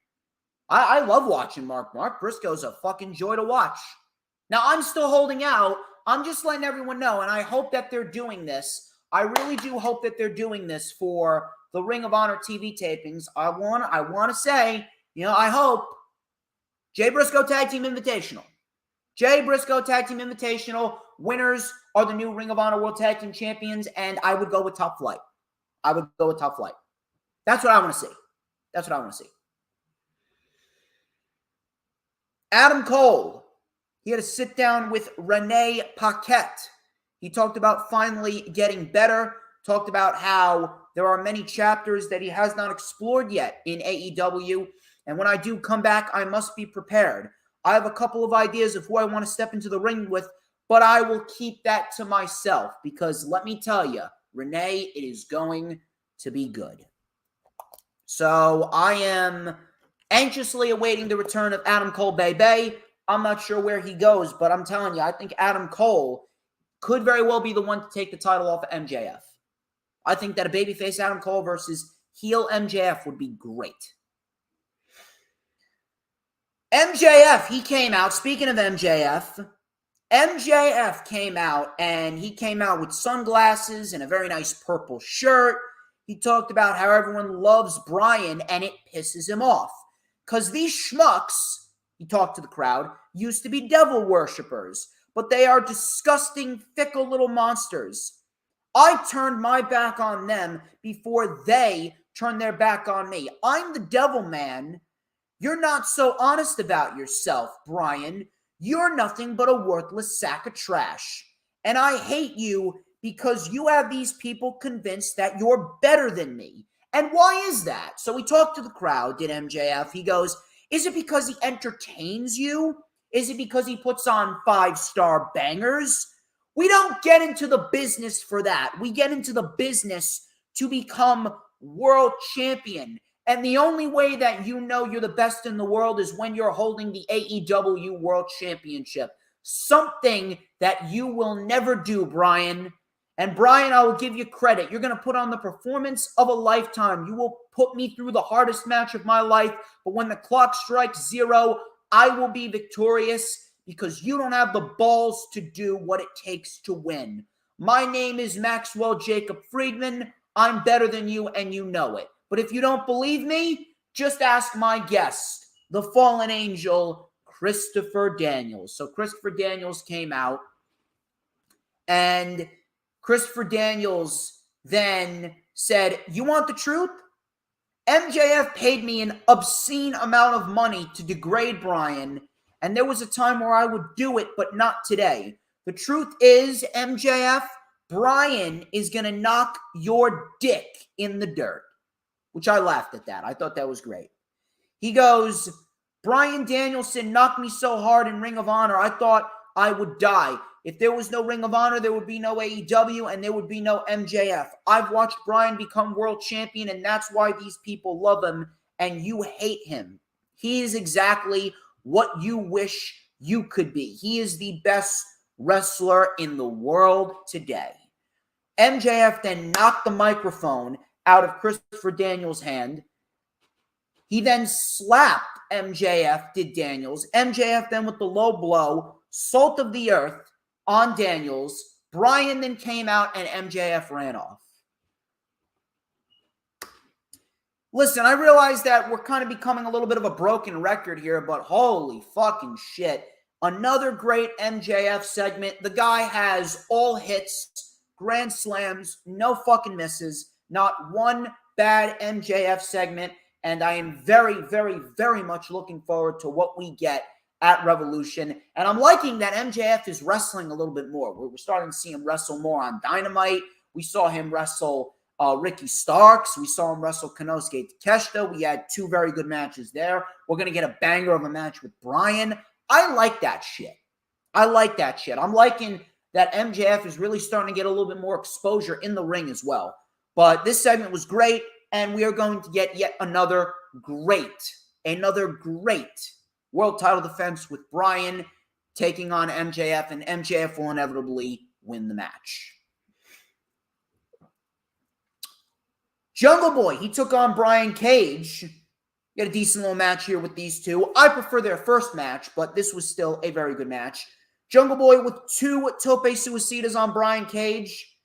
B: I love watching Mark. Mark Briscoe's a fucking joy to watch. Now, I'm still holding out. I'm just letting everyone know, and I hope that they're doing this. I really do hope that they're doing this for the Ring of Honor TV tapings. I want to say, I hope Jay Briscoe Tag Team Invitational. Jay Briscoe Tag Team Invitational. Winners are the new Ring of Honor World Tag Team Champions, and I would go with Top Flight. I would go with Top Flight. That's what I want to see. That's what I want to see. Adam Cole, he had a sit down with Renee Paquette. He talked about finally getting better, talked about how there are many chapters that he has not explored yet in AEW. And when I do come back, I must be prepared. I have a couple of ideas of who I want to step into the ring with, but I will keep that to myself because let me tell you, Renee, it is going to be good. So I am anxiously awaiting the return of Adam Cole Bay. I'm not sure where he goes, but I'm telling you, I think Adam Cole could very well be the one to take the title off of MJF. I think that a babyface Adam Cole versus heel MJF would be great. MJF, he came out. Speaking of MJF came out, and he came out with sunglasses and a very nice purple shirt. He talked about how everyone loves Bryan, and it pisses him off. Because these schmucks, he talked to the crowd, used to be devil worshippers, but they are disgusting, fickle little monsters. I turned my back on them before they turned their back on me. I'm the devil man. You're not so honest about yourself, Bryan. You're nothing but a worthless sack of trash. And I hate you because you have these people convinced that you're better than me. And why is that? So he talked to the crowd, did MJF. He goes, is it because he entertains you? Is it because he puts on 5-star bangers? We don't get into the business for that. We get into the business to become world champion. And the only way that you know you're the best in the world is when you're holding the AEW World Championship. Something that you will never do, Bryan. And Bryan, I will give you credit. You're going to put on the performance of a lifetime. You will put me through the hardest match of my life. But when the clock strikes 0, I will be victorious because you don't have the balls to do what it takes to win. My name is Maxwell Jacob Friedman. I'm better than you, and you know it. But if you don't believe me, just ask my guest, the fallen angel, Christopher Daniels. So Christopher Daniels came out, and Christopher Daniels then said, you want the truth? MJF paid me an obscene amount of money to degrade Bryan, and there was a time where I would do it, but not today. The truth is, MJF, Bryan is going to knock your dick in the dirt. Which I laughed at that. I thought that was great. He goes, Bryan Danielson knocked me so hard in Ring of Honor, I thought I would die. If there was no Ring of Honor, there would be no AEW, and there would be no MJF. I've watched Bryan become world champion, and that's why these people love him, and you hate him. He is exactly what you wish you could be. He is the best wrestler in the world today. MJF then knocked the microphone out of Christopher Daniels' hand. He then slapped MJF, did Daniels. MJF then with the low blow, salt of the earth on Daniels. Bryan then came out and MJF ran off. Listen, I realize that we're kind of becoming a little bit of a broken record here, but holy fucking shit. Another great MJF segment. The guy has all hits, grand slams, no fucking misses, not one bad MJF segment, and I am very, very, very much looking forward to what we get at Revolution. And I'm liking that MJF is wrestling a little bit more. We're starting to see him wrestle more on Dynamite. We saw him wrestle Ricky Starks. We saw him wrestle Konosuke Takeshita. We had 2 very good matches there. We're going to get a banger of a match with Bryan. I like that shit. I'm liking that MJF is really starting to get a little bit more exposure in the ring as well. But this segment was great, and we are going to get yet another great world title defense with Bryan taking on MJF, and MJF will inevitably win the match. Jungle Boy, he took on Brian Cage, Get a decent little match here with these two. I prefer their first match, but this was still a very good match. Jungle Boy with 2 tope suicidas on Brian Cage.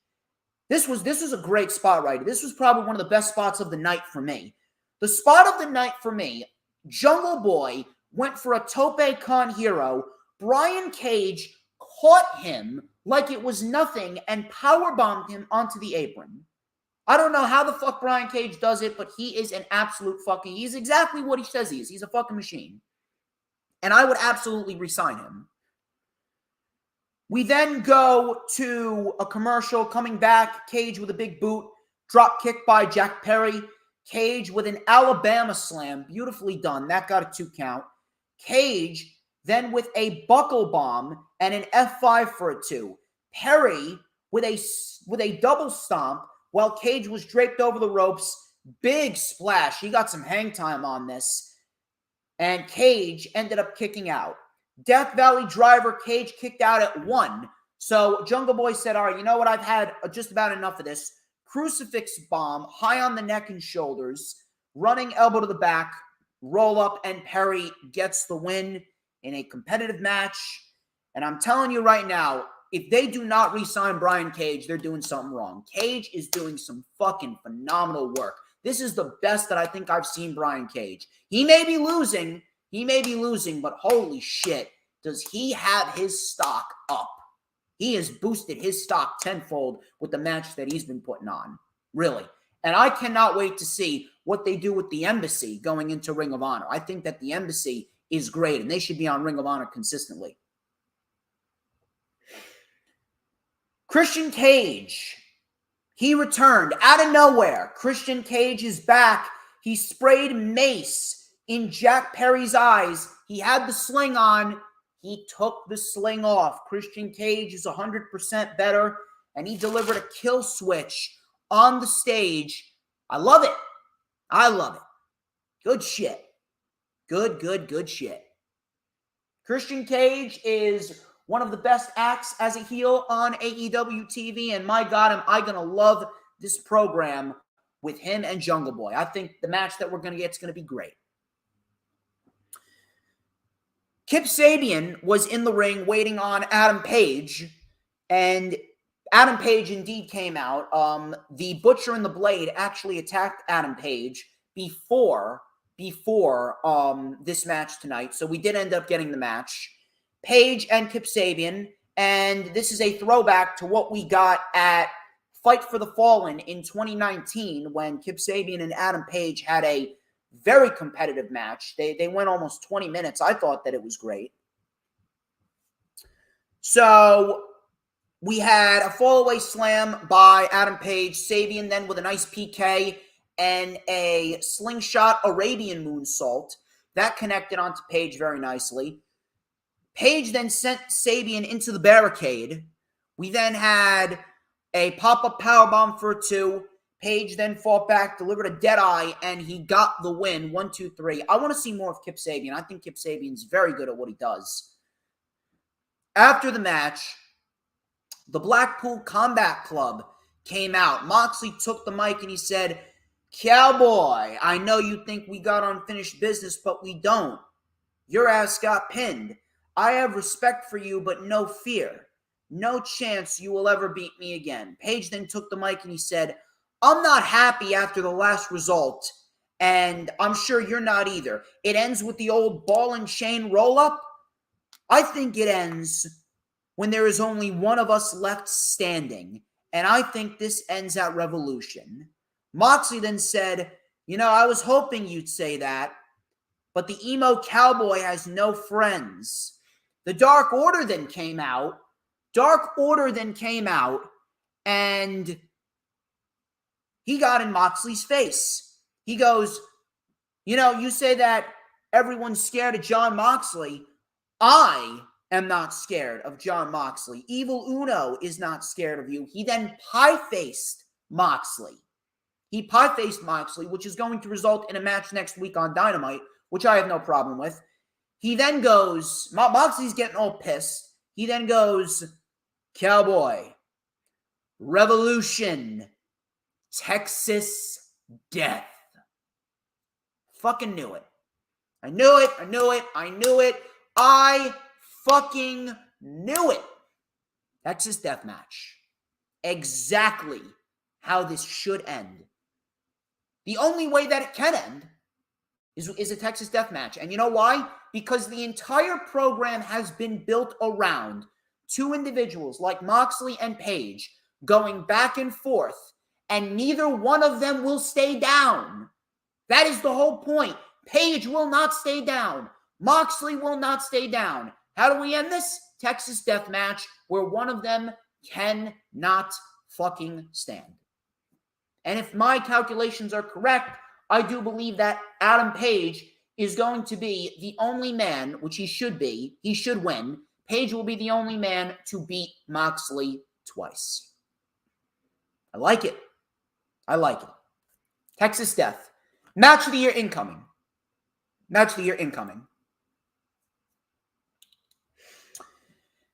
B: This was a great spot right here. This was probably one of the best spots of the night for me. The spot of the night for me, Jungle Boy went for a tope con hero. Brian Cage caught him like it was nothing and powerbombed him onto the apron. I don't know how the fuck Brian Cage does it, but he is an absolute fucking... He's exactly what he says he is. He's a fucking machine. And I would absolutely re-sign him. We then go to a commercial. Coming back, Cage with a big boot. Drop kick by Jack Perry. Cage with an Alabama slam. Beautifully done. That got a 2 count. Cage then with a buckle bomb and an F5 for a 2. Perry with a double stomp while Cage was draped over the ropes. Big splash. He got some hang time on this. And Cage ended up kicking out. Death Valley Driver, Cage kicked out at 1. So Jungle Boy said, all right, you know what? I've had just about enough of this. Crucifix bomb, high on the neck and shoulders. Running elbow to the back. Roll up, and Perry gets the win in a competitive match. And I'm telling you right now, if they do not re-sign Brian Cage, they're doing something wrong. Cage is doing some fucking phenomenal work. This is the best that I think I've seen Brian Cage. He may be losing, but holy shit, does he have his stock up. He has boosted his stock tenfold with the match that he's been putting on. Really. And I cannot wait to see what they do with the Embassy going into Ring of Honor. I think that the Embassy is great, and they should be on Ring of Honor consistently. Christian Cage, he returned out of nowhere. Christian Cage is back. He sprayed mace in Jack Perry's eyes. He had the sling on. He took the sling off. Christian Cage is 100% better, and he delivered a kill switch on the stage. I love it. I love it. Good shit. Good shit. Christian Cage is one of the best acts as a heel on AEW TV, and my God, am I going to love this program with him and Jungle Boy. I think the match that we're going to get is going to be great. Kip Sabian was in the ring waiting on Adam Page, and Adam Page indeed came out. The Butcher and the Blade actually attacked Adam Page before this match tonight, so we did end up getting the match. Page and Kip Sabian, and this is a throwback to what we got at Fight for the Fallen in 2019 when Kip Sabian and Adam Page had a very competitive match. They went almost 20 minutes. I thought that it was great. So we had a fallaway slam by Adam Page. Sabian then with a nice PK and a slingshot Arabian moonsault. That connected onto Page very nicely. Page then sent Sabian into the barricade. We then had a pop-up powerbomb for a 2. Page then fought back, delivered a Deadeye, and he got the win. 1, 2, 3. I want to see more of Kip Sabian. I think Kip Sabian's very good at what he does. After the match, the Blackpool Combat Club came out. Moxley took the mic and he said, "Cowboy, I know you think we got unfinished business, but we don't. Your ass got pinned. I have respect for you, but no fear. No chance you will ever beat me again." Page then took the mic and he said, "I'm not happy after the last result, and I'm sure you're not either. It ends with the old ball and chain roll-up. I think it ends when there is only one of us left standing, and I think this ends at Revolution." Moxley then said, I was hoping you'd say that, but the emo cowboy has no friends." The Dark Order then came out. And he got in Moxley's face. He goes, you say that everyone's scared of Jon Moxley. I am not scared of Jon Moxley. Evil Uno is not scared of you. He then pie-faced Moxley. He pie-faced Moxley, which is going to result in a match next week on Dynamite, which I have no problem with. He then goes, Moxley's getting all pissed. He then goes, "Cowboy, Revolution, Texas Death, Fucking knew it. I knew it. I fucking knew it. Texas Deathmatch. Exactly how this should end. The only way that it can end is a Texas Deathmatch. And you know why? Because the entire program has been built around two individuals like Moxley and Paige going back and forth, and neither one of them will stay down. That is the whole point. Paige will not stay down. Moxley will not stay down. How do we end this? Texas Deathmatch, where one of them cannot fucking stand. And if my calculations are correct, I do believe that Adam Page is going to be the only man, which he should be, he should win. Page will be the only man to beat Moxley twice. I like it. Texas Death. Match of the year incoming.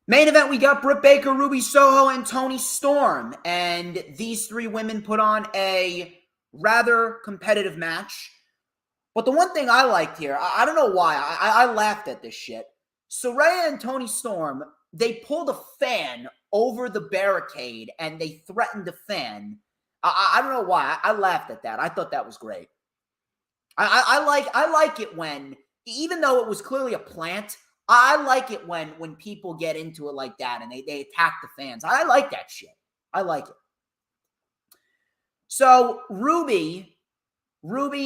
B: Main event, we got Britt Baker, Ruby Soho, and Toni Storm. And these three women put on a rather competitive match. But the one thing I liked here, I don't know why, I laughed at this shit. Saraya and Toni Storm, they pulled a fan over the barricade and they threatened the fan. I don't know why. I laughed at that. I thought that was great. I like it when, even though it was clearly a plant, I like it when people get into it like that and they attack the fans. I like that shit. I like it. So Ruby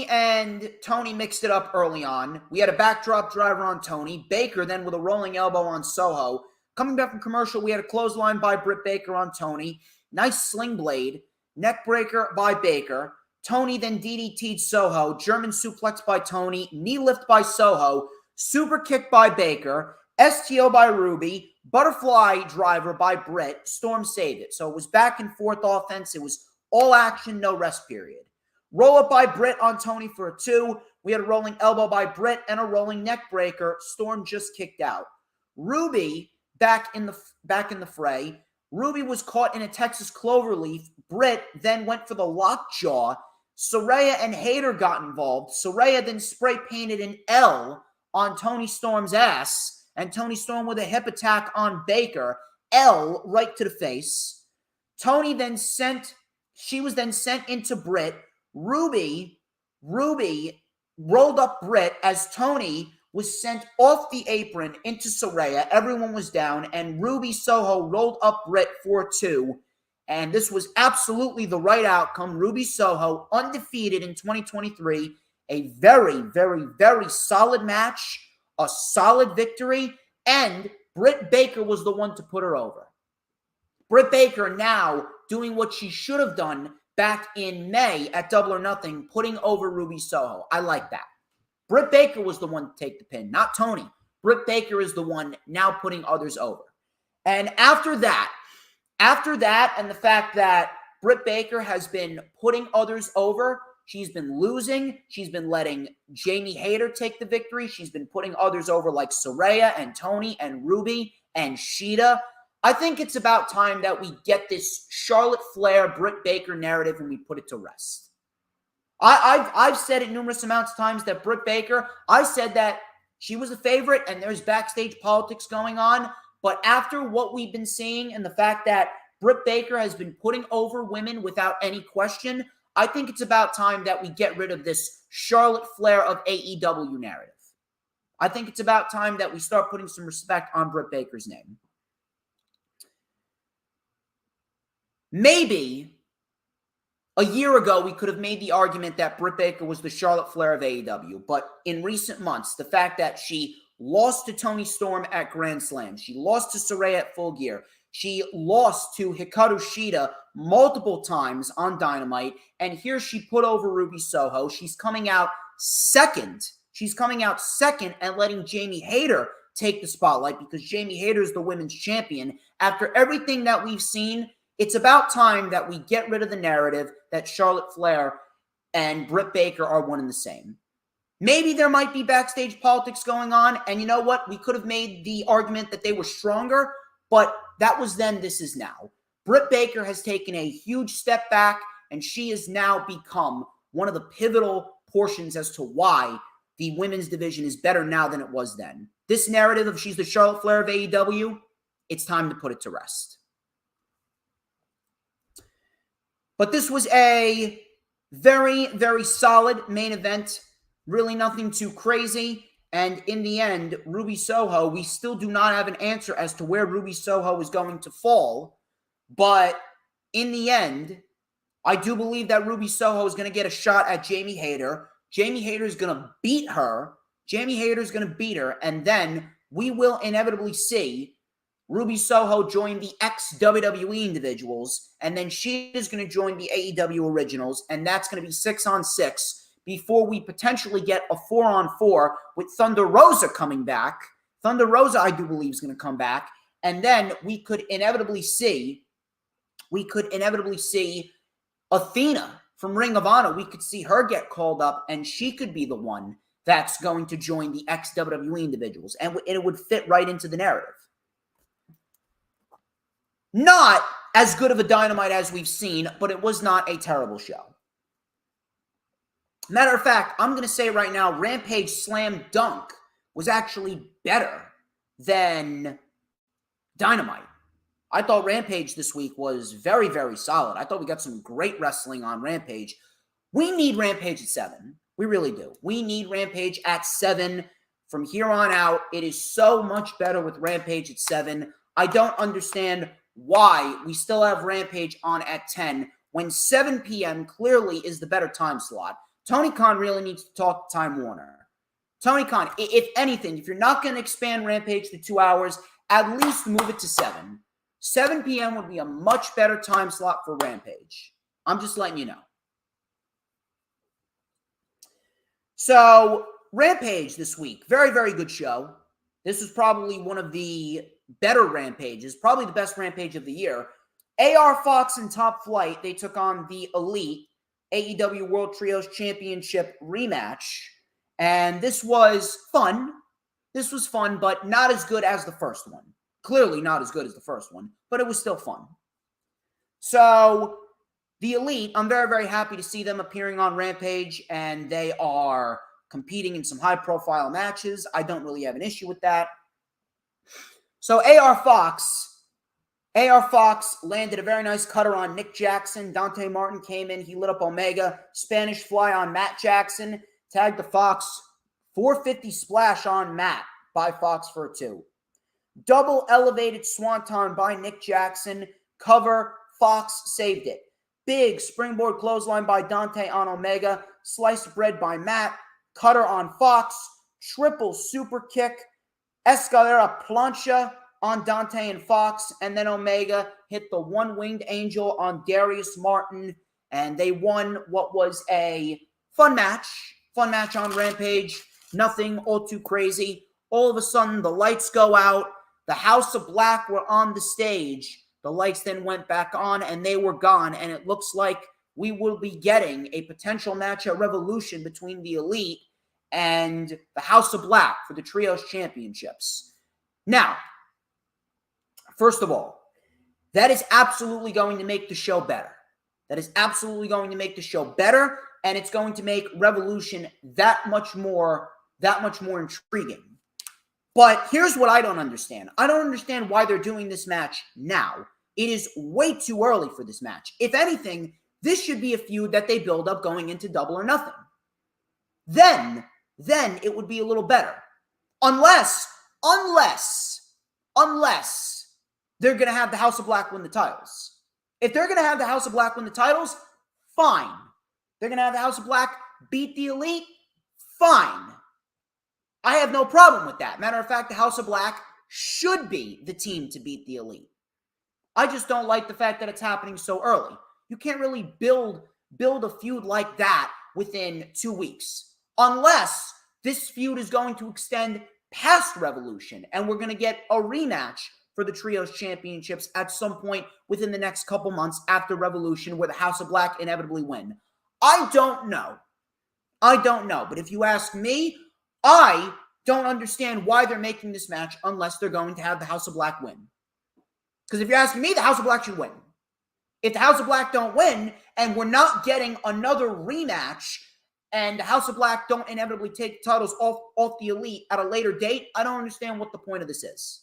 B: and Toni mixed it up early on. We had a backdrop driver on Toni. Baker then with a rolling elbow on Soho. Coming back from commercial, we had a clothesline by Britt Baker on Toni. Nice sling blade. Neck breaker by Baker. Toni then DDT'd Soho. German suplex by Toni. Knee lift by Soho. Super kick by Baker. STO by Ruby. Butterfly driver by Britt. Storm saved it. So it was back and forth offense. It was all action, no rest period. Roll up by Britt on Toni for a 2. We had a rolling elbow by Britt and a rolling neck breaker. Storm just kicked out. Ruby back in the fray. Ruby was caught in a Texas cloverleaf. Britt then went for the lockjaw. Saraya and Hayter got involved. Saraya then spray painted an L on Toni Storm's ass, and Toni Storm with a hip attack on Baker. L right to the face. Toni then was then sent into Britt. Ruby rolled up Britt as Toni was sent off the apron into Saraya. Everyone was down, and Ruby Soho rolled up Britt for 2. And this was absolutely the right outcome. Ruby Soho, undefeated in 2023. A very, very, very solid match. A solid victory. And Britt Baker was the one to put her over. Britt Baker now doing what she should have done back in May at Double or Nothing, putting over Ruby Soho. I like that. Britt Baker was the one to take the pin, not Toni. Britt Baker is the one now putting others over. And after that, and the fact that Britt Baker has been putting others over, she's been losing. She's been letting Jamie Hayter take the victory. She's been putting others over like Saraya and Toni and Ruby and Shida. I think it's about time that we get this Charlotte Flair, Britt Baker narrative and we put it to rest. I've said it numerous amounts of times that Britt Baker, I said that she was a favorite and there's backstage politics going on. But after what we've been seeing and the fact that Britt Baker has been putting over women without any question, I think it's about time that we get rid of this Charlotte Flair of AEW narrative. I think it's about time that we start putting some respect on Britt Baker's name. Maybe a year ago, we could have made the argument that Britt Baker was the Charlotte Flair of AEW. But in recent months, the fact that she lost to Toni Storm at Grand Slam, she lost to Saraya at Full Gear, she lost to Hikaru Shida multiple times on Dynamite, and here she put over Ruby Soho. She's coming out second. And letting Jamie Hayter take the spotlight because Jamie Hayter is the women's champion. After everything that we've seen, it's about time that we get rid of the narrative that Charlotte Flair and Britt Baker are one and the same. Maybe there might be backstage politics going on, and you know what? We could have made the argument that they were stronger, but that was then, this is now. Britt Baker has taken a huge step back, and she has now become one of the pivotal portions as to why the women's division is better now than it was then. This narrative of she's the Charlotte Flair of AEW, it's time to put it to rest. But this was a very, very solid main event. Really nothing too crazy. And in the end, Ruby Soho, we still do not have an answer as to where Ruby Soho is going to fall. But in the end, I do believe that Ruby Soho is going to get a shot at Jamie Hayter. Jamie Hayter is going to beat her. Jamie Hayter is going to beat her. And then we will inevitably see Ruby Soho join the ex-WWE individuals. And then she is going to join the AEW originals. And that's going to be 6-on-6 before we potentially get a 4-on-4 with Thunder Rosa coming back. Thunder Rosa, I do believe, is going to come back. And then we could inevitably see Athena from Ring of Honor. We could see her get called up, and she could be the one that's going to join the ex-WWE individuals. And it would fit right into the narrative. Not as good of a Dynamite as we've seen, but it was not a terrible show. Matter of fact, I'm going to say right now, Rampage Slam Dunk was actually better than Dynamite. I thought Rampage this week was very, very solid. I thought we got some great wrestling on Rampage. We need Rampage at 7. We really do. We need Rampage at 7. From here on out, it is so much better with Rampage at 7. I don't understand why we still have Rampage on at 10 when 7 p.m. clearly is the better time slot. Tony Khan really needs to talk to Time Warner. Tony Khan, if anything, if you're not going to expand Rampage to 2 hours, at least move it to 7. 7 p.m. would be a much better time slot for Rampage. I'm just letting you know. So, Rampage this week. Very, very good show. This was probably one of the better Rampages. Probably the best Rampage of the year. AR Fox and Top Flight, they took on the Elite AEW World Trios Championship rematch. And this was fun. This was fun, but not as good as the first one. Clearly not as good as the first one, but it was still fun. So, the Elite, I'm very, very happy to see them appearing on Rampage, and they are competing in some high-profile matches. I don't really have an issue with that. So, AR Fox landed a very nice cutter on Nick Jackson. Dante Martin came in. He lit up Omega. Spanish Fly on Matt Jackson. Tagged the Fox. 450 splash on Matt by Fox for a 2. Double elevated swanton by Nick Jackson. Cover. Fox saved it. Big springboard clothesline by Dante on Omega. Sliced bread by Matt. Cutter on Fox. Triple super kick. Escalera plancha on Dante and Fox. And then Omega hit the one-winged angel on Darius Martin. And they won what was a fun match. Fun match on Rampage. Nothing all too crazy. All of a sudden, the lights go out. The House of Black were on the stage. The lights then went back on, and they were gone. And it looks like we will be getting a potential match at Revolution between the Elite and the House of Black for the Trios Championships. Now, first of all, that is absolutely going to make the show better. That is absolutely going to make the show better, and it's going to make Revolution that much more intriguing. But here's what I don't understand. I don't understand why they're doing this match now. It is way too early for this match. If anything, this should be a feud that they build up going into Double or Nothing. Then it would be a little better. Unless they're going to have the House of Black win the titles. If they're going to have the House of Black win the titles, fine. They're going to have the House of Black beat the Elite, fine. I have no problem with that. Matter of fact, the House of Black should be the team to beat the Elite. I just don't like the fact that it's happening so early. You can't really build a feud like that within 2 weeks. Unless this feud is going to extend past Revolution and we're going to get a rematch for the Trios Championships at some point within the next couple months after Revolution where the House of Black inevitably win. I don't know. But if you ask me, I don't understand why they're making this match unless they're going to have the House of Black win. Because if you're asking me, the House of Black should win. If the House of Black don't win and we're not getting another rematch and the House of Black don't inevitably take titles off the Elite at a later date, I don't understand what the point of this is.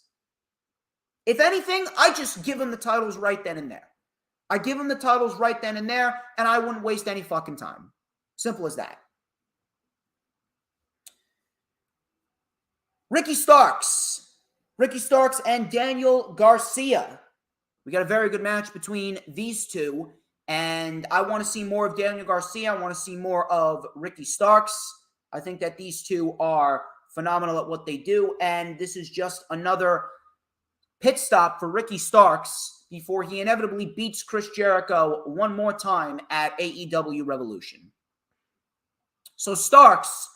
B: If anything, I just give them the titles right then and there. I give them the titles right then and there, and I wouldn't waste any fucking time. Simple as that. Ricky Starks and Daniel Garcia. We got a very good match between these two, and I want to see more of Daniel Garcia. I want to see more of Ricky Starks. I think that these two are phenomenal at what they do, and this is just another pit stop for Ricky Starks before he inevitably beats Chris Jericho one more time at AEW Revolution. So Starks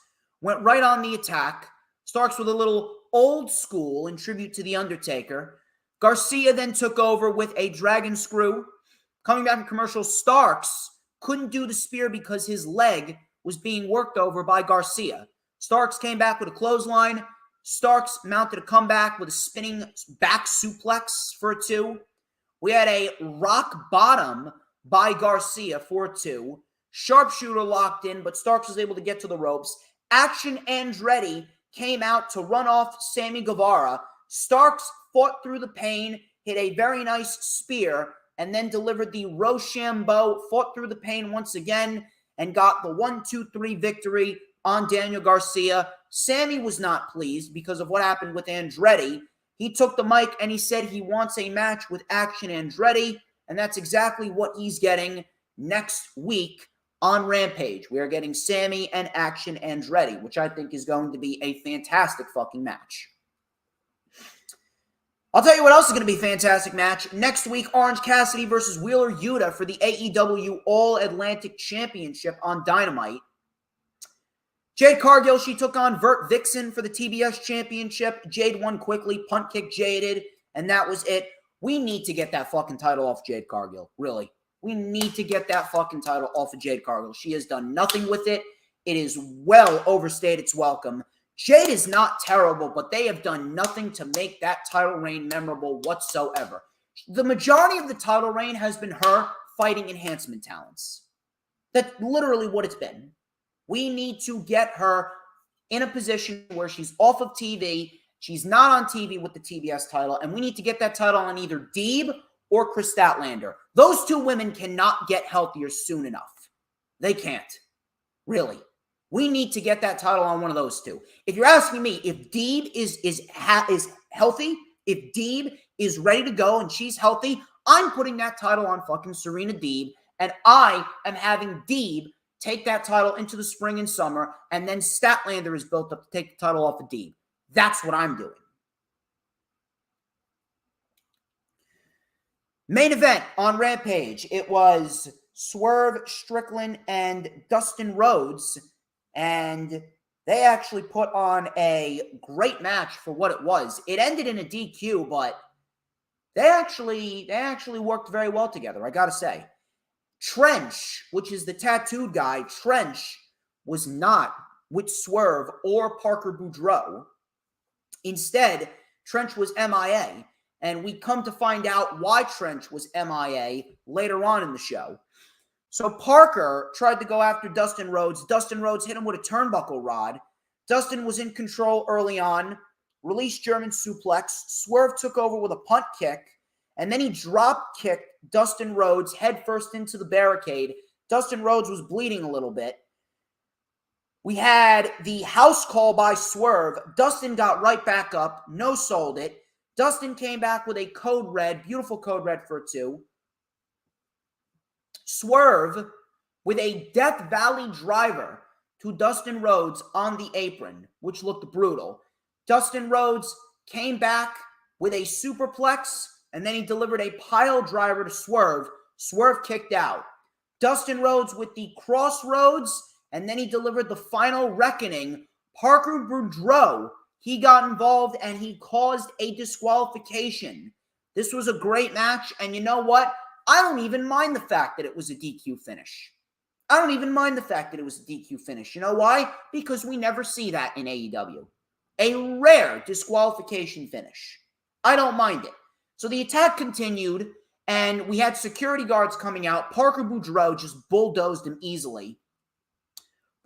B: went right on the attack. Starks with a little old school in tribute to The Undertaker. Garcia then took over with a dragon screw. Coming back from commercial, Starks couldn't do the spear because his leg was being worked over by Garcia. Starks came back with a clothesline. Starks mounted a comeback with a spinning back suplex for a 2. We had a rock bottom by Garcia for a 2. Sharpshooter locked in, but Starks was able to get to the ropes. Action Andretti came out to run off Sammy Guevara. Starks fought through the pain, hit a very nice spear, and then delivered the Rochambeau, fought through the pain once again, and got the 1-2-3 victory on Daniel Garcia. Sammy was not pleased because of what happened with Andretti. He took the mic and he said he wants a match with Action Andretti, and that's exactly what he's getting next week on Rampage. We are getting Sammy and Action Andretti, which I think is going to be a fantastic fucking match. I'll tell you what else is going to be a fantastic match. Next week, Orange Cassidy versus Wheeler Yuta for the AEW All-Atlantic Championship on Dynamite. Jade Cargill, she took on Vert Vixen for the TBS Championship. Jade won quickly, punt kick Jaded, and that was it. We need to get that fucking title off Jade Cargill, really. We need to get that fucking title off of Jade Cargill. She has done nothing with it. It is well overstayed its welcome. Jade is not terrible, but they have done nothing to make that title reign memorable whatsoever. The majority of the title reign has been her fighting enhancement talents. That's literally what it's been. We need to get her in a position where she's off of TV. She's not on TV with the TBS title, and we need to get that title on either Deeb or Chris Statlander. Those two women cannot get healthier soon enough. They can't. Really. We need to get that title on one of those two. If you're asking me, if Deeb is healthy, if Deeb is ready to go and she's healthy, I'm putting that title on fucking Serena Deeb, and I am having Deeb take that title into the spring and summer, and then Statlander is built up to take the title off of Deeb. That's what I'm doing. Main event on Rampage. It was Swerve Strickland and Dustin Rhodes, and they actually put on a great match for what it was. It ended in a DQ, but they actually worked very well together, I gotta say. Trench, which is the tattooed guy, Trench was not with Swerve or Parker Boudreaux. Instead, Trench was MIA, and we come to find out why Trench was MIA later on in the show. So Parker tried to go after Dustin Rhodes. Dustin Rhodes hit him with a turnbuckle rod. Dustin was in control early on, released German suplex. Swerve took over with a punt kick, and then he drop kicked Dustin Rhodes headfirst into the barricade. Dustin Rhodes was bleeding a little bit. We had the house call by Swerve. Dustin got right back up, no-sold it. Dustin came back with a code red, beautiful code red for a 2. Swerve with a Death Valley driver to Dustin Rhodes on the apron, which looked brutal. Dustin Rhodes came back with a superplex, and then he delivered a pile driver to Swerve. Swerve kicked out. Dustin Rhodes with the crossroads, and then he delivered the final reckoning. Parker Boudreaux, he got involved, and he caused a disqualification. This was a great match, and you know what? I don't even mind the fact that it was a DQ finish. I don't even mind the fact that it was a DQ finish. You know why? Because we never see that in AEW. A rare disqualification finish. I don't mind it. So the attack continued, and we had security guards coming out. Parker Boudreaux just bulldozed him easily.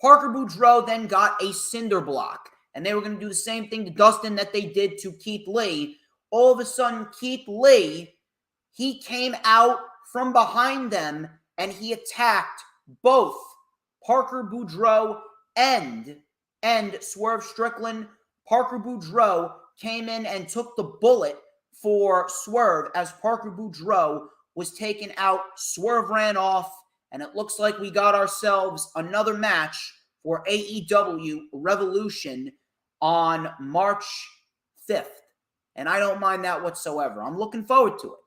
B: Parker Boudreaux then got a cinder block, and they were going to do the same thing to Dustin that they did to Keith Lee. All of a sudden, Keith Lee, he came out from behind them, and he attacked both Parker Boudreaux and Swerve Strickland. Parker Boudreaux came in and took the bullet for Swerve as Parker Boudreaux was taken out. Swerve ran off, and it looks like we got ourselves another match for AEW Revolution on March 5th. And I don't mind that whatsoever. I'm looking forward to it.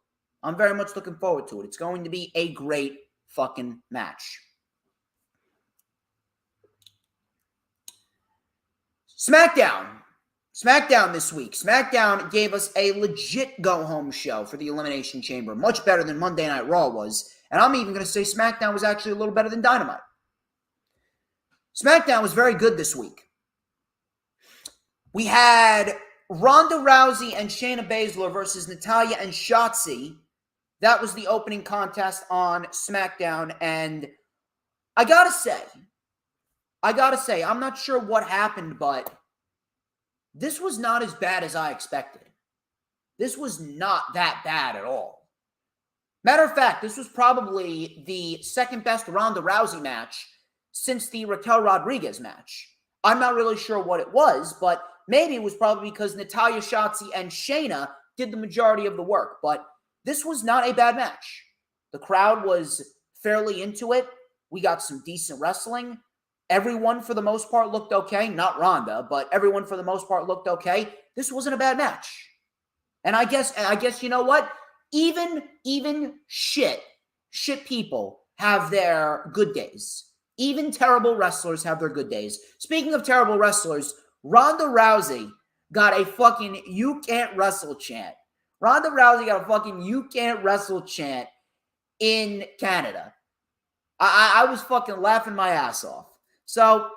B: I'm very much looking forward to it. It's going to be a great fucking match. SmackDown this week. SmackDown gave us a legit go-home show for the Elimination Chamber. Much better than Monday Night Raw was. And I'm even going to say SmackDown was actually a little better than Dynamite. SmackDown was very good this week. We had Ronda Rousey and Shayna Baszler versus Natalya and Shotzi. That was the opening contest on SmackDown. And I gotta say, I'm not sure what happened, but this was not as bad as I expected. This was not that bad at all. Matter of fact, this was probably the second best Ronda Rousey match since the Raquel Rodriguez match. I'm not really sure what it was, but maybe it was probably because Natalya, Shotzi, and Shayna did the majority of the work. But this was not a bad match. The crowd was fairly into it. We got some decent wrestling. Everyone, for the most part, looked okay. Not Ronda, but everyone, for the most part, looked okay. This wasn't a bad match. And I guess you know what? Even shit people have their good days. Even terrible wrestlers have their good days. Speaking of terrible wrestlers, Ronda Rousey got a fucking "you can't wrestle" chant. Ronda Rousey got a fucking "you can't wrestle" chant in Canada. I was fucking laughing my ass off. So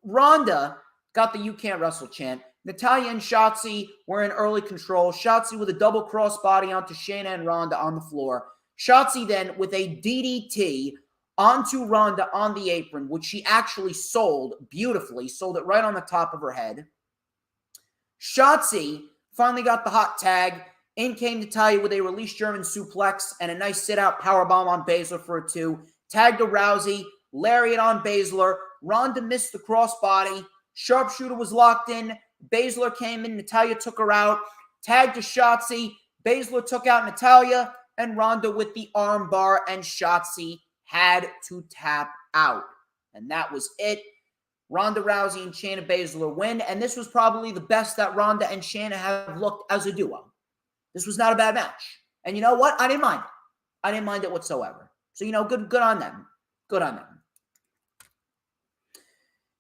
B: Ronda got the "you can't wrestle" chant. Natalya and Shotzi were in early control. Shotzi with a double crossbody onto Shayna and Ronda on the floor. Shotzi then with a DDT onto Ronda on the apron, which she actually sold beautifully, sold it right on the top of her head. Shotzi finally got the hot tag. In came Natalya with a release German suplex and a nice sit-out powerbomb on Baszler for a 2. Tag to Rousey, lariat on Baszler. Ronda missed the crossbody. Sharpshooter was locked in. Baszler came in. Natalya took her out. Tag to Shotzi. Baszler took out Natalya and Ronda with the arm bar, and Shotzi had to tap out. And that was it. Ronda Rousey and Shayna Baszler win, and this was probably the best that Ronda and Shayna have looked as a duo. This was not a bad match. And you know what? I didn't mind it. I didn't mind it whatsoever. So, good on them. Good on them.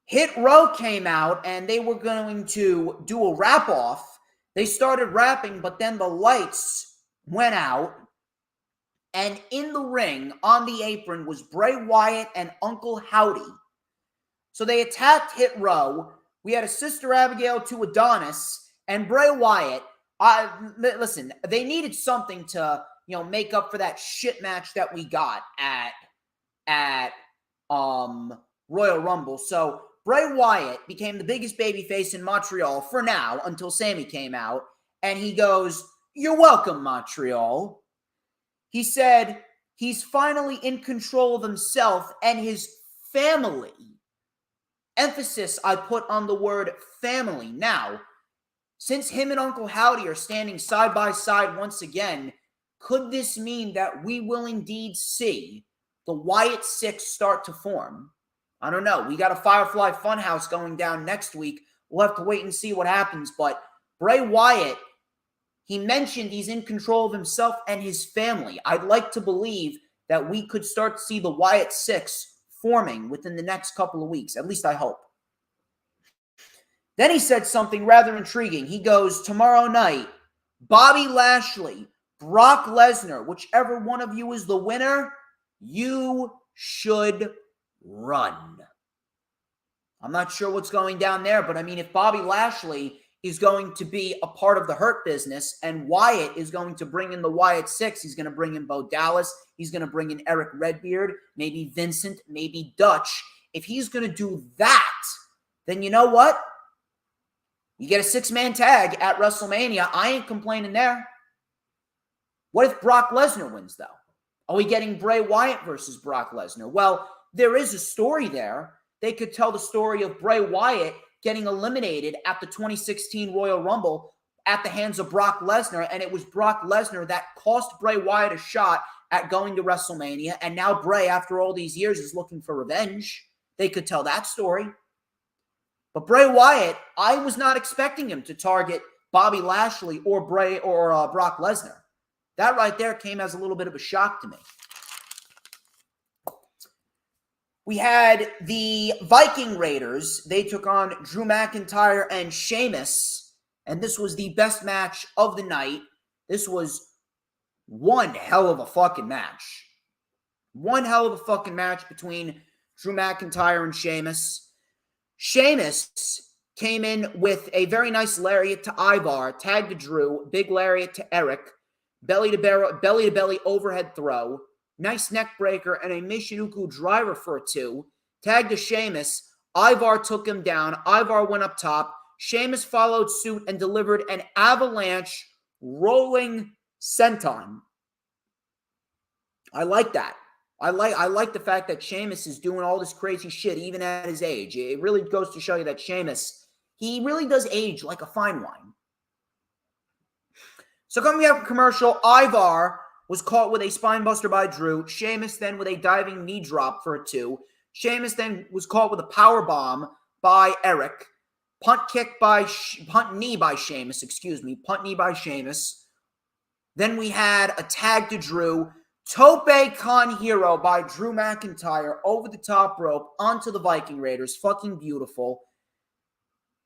B: Hit Row came out, and they were going to do a rap-off. They started rapping, but then the lights went out. And in the ring, on the apron, was Bray Wyatt and Uncle Howdy. So they attacked Hit Row. We had a Sister Abigail to Adonis, and Bray Wyatt. Listen, they needed something to, make up for that shit match that we got at Royal Rumble. So Bray Wyatt became the biggest babyface in Montreal for now, until Sammy came out, and he goes, "You're welcome, Montreal." He said he's finally in control of himself and his family. Emphasis I put on the word family. Now, since him and Uncle Howdy are standing side by side once again, could this mean that we will indeed see the Wyatt Six start to form? I don't know. We got a Firefly Funhouse going down next week. We'll have to wait and see what happens. But Bray Wyatt, he mentioned he's in control of himself and his family. I'd like to believe that we could start to see the Wyatt Six forming within the next couple of weeks. At least I hope. Then he said something rather intriguing. He goes, tomorrow night, Bobby Lashley, Brock Lesnar, whichever one of you is the winner, you should run. I'm not sure what's going down there, but if Bobby Lashley is going to be a part of the Hurt Business and Wyatt is going to bring in the Wyatt Six, he's going to bring in Bo Dallas, he's going to bring in Eric Redbeard, maybe Vincent, maybe Dutch. If he's going to do that, then you know what? You get a 6-man tag at WrestleMania. I ain't complaining there. What if Brock Lesnar wins, though? Are we getting Bray Wyatt versus Brock Lesnar? Well, there is a story there. They could tell the story of Bray Wyatt getting eliminated at the 2016 Royal Rumble at the hands of Brock Lesnar, and it was Brock Lesnar that cost Bray Wyatt a shot at going to WrestleMania, and now Bray, after all these years, is looking for revenge. They could tell that story. But Bray Wyatt, I was not expecting him to target Bobby Lashley or Brock Lesnar. That right there came as a little bit of a shock to me. We had the Viking Raiders. They took on Drew McIntyre and Sheamus, and this was the best match of the night. This was one hell of a fucking match. One hell of a fucking match between Drew McIntyre and Sheamus. Sheamus came in with a very nice lariat to Ivar, tag to Drew, big lariat to Eric, belly to belly overhead throw, nice neck breaker, and a Michinoku driver for a 2. Tag to Sheamus. Ivar took him down. Ivar went up top. Sheamus followed suit and delivered an avalanche rolling senton. I like that. I like the fact that Sheamus is doing all this crazy shit even at his age. It really goes to show you that Sheamus, he really does age like a fine wine. So coming out of commercial, Ivar was caught with a spinebuster by Drew. Sheamus then with a diving knee drop for a 2. Sheamus then was caught with a power bomb by Eric. Punt knee by Sheamus. Then we had a tag to Drew. Tope Con Hero by Drew McIntyre over the top rope onto the Viking Raiders. Fucking beautiful.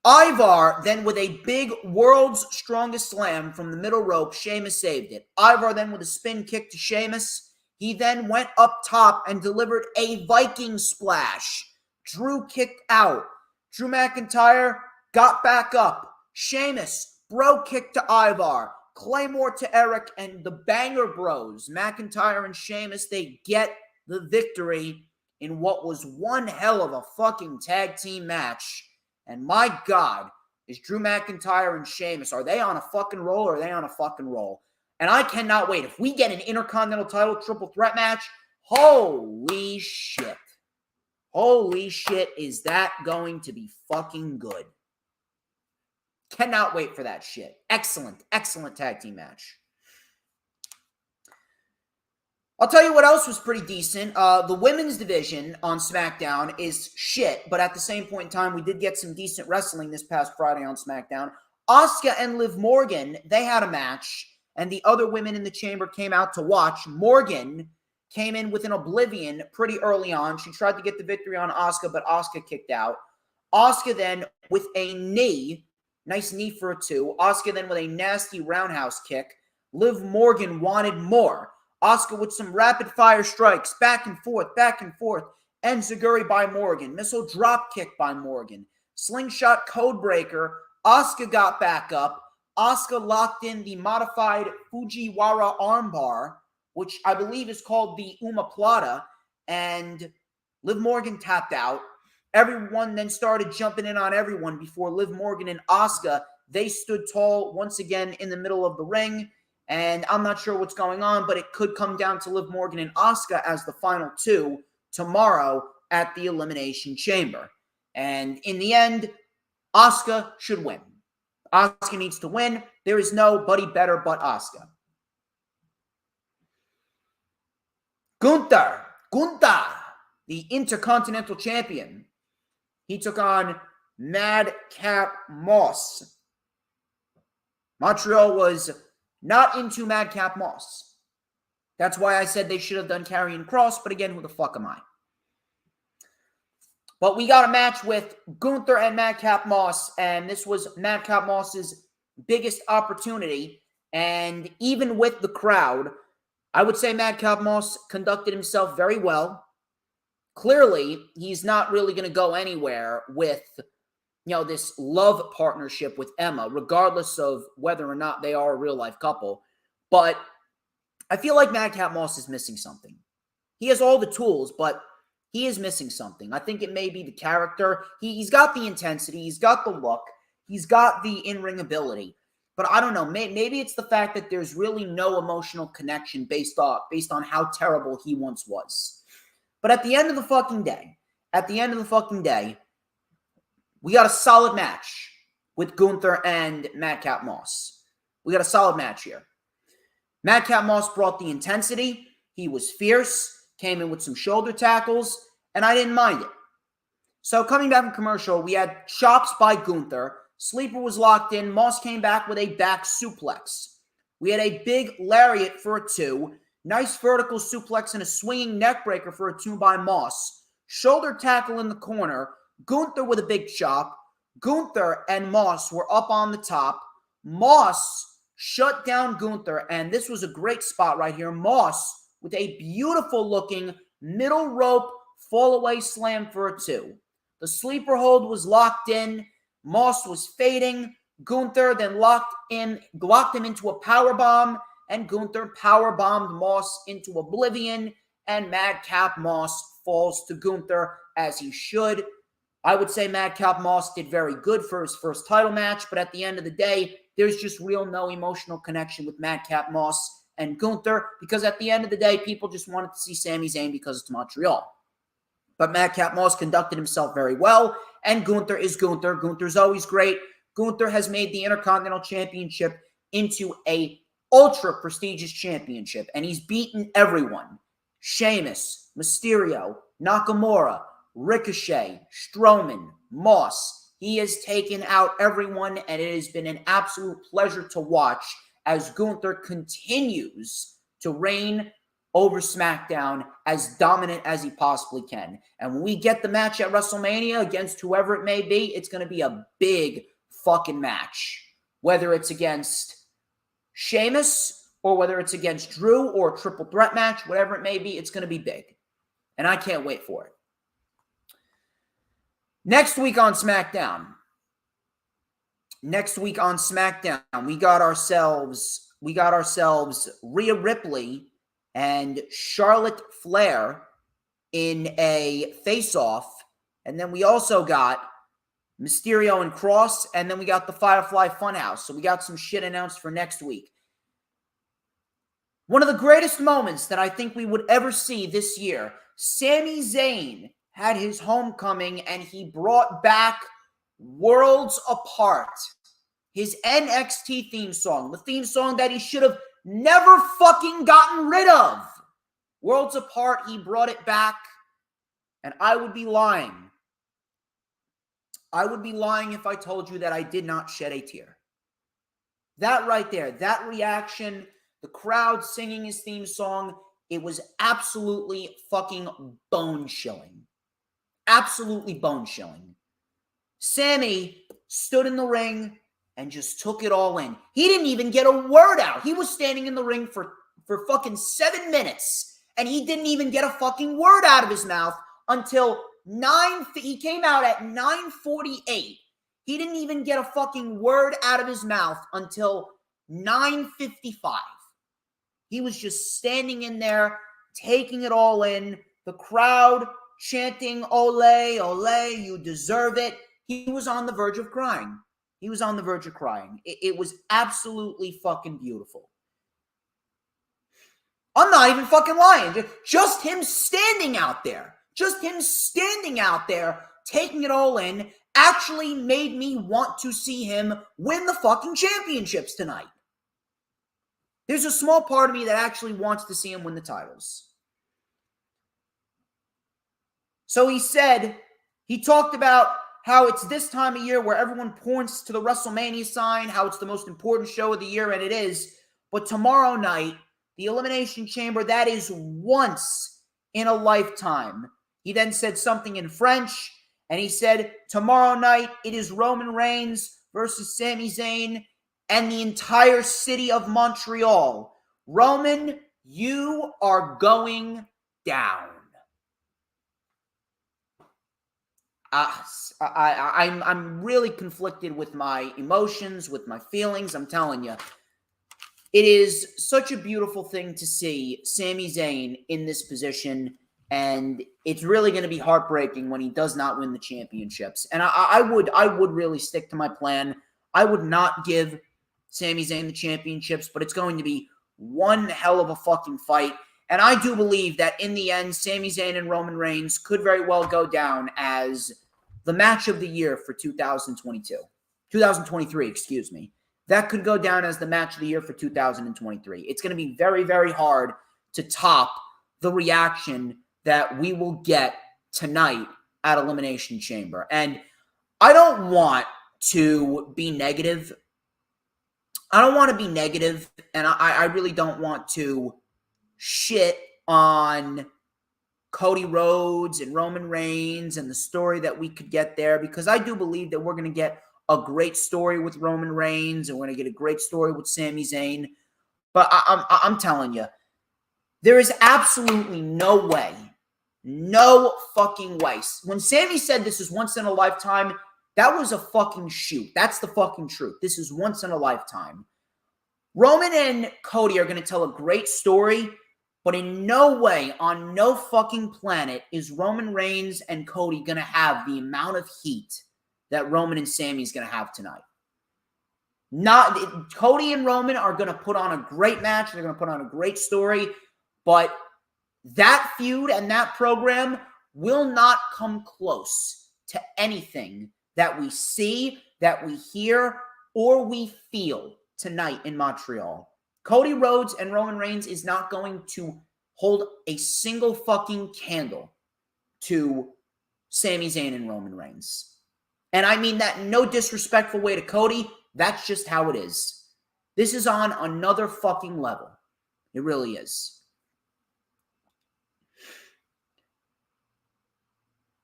B: Ivar then with a big world's strongest slam from the middle rope. Sheamus saved it. Ivar then with a spin kick to Sheamus. He then went up top and delivered a Viking splash. Drew kicked out. Drew McIntyre got back up. Sheamus bro kick to Ivar. Claymore to Eric and the Banger Bros. McIntyre and Sheamus, they get the victory in what was one hell of a fucking tag team match. And my God, is Drew McIntyre and Sheamus, are they on a fucking roll or are they on a fucking roll? And I cannot wait. If we get an Intercontinental title triple threat match, holy shit. Holy shit, is that going to be fucking good. Cannot wait for that shit. Excellent, excellent tag team match. I'll tell you what else was pretty decent. The women's division on SmackDown is shit, but at the same point in time, we did get some decent wrestling this past Friday on SmackDown. Asuka and Liv Morgan, they had a match, and the other women in the chamber came out to watch. Morgan came in with an Oblivion pretty early on. She tried to get the victory on Asuka, but Asuka kicked out. Asuka then with a knee, nice knee for a 2. Asuka then with a nasty roundhouse kick. Liv Morgan wanted more. Asuka with some rapid-fire strikes, back and forth, Enziguri by Morgan, missile drop kick by Morgan, slingshot codebreaker. Asuka got back up. Asuka locked in the modified Fujiwara armbar, which I believe is called the Umaplata, and Liv Morgan tapped out. Everyone then started jumping in on everyone before Liv Morgan and Asuka, they stood tall once again in the middle of the ring. And I'm not sure what's going on, but it could come down to Liv Morgan and Asuka as the final 2 tomorrow at the Elimination Chamber. And in the end, Asuka should win. Asuka needs to win. There is nobody better but Asuka. Gunther, the Intercontinental Champion. He took on Madcap Moss. Montreal was not into Madcap Moss. That's why I said they should have done Karrion Kross, but again, who the fuck am I? But we got a match with Gunther and Madcap Moss, and this was Madcap Moss's biggest opportunity. And even with the crowd, I would say Madcap Moss conducted himself very well. Clearly, he's not really going to go anywhere with, this love partnership with Emma, regardless of whether or not they are a real-life couple. But I feel like Madcap Moss is missing something. He has all the tools, but he is missing something. I think it may be the character. He's got the intensity. He's got the look. He's got the in-ring ability. But I don't know. Maybe it's the fact that there's really no emotional connection based on how terrible he once was. But at the end of the fucking day, we got a solid match with Gunther and Madcap Moss. We got a solid match here. Madcap Moss brought the intensity. He was fierce, came in with some shoulder tackles, and I didn't mind it. So coming back from commercial, we had chops by Gunther. Sleeper was locked in. Moss came back with a back suplex. We had a big lariat for a 2. Nice vertical suplex and a swinging neck breaker for a 2 by Moss. Shoulder tackle in the corner. Gunther with a big chop. Gunther and Moss were up on the top. Moss shut down Gunther, and this was a great spot right here. Moss with a beautiful looking middle rope fall away slam for a 2. The sleeper hold was locked in. Moss was fading. Gunther then locked him into a power bomb, and Gunther power bombed Moss into oblivion, and Madcap Moss falls to Gunther as he should. I would say Madcap Moss did very good for his first title match, but at the end of the day, there's just no emotional connection with Madcap Moss and Gunther, because at the end of the day, people just wanted to see Sami Zayn because it's Montreal. But Madcap Moss conducted himself very well, and Gunther is Gunther. Gunther's always great. Gunther has made the Intercontinental Championship into a ultra-prestigious championship, and he's beaten everyone. Sheamus, Mysterio, Nakamura, Ricochet, Strowman, Moss. He has taken out everyone, and it has been an absolute pleasure to watch as Gunther continues to reign over SmackDown as dominant as he possibly can. And when we get the match at WrestleMania against whoever it may be, it's going to be a big fucking match. Whether it's against Sheamus or whether it's against Drew or a triple threat match, whatever it may be, it's going to be big. And I can't wait for it. Next week on SmackDown, we got ourselves Rhea Ripley and Charlotte Flair in a face-off. And then we also got Mysterio and Cross, and then we got the Firefly Funhouse. So we got some shit announced for next week. One of the greatest moments that I think we would ever see this year, Sami Zayn had his homecoming, and he brought back Worlds Apart, his NXT theme song, the theme song that he should have never fucking gotten rid of. Worlds Apart, he brought it back, and I would be lying. I would be lying if I told you that I did not shed a tear. That right there, that reaction, the crowd singing his theme song, it was absolutely fucking bone-chilling. Absolutely bone-chilling. Sammy stood in the ring and just took it all in. He didn't even get a word out. He was standing in the ring for fucking 7 minutes, and he didn't even get a fucking word out of his mouth until he came out at 9:48. He didn't even get a fucking word out of his mouth until 9:55. He was just standing in there, taking it all in. The crowd chanting, "Ole, ole, you deserve it." He was on the verge of crying. It was absolutely fucking beautiful. I'm not even fucking lying. Just him standing out there, taking it all in, actually made me want to see him win the fucking championships tonight. There's a small part of me that actually wants to see him win the titles. So he talked about how it's this time of year where everyone points to the WrestleMania sign, how it's the most important show of the year, and it is. But tomorrow night, the Elimination Chamber, that is once in a lifetime. He then said something in French, and he said, tomorrow night, it is Roman Reigns versus Sami Zayn and the entire city of Montreal. Roman, you are going down. I'm really conflicted with my emotions, with my feelings. I'm telling you, it is such a beautiful thing to see Sami Zayn in this position And it's really going to be heartbreaking when he does not win the championships. And I would really stick to my plan. I would not give Sami Zayn the championships, but it's going to be one hell of a fucking fight. And I do believe that in the end, Sami Zayn and Roman Reigns could very well go down as the match of the year for 2023, excuse me. That could go down as the match of the year for 2023. It's going to be very, very hard to top the reaction that we will get tonight at Elimination Chamber. And I don't want to be negative. And I really don't want to shit on Cody Rhodes and Roman Reigns and the story that we could get there, because I do believe that we're going to get a great story with Roman Reigns and we're going to get a great story with Sami Zayn. But I'm telling you, there is absolutely no way, no fucking way. When Sami said this is once in a lifetime, that was a fucking shoot. That's the fucking truth. This is once in a lifetime. Roman and Cody are going to tell a great story, but in no way, on no fucking planet, is Roman Reigns and Cody going to have the amount of heat that Roman and Sami is going to have tonight. Cody and Roman are going to put on a great match. They're going to put on a great story, but that feud and that program will not come close to anything that we see, that we hear, or we feel tonight in Montreal. Cody Rhodes and Roman Reigns is not going to hold a single fucking candle to Sami Zayn and Roman Reigns. And I mean that in no disrespectful way to Cody. That's just how it is. This is on another fucking level. It really is.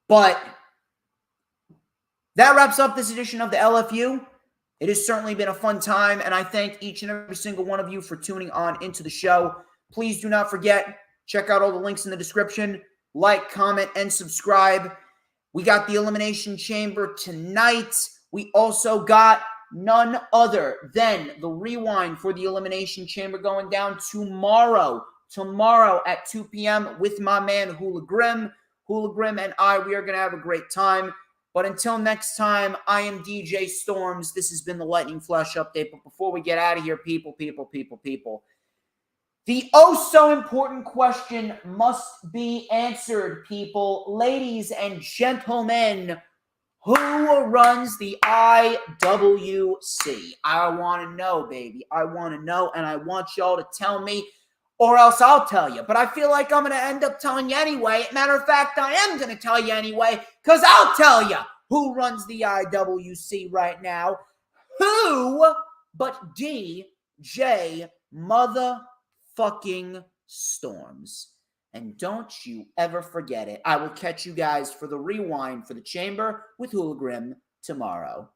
B: But that wraps up this edition of the LFU. It has certainly been a fun time, and I thank each and every single one of you for tuning on into the show. Please do not forget, check out all the links in the description. Like, comment, and subscribe. We got the Elimination Chamber tonight. We also got none other than the rewind for the Elimination Chamber going down tomorrow. Tomorrow at 2 p.m. with my man Hula Grim. Hula Grim and I, we are going to have a great time. But until next time, I am DJ Storms. This has been the Lightning Flash Update. But before we get out of here, people, the oh-so-important question must be answered, people. Ladies and gentlemen, who runs the IWC? I want to know, baby. I want to know, and I want y'all to tell me, or else I'll tell you. But I feel like I'm going to end up telling you anyway. Matter of fact, I am going to tell you anyway, because I'll tell you who runs the IWC right now. Who but DJ motherfucking Storms. And don't you ever forget it. I will catch you guys for the rewind for the Chamber with Hula Grim tomorrow.